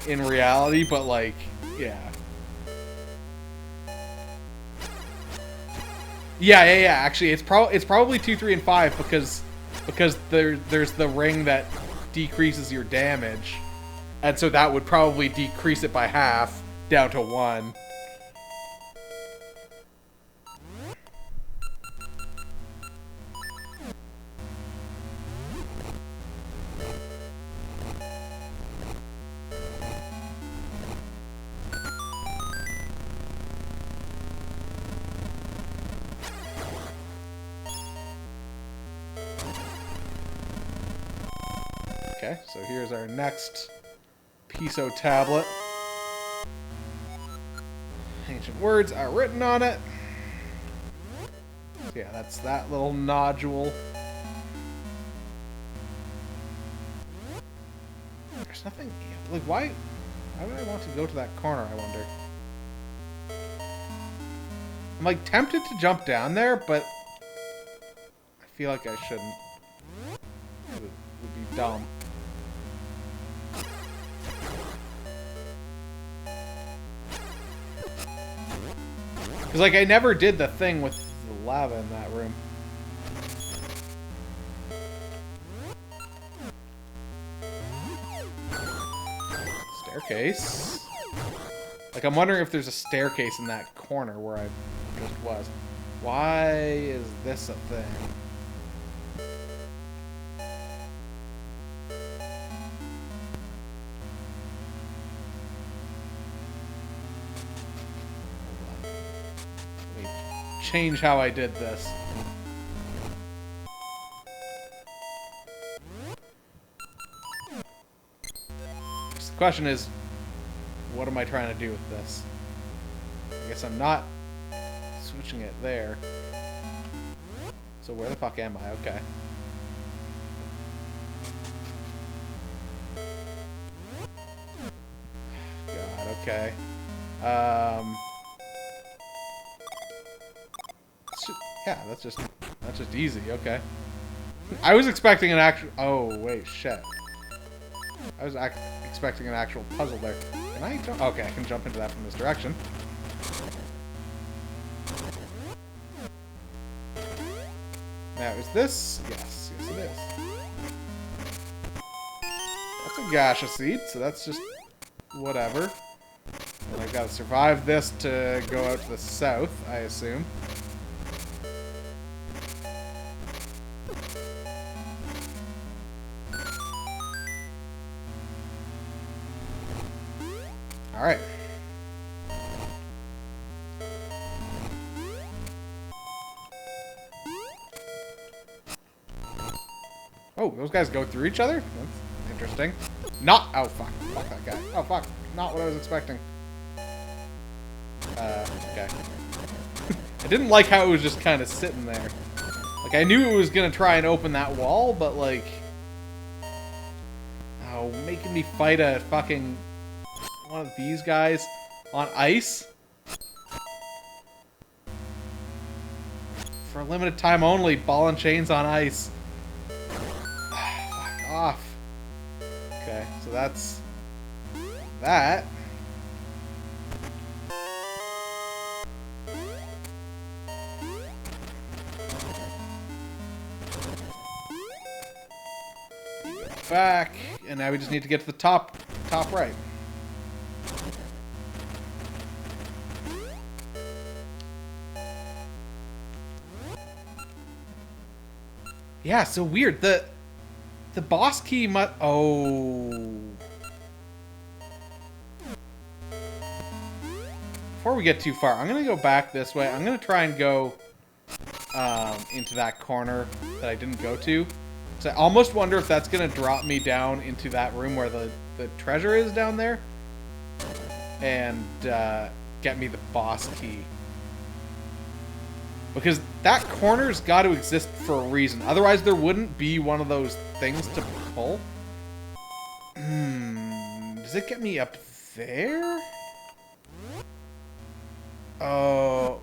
In reality, but, like, yeah. Yeah, actually, it's probably 2, 3, and 5 because there's the ring that decreases your damage. And so that would probably decrease it by half, down to 1. Okay, so here's our next Piso tablet. Ancient words are written on it. So yeah, that's that little nodule. There's nothing... Like, why would I want to go to that corner, I wonder? I'm, like, tempted to jump down there, but I feel like I shouldn't. It would be dumb. Because, like, I never did the thing with the lava in that room. Staircase. Like, I'm wondering if there's a staircase in that corner where I just was. Why is this a thing? Change how I did this. So the question is, what am I trying to do with this? I guess I'm not switching it there. So where the fuck am I? Okay. God, okay. Yeah, that's just easy. Okay. I was expecting an actual... Oh, wait, shit. I was expecting an actual puzzle there. Can I jump? Okay, I can jump into that from this direction. Now, is this... Yes, it is. That's a gaseous seed, so that's just... whatever. And I've got to survive this to go out to the south, I assume. Alright. Oh, those guys go through each other? That's interesting. Not... Oh, fuck. Fuck that guy. Oh, fuck. Not what I was expecting. Okay. I didn't like how it was just kind of sitting there. Like, I knew it was gonna try and open that wall, but, like... Oh, making me fight a fucking... one of these guys on ice? For a limited time only, ball and chains on ice. Fuck off. Okay, so that's... that. Back, and now we just need to get to the top right. Yeah, so weird. The boss key must... Oh. Before we get too far, I'm gonna go back this way. I'm gonna try and go into that corner that I didn't go to. So I almost wonder if that's gonna drop me down into that room where the treasure is down there, and get me the boss key. Because that corner's got to exist for a reason. Otherwise, there wouldn't be one of those things to pull. Does it get me up there? Oh,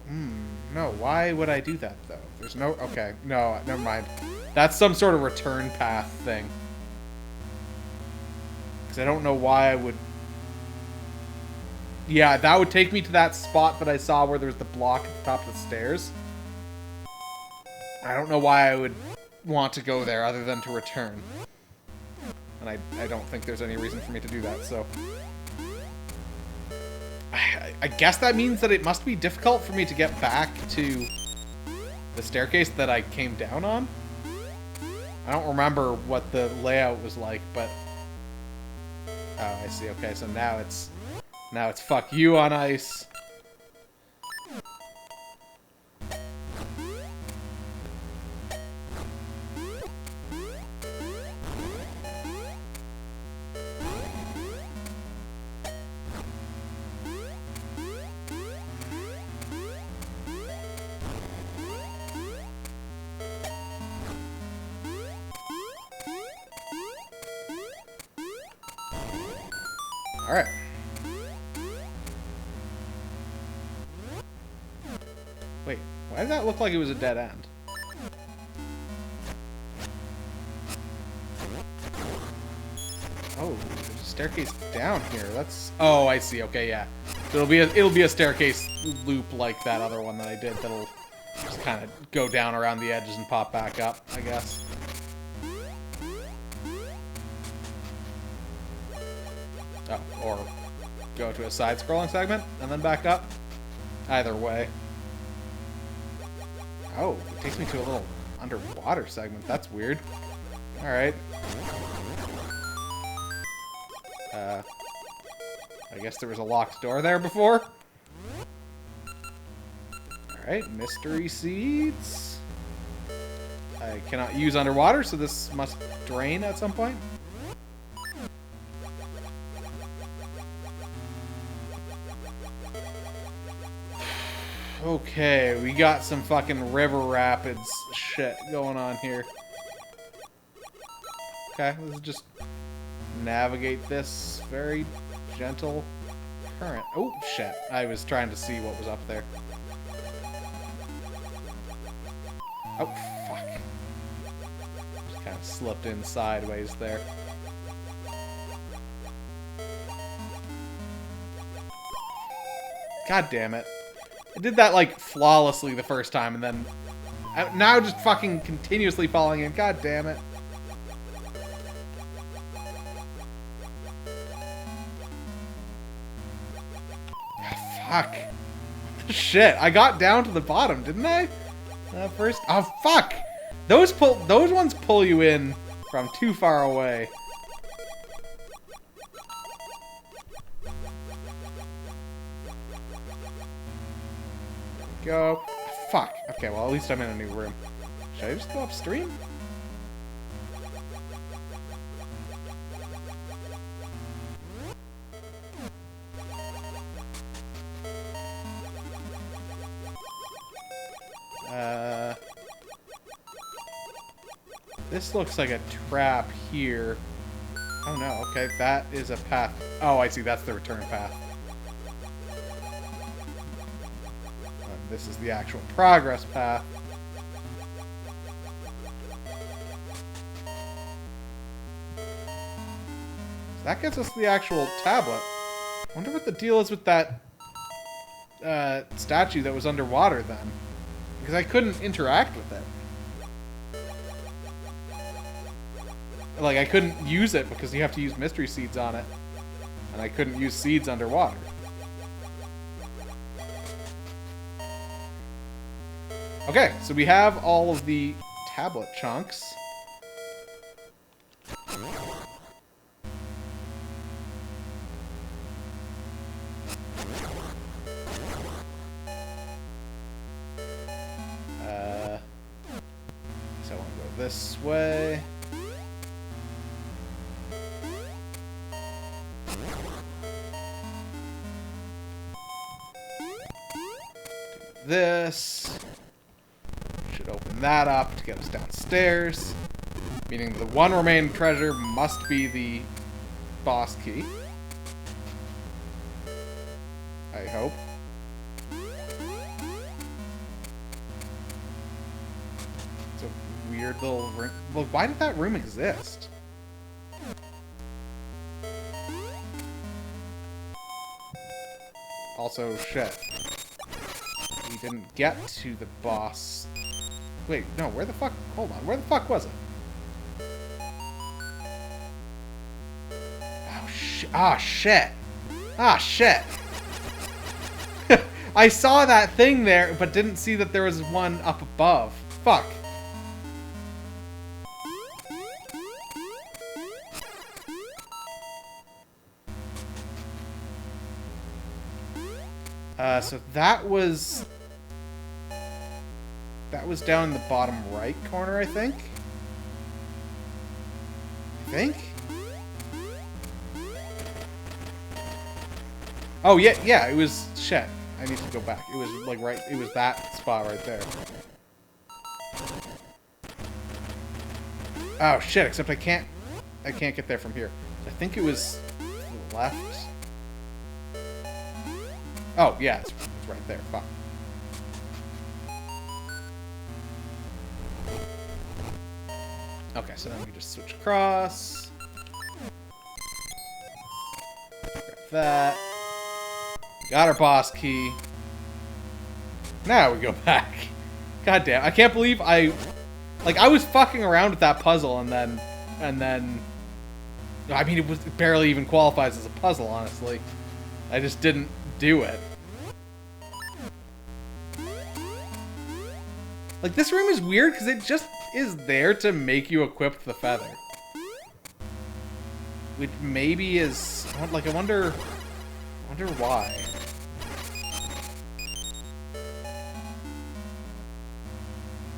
no. Why would I do that, though? There's no... Okay, no, never mind. That's some sort of return path thing. Because I don't know why I would... Yeah, that would take me to that spot that I saw where there's the block at the top of the stairs. I don't know why I would want to go there other than to return. And I don't think there's any reason for me to do that, so... I guess that means that it must be difficult for me to get back to the staircase that I came down on. I don't remember what the layout was like, but... Oh, I see. Okay, so now it's fuck you on ice. Alright. Wait, why did that look like it was a dead end? Oh, there's a staircase down here. That's... Oh, I see. Okay, yeah. So it'll be a staircase loop like that other one that I did that'll just kind of go down around the edges and pop back up, I guess. Oh, or go to a side-scrolling segment and then back up. Either way. Oh, it takes me to a little underwater segment. That's weird. Alright. I guess there was a locked door there before. Alright, mystery seeds. I cannot use underwater, so this must drain at some point. Okay, we got some fucking river rapids shit going on here. Okay, let's just navigate this very gentle current. Oh, shit. I was trying to see what was up there. Oh, fuck. Just kind of slipped in sideways there. God damn it. I did that, like, flawlessly the first time, and then... now just fucking continuously falling in. God damn it. Fuck. Shit, I got down to the bottom, didn't I? First... Oh, fuck! Those ones pull you in from too far away. Go. Fuck. Okay, well, at least I'm in a new room. Should I just go upstream? This looks like a trap here. Oh no, okay, that is a path. Oh, I see, that's the return path. This is the actual progress path. So that gets us the actual tablet. I wonder what the deal is with that statue that was underwater then. Because I couldn't interact with it. Like, I couldn't use it because you have to use mystery seeds on it. And I couldn't use seeds underwater. Okay, so we have all of the tablet chunks. So I want to go this way. Do this. Should open that up to get us downstairs. Meaning the one remaining treasure must be the boss key. I hope. It's a weird little room. Well, why did that room exist? Also, shit. We didn't get to the boss. Wait, no, where the fuck? Hold on, where the fuck was it? Oh, shit. Ah, shit. Ah, shit. I saw that thing there, but didn't see that there was one up above. Fuck. So that was down in the bottom right corner, I think. Oh, yeah, it was... Shit. I need to go back. It was, like, right... It was that spot right there. Oh, shit, except I can't get there from here. I think it was to the left. Oh, yeah, it's right there. Fuck. Okay, so then we just switch across. Grab that. Got our boss key. Now we go back. God damn, I can't believe I was fucking around with that puzzle and then I mean, it barely even qualifies as a puzzle, honestly. I just didn't do it. Like, this room is weird because it just is there to make you equip the feather. Which maybe is... Like, I wonder why.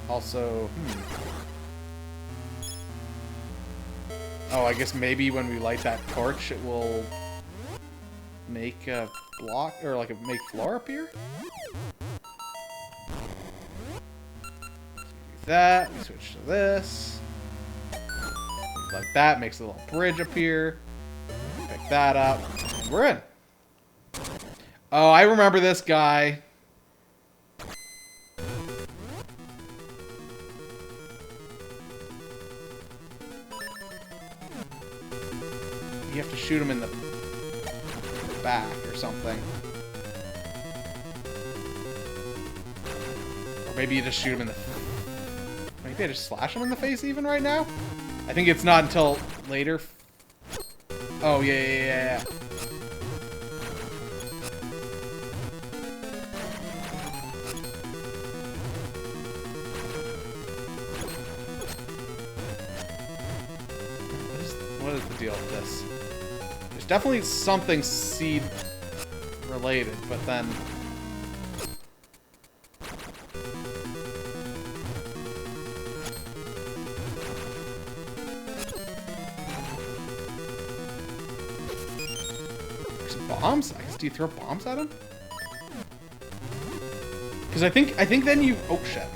Also, Oh, I guess maybe when we light that torch, it will make a block, or like make floor appear? That, we switch to this. Like that, makes a little bridge appear. Pick that up. We're in. Oh, I remember this guy. You have to shoot him in the back or something. Or maybe you just shoot him in the... Maybe I just slash him in the face even right now? I think it's not until later. Oh, yeah. What is the deal with this? There's definitely something seed related, but then... Bombs? I guess, do you throw bombs at him? Because I think then you... Oh, shit.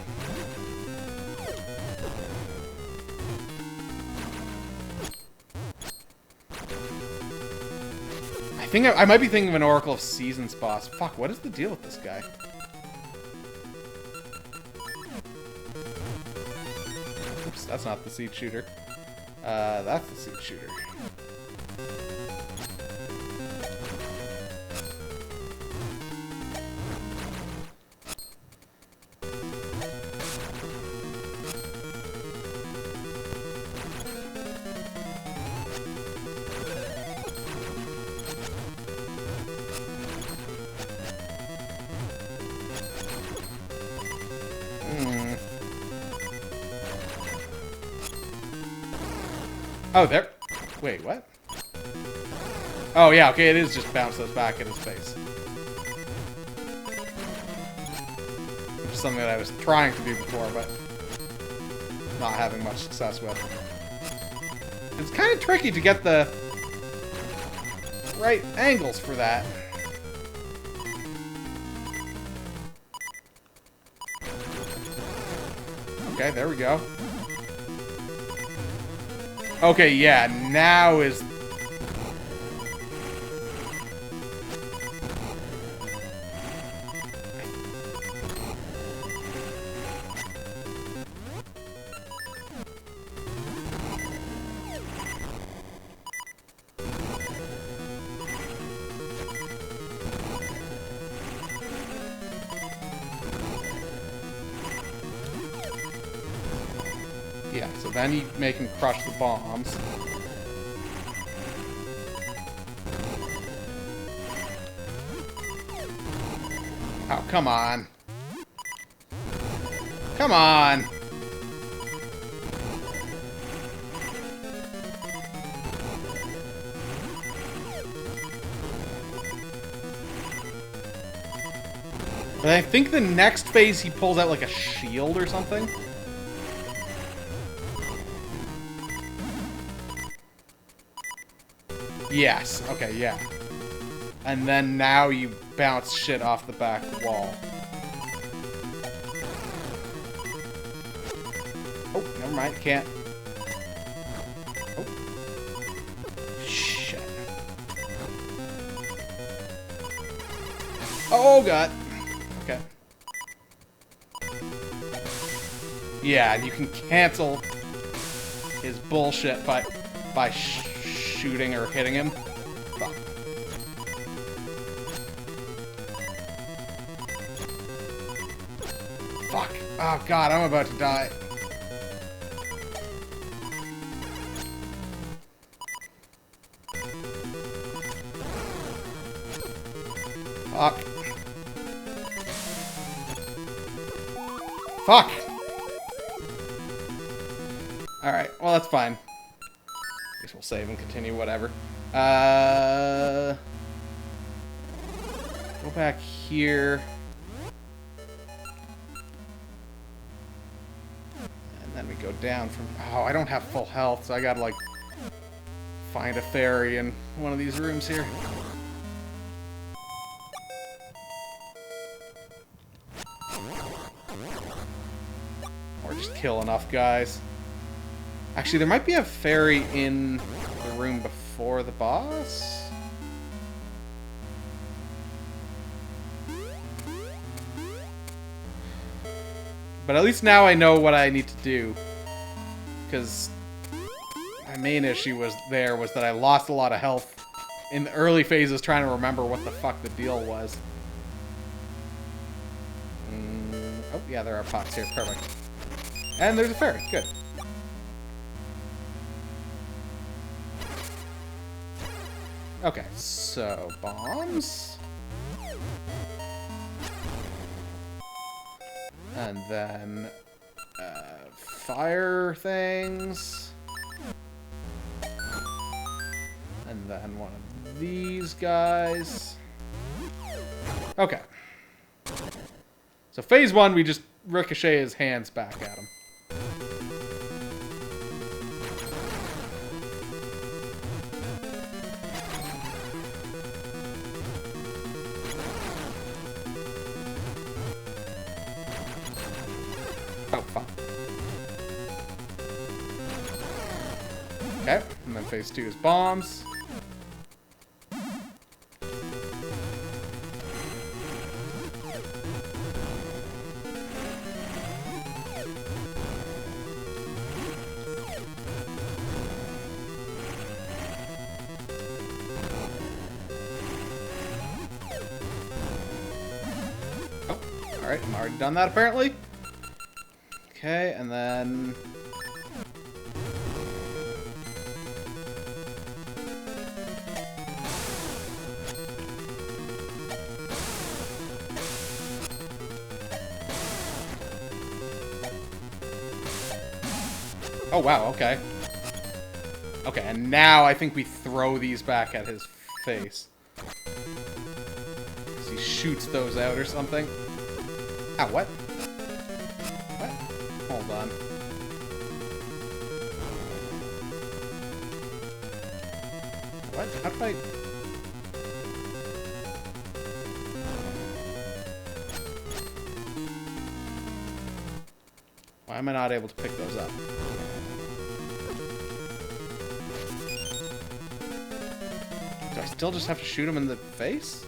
think I might be thinking of an Oracle of Seasons boss. Fuck, what is the deal with this guy? Oops, that's not the seed shooter. That's the seed shooter. Oh, there. Wait, what? Oh, yeah, okay, it is just bounce those back in his face. Which is something that I was trying to do before, but not having much success with. It's kind of tricky to get the right angles for that. Okay, there we go. Okay, yeah, now is... Yeah, so then you make him crush the bombs. Oh, come on. Come on! But I think the next phase he pulls out like a shield or something. Yes. Okay, yeah. And then now you bounce shit off the back wall. Oh, never mind. Can't. Oh. Shit. Oh, God. Okay. Yeah, and you can cancel his bullshit by shooting or hitting him. Fuck. Fuck. Oh, God, I'm about to die. Fuck. Fuck! Alright, well, that's fine. Guess we'll save and continue, whatever. Go back here. And then we go down from... Oh, I don't have full health, so I gotta, like, find a fairy in one of these rooms here. Or just kill enough guys. Actually, there might be a fairy in the room before the boss. But at least now I know what I need to do. Because my main issue was that I lost a lot of health in the early phases trying to remember what the fuck the deal was. Oh, yeah, there are pots here. Perfect. And there's a fairy. Good. Okay, so bombs. And then fire things. And then one of these guys. Okay. So phase one, we just ricochet his hands back at him. Oh, fuck. Okay, and then phase two is bombs. Alright, I'm already done that apparently. Okay, and then... Oh, wow, okay. Okay, and now I think we throw these back at his face. Because he shoots those out or something. Ah, what? What? Hold on. What? How did I... Why am I not able to pick those up? Do I still just have to shoot him in the face?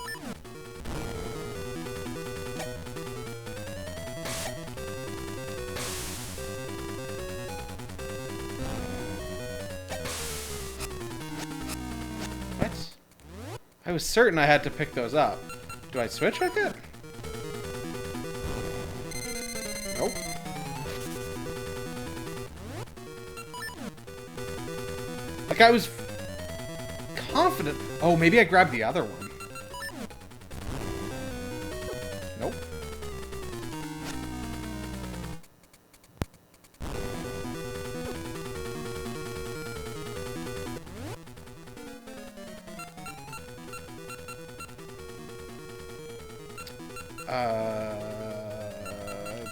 What? I was certain I had to pick those up. Do I switch hook it? Nope. Like, I was confident. Oh, maybe I grabbed the other one. Nope.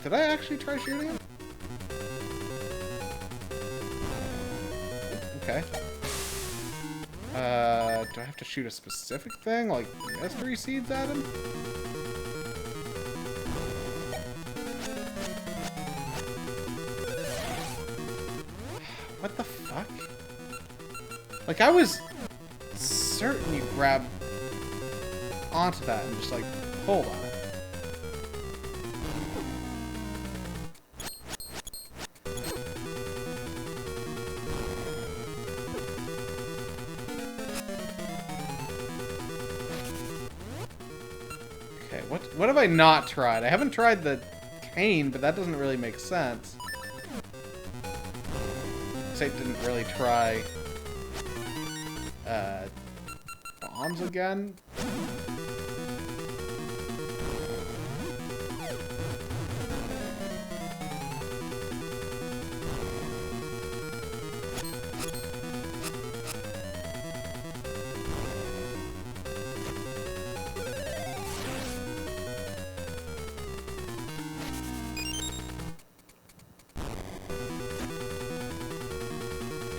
Did I actually try shooting him? Okay. Do I have to shoot a specific thing? Like mystery seeds at him? What the fuck? Like, I was certain you grab onto that and just, like, hold on it. What have I not tried? I haven't tried the cane, but that doesn't really make sense. I didn't really try bombs again.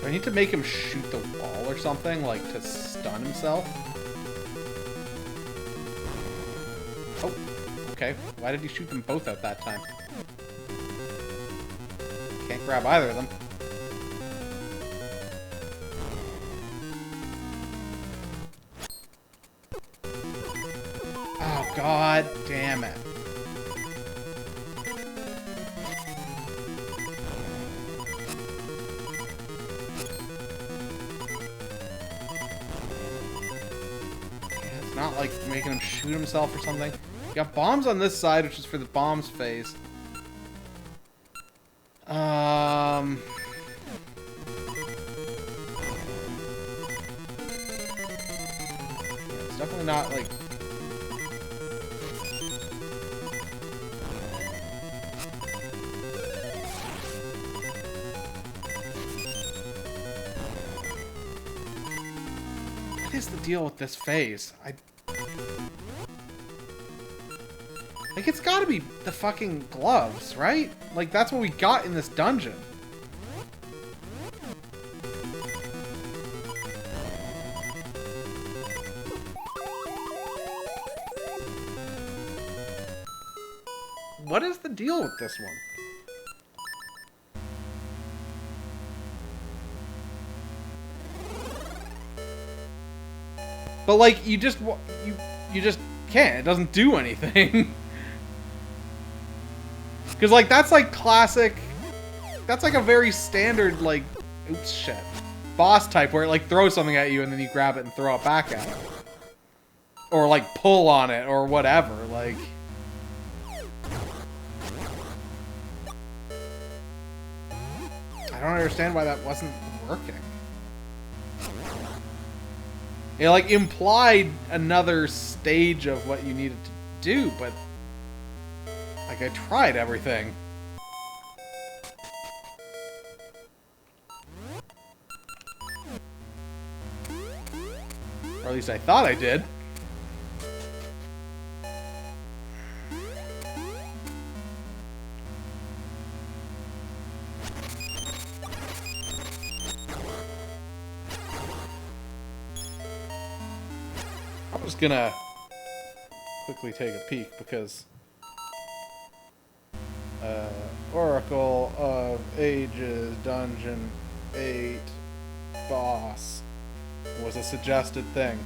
Do I need to make him shoot the wall or something, like, to stun himself? Oh, okay. Why did he shoot them both at that time? Can't grab either of them. Oh, god damn it. Not like making him shoot himself or something. You got bombs on this side, which is for the bombs phase. It's definitely not like. What is the deal with this phase? Like, it's gotta be the fucking gloves, right? Like, that's what we got in this dungeon. What is the deal with this one? But, like, you just can't. It doesn't do anything. Because, like, that's, like, classic... That's, like, a very standard, like... Oops, shit. Boss type where it, like, throws something at you and then you grab it and throw it back at it. Or, like, pull on it or whatever, like... don't understand why that wasn't working. It, like, implied another stage of what you needed to do, but... Like, I tried everything. Or at least I thought I did. I'm just gonna quickly take a peek because Oracle of Ages Dungeon 8 boss was a suggested thing.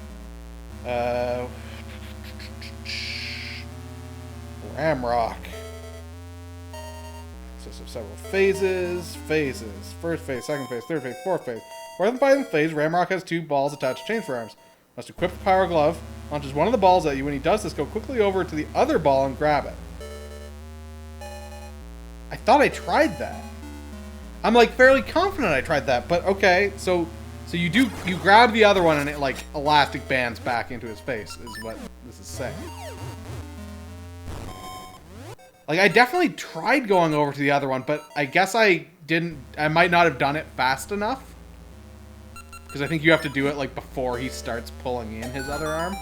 Ramrock. Consists of several phases. First phase, second phase, third phase, fourth phase. Fourth and final phase, Ramrock has 2 balls attached to chains for arms. Must equip the power glove. Launches one of the balls at you. When he does this, go quickly over to the other ball and grab it. I thought I tried that. I'm like fairly confident I tried that, but okay, so you grab the other one and it like elastic bands back into his face is what this is saying. Like I definitely tried going over to the other one, but I guess I might not have done it fast enough. Because I think you have to do it like before he starts pulling in his other arm.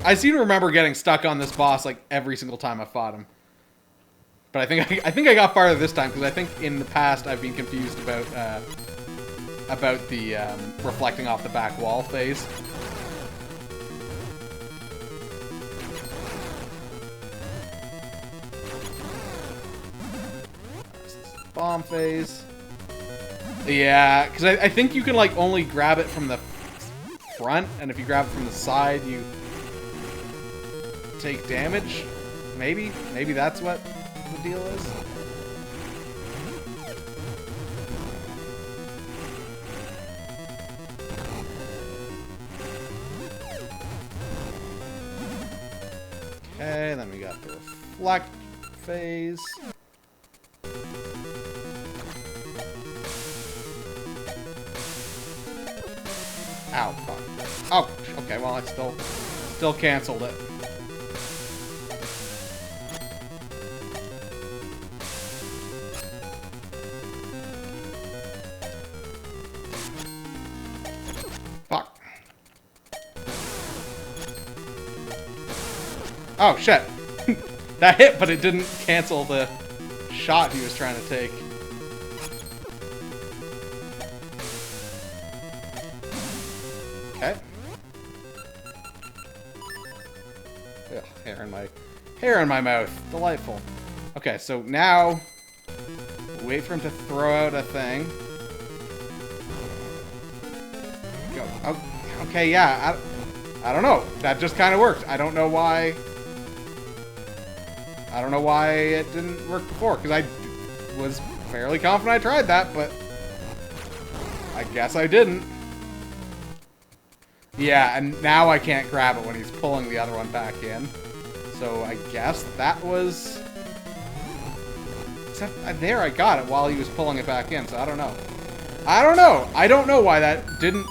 I seem to remember getting stuck on this boss like every single time I fought him. But I think I got farther this time because I think in the past I've been confused about the reflecting off the back wall phase. Bomb phase. Yeah, because I think you can like only grab it from the front, and if you grab it from the side, you take damage. Maybe that's what the deal is. Okay, then we got the reflect phase. Ow, fuck. Oh, okay, well, I still canceled it. Fuck. Oh, shit. That hit, but it didn't cancel the shot he was trying to take. Okay. Ugh, hair in my mouth. Delightful. Okay, so now wait for him to throw out a thing. Go. Oh, okay, yeah. I don't know. That just kind of worked. I don't know why it didn't work before, because I was fairly confident I tried that, but I guess I didn't. Yeah, and now I can't grab it when he's pulling the other one back in. So I guess that was... Except there I got it while he was pulling it back in, so I don't know. I don't know why that didn't...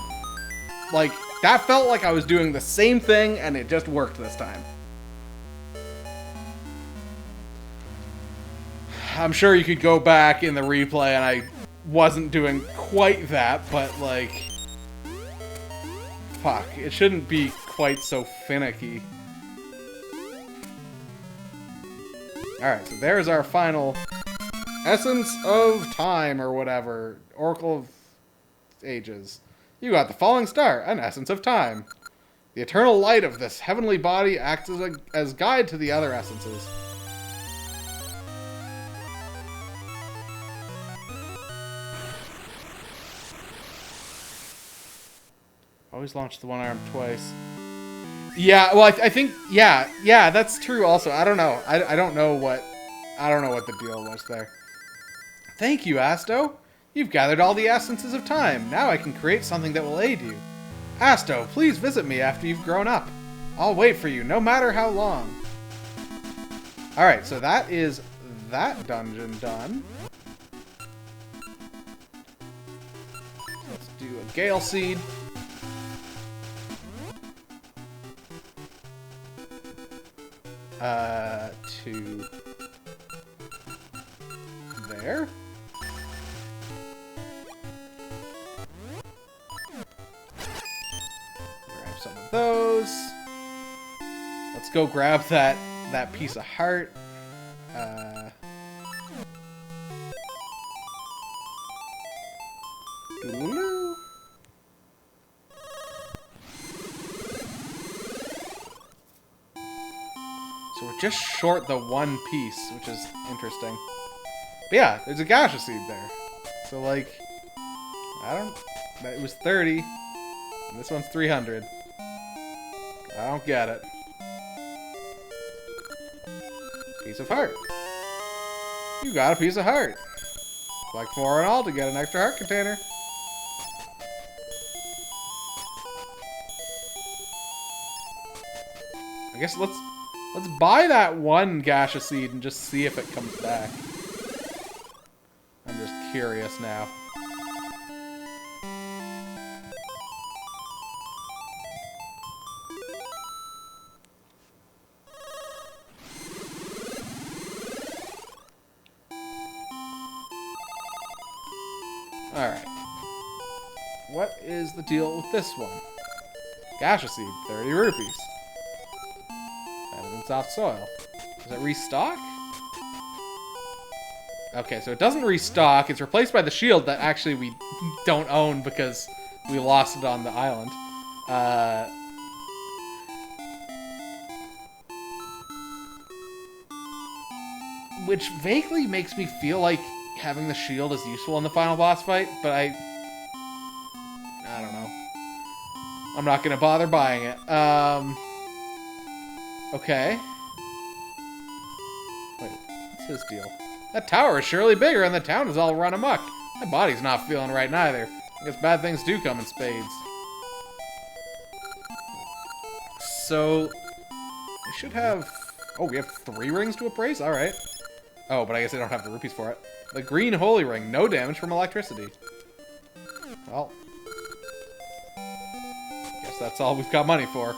Like, that felt like I was doing the same thing and it just worked this time. I'm sure you could go back in the replay and I wasn't doing quite that, but like... Fuck, it shouldn't be quite so finicky. Alright, so there's our final Essence of Time, or whatever. Oracle of Ages. You got the falling star, an Essence of Time. The eternal light of this heavenly body acts as guide to the other essences. Always launch the one arm twice. Yeah, well, I think, yeah, that's true also. I don't know. I don't know what the deal was there. Thank you, Asto. You've gathered all the essences of time. Now I can create something that will aid you. Asto, please visit me after you've grown up. I'll wait for you, no matter how long. Alright, so that is that dungeon done. Let's do a Gale Seed. To there. Grab some of those. Let's go grab that piece of heart. Doo-doo-doo. So we're just short the one piece, which is interesting. But yeah, there's a Gacha Seed there. So like, it was 30, and this one's 300. I don't get it. Piece of heart. You got a piece of heart. Collect 4 in all to get an extra heart container. I guess let's buy that one Gacha Seed and just see if it comes back. I'm just curious now. Alright. What is the deal with this one? Gacha Seed, 30 rupees. Better than soft soil. Does it restock? Okay, so it doesn't restock. It's replaced by the shield that actually we don't own because we lost it on the island. Which vaguely makes me feel like having the shield is useful in the final boss fight, but I don't know. I'm not gonna bother buying it. Okay. Wait, what's his deal? That tower is surely bigger and the town is all run amok. My body's not feeling right neither. I guess bad things do come in spades. So, we should have... Oh, we have 3 rings to appraise? Alright. Oh, but I guess I don't have the rupees for it. The green holy ring. No damage from electricity. Well. Guess that's all we've got money for.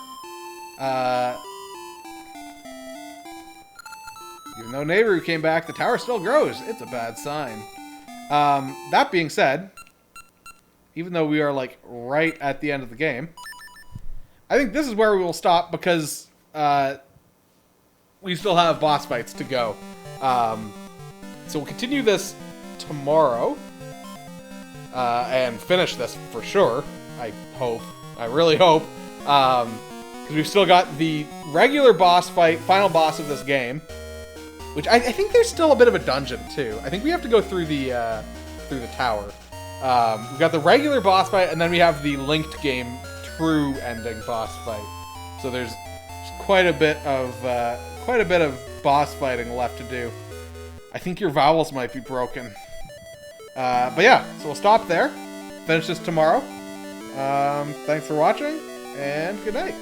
Even though Nehru came back, the tower still grows. It's a bad sign. That being said, even though we are, like, right at the end of the game, I think this is where we will stop because we still have boss fights to go. So we'll continue this tomorrow and finish this for sure. I hope. I really hope. Because we've still got the regular boss fight, final boss of this game. Which I think there's still a bit of a dungeon too. I think we have to go through the tower. We've got the regular boss fight, and then we have the linked game true ending boss fight. So there's quite a bit of boss fighting left to do. I think your vowels might be broken. But yeah, so we'll stop there. Finish this tomorrow. Thanks for watching, and good night.